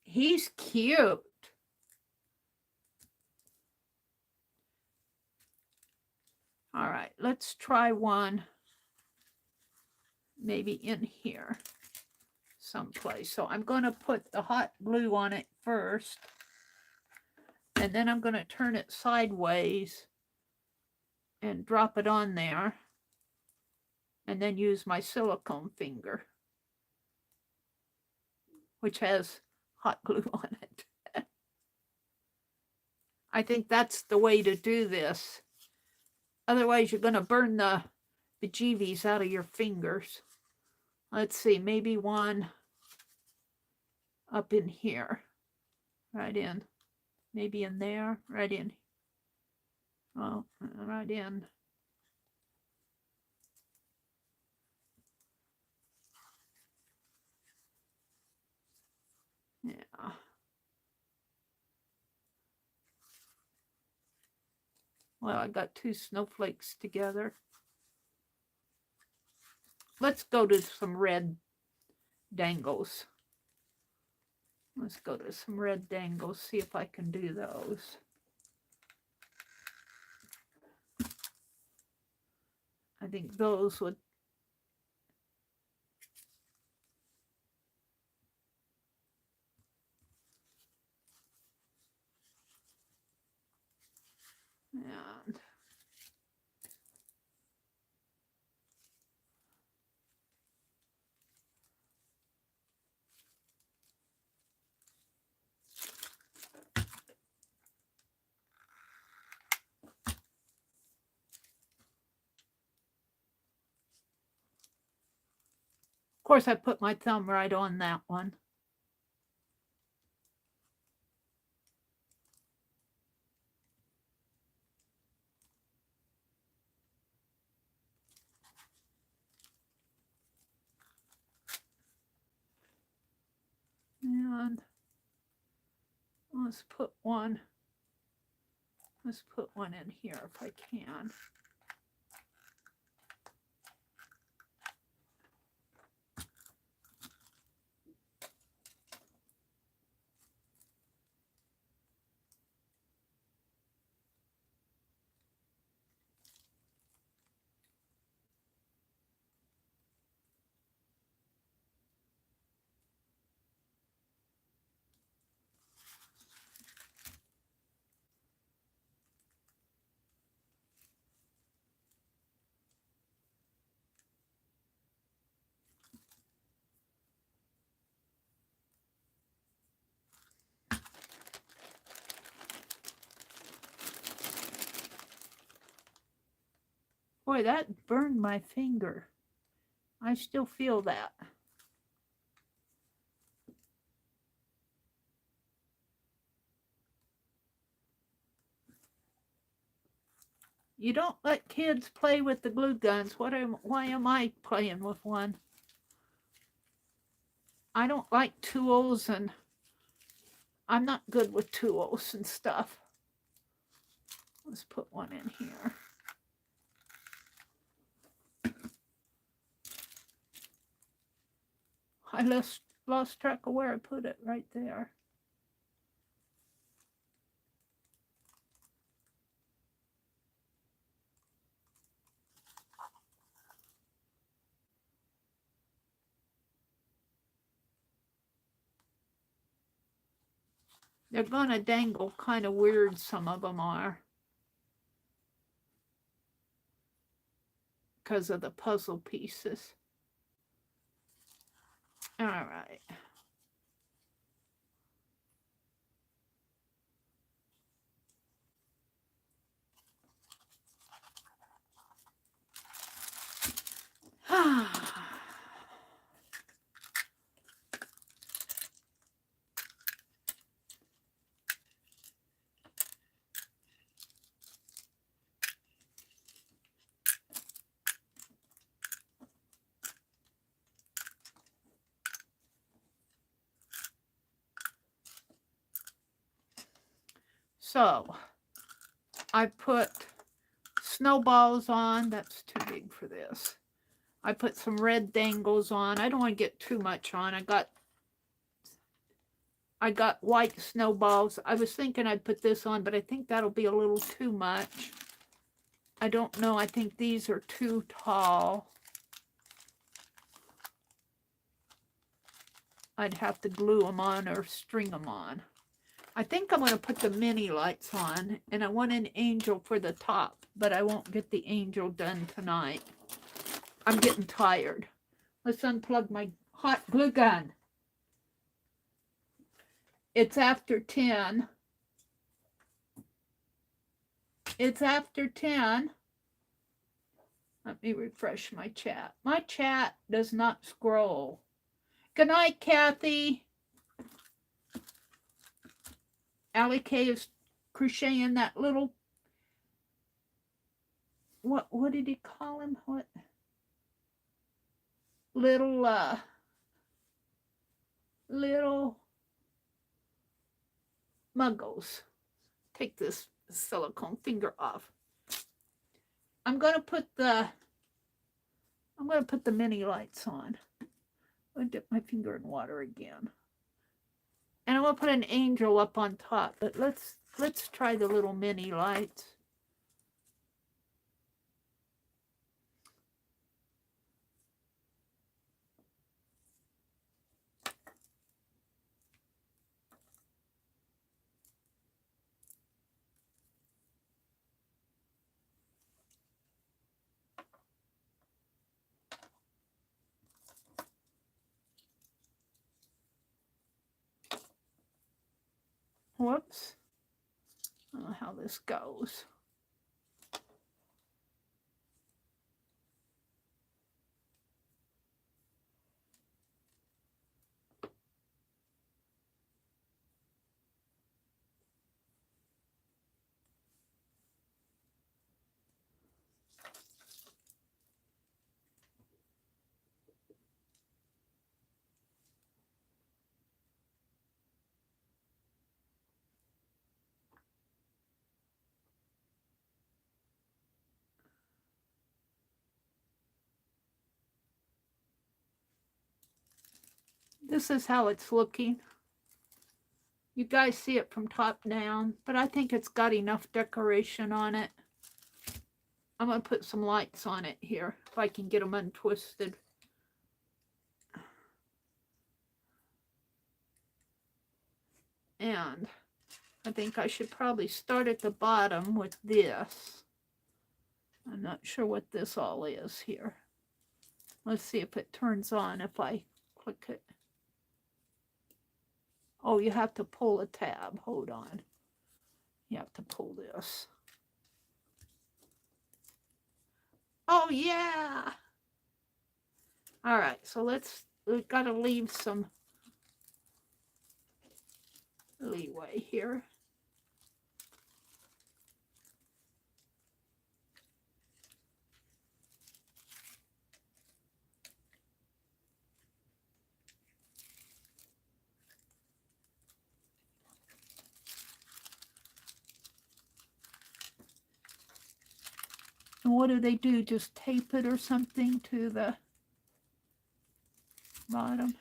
A: He's cute. All right, let's try one maybe in here someplace. So I'm going to put the hot glue on it first, and then I'm going to turn it sideways and drop it on there, and then use my silicone finger, which has hot glue on it. I think that's the way to do this. Otherwise, you're going to burn the bejeebies out of your fingers. Let's see, maybe one up in here, right in, maybe in there, right in, well, right in. Yeah. Well, I got two snowflakes together. Let's go to some red dangles. Let's go to some red dangles, see if I can do those. I think those would. And of course, I put my thumb right on that one. And let's put one in here if I can. Boy, that burned my finger. I still feel that. You don't let kids play with the glue guns. Why am I playing with one? I don't like tools, and I'm not good with tools and stuff. Let's put one in here. I lost track of where I put it, right there. They're gonna dangle kind of weird, some of them are, because of the puzzle pieces. All right. So I put snowballs on. That's too big for this. I put some red dangles on. I don't want to get too much on. I got white snowballs. I was thinking I'd put this on, but I think that'll be a little too much. I don't know. I think these are too tall. I'd have to glue them on or string them on. I think I'm going to put the mini lights on, and I want an angel for the top, but I won't get the angel done tonight. I'm getting tired. Let's unplug my hot glue gun. It's after 10. It's after 10. Let me refresh my chat. My chat does not scroll. Good night, Kathy. Allie K is crocheting that little, what did he call him? What? Little muggles. Take this silicone finger off. I'm gonna put the mini lights on. I'm gonna dip my finger in water again. And I'm gonna put an angel up on top, but let's try the little mini lights. Whoops. I don't know how this goes. This is how it's looking. You guys see it from top down, but I think it's got enough decoration on it. I'm going to put some lights on it here, if I can get them untwisted. And I think I should probably start at the bottom with this. I'm not sure what this all is here. Let's see if it turns on if I click it. Oh, you have to pull a tab. Hold on. You have to pull this. Oh, yeah. All right, so we've got to leave some leeway here. And what do? Just tape it or something to the bottom?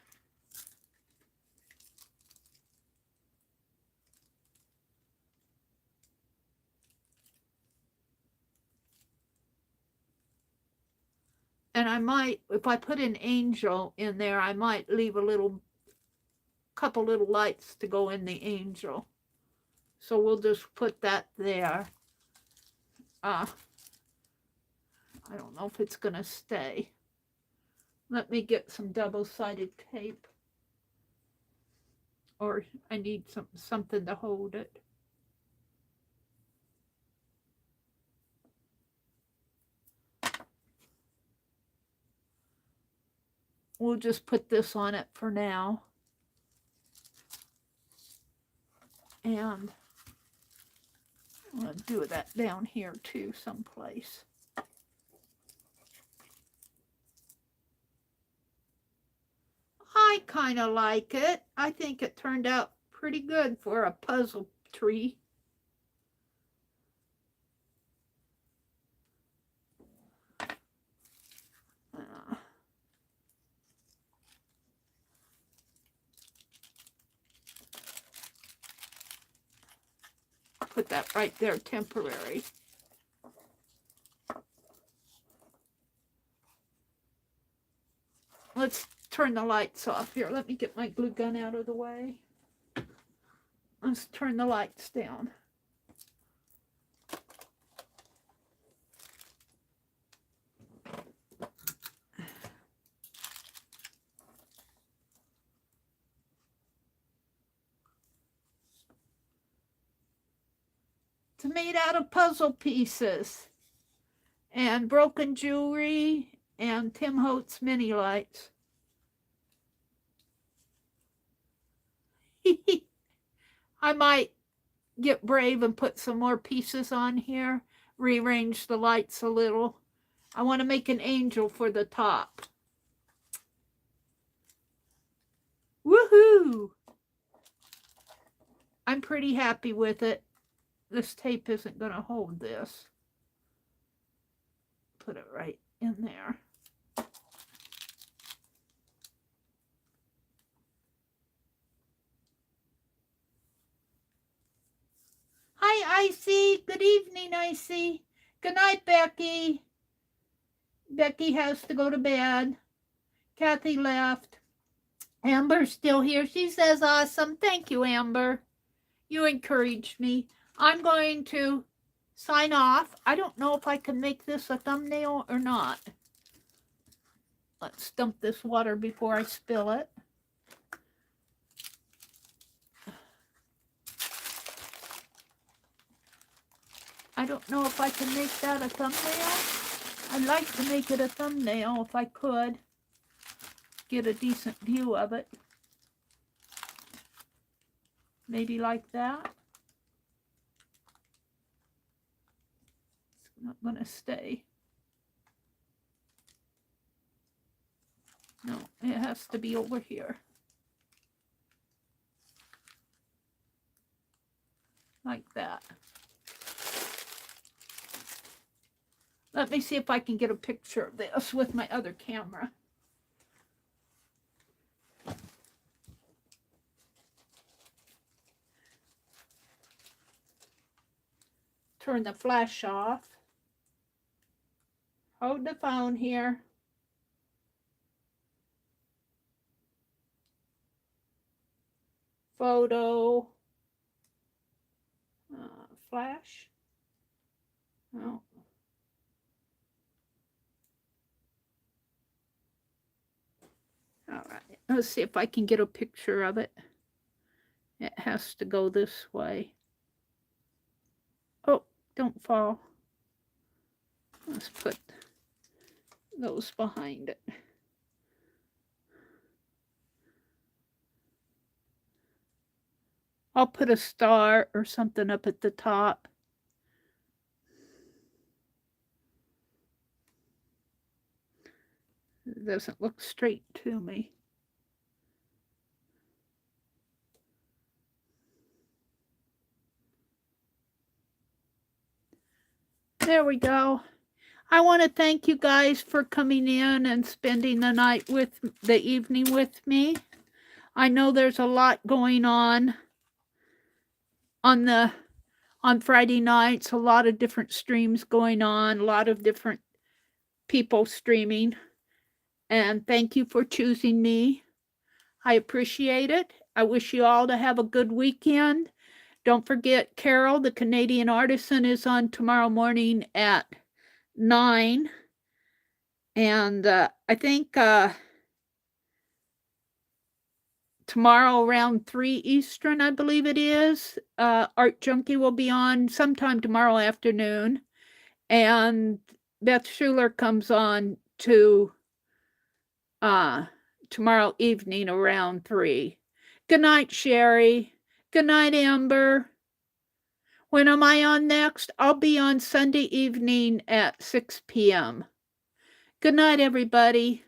A: And I might, if I put an angel in there, I might leave a couple little lights to go in the angel. So we'll just put that there. I don't know if it's going to stay. Let me get some double-sided tape. Or I need something to hold it. We'll just put this on it for now. And I'm going to do that down here too, someplace. I kind of like it. I think it turned out pretty good for a puzzle tree. put that right there, temporary. Let's turn the lights off here. Let me get my glue gun out of the way. Let's turn the lights down. It's made out of puzzle pieces and broken jewelry and Tim Holtz mini lights. I might get brave and put some more pieces on here, rearrange the lights a little. I want to make an angel for the top. Woohoo! I'm pretty happy with it. This tape isn't going to hold this. Put it right in there. Hi, Icy. Good evening, Icy. Good night, Becky. Becky has to go to bed. Kathy left. Amber's still here. She says, awesome. Thank you, Amber. You encouraged me. I'm going to sign off. I don't know if I can make this a thumbnail or not. Let's dump this water before I spill it. I don't know if I can make that a thumbnail. I'd like to make it a thumbnail if I could get a decent view of it. Maybe like that. It's not going to stay. No, it has to be over here. Like that. Let me see if I can get a picture of this with my other camera. Turn the flash off. Hold the phone here. Photo. Flash. No. All right, let's see if I can get a picture of it. It has to go this way. Oh, don't fall. Let's put those behind it. I'll put a star or something up at the top. It doesn't look straight to me. There we go. I want to thank you guys for coming in and spending the night with the evening with me. I know there's a lot going on Friday nights, a lot of different streams going on, a lot of different people streaming. And thank you for choosing me. I appreciate it. I wish you all to have a good weekend. Don't forget, Carol, the Canadian Artisan, is on tomorrow morning at 9. And I think tomorrow around 3 Eastern, I believe it is, Art Junkie will be on sometime tomorrow afternoon. And Beth Schuler comes on to tomorrow evening around 3. Good night, Sherry. Good night, Amber. When am I on next? I'll be on Sunday evening at 6 p.m. Good night, everybody.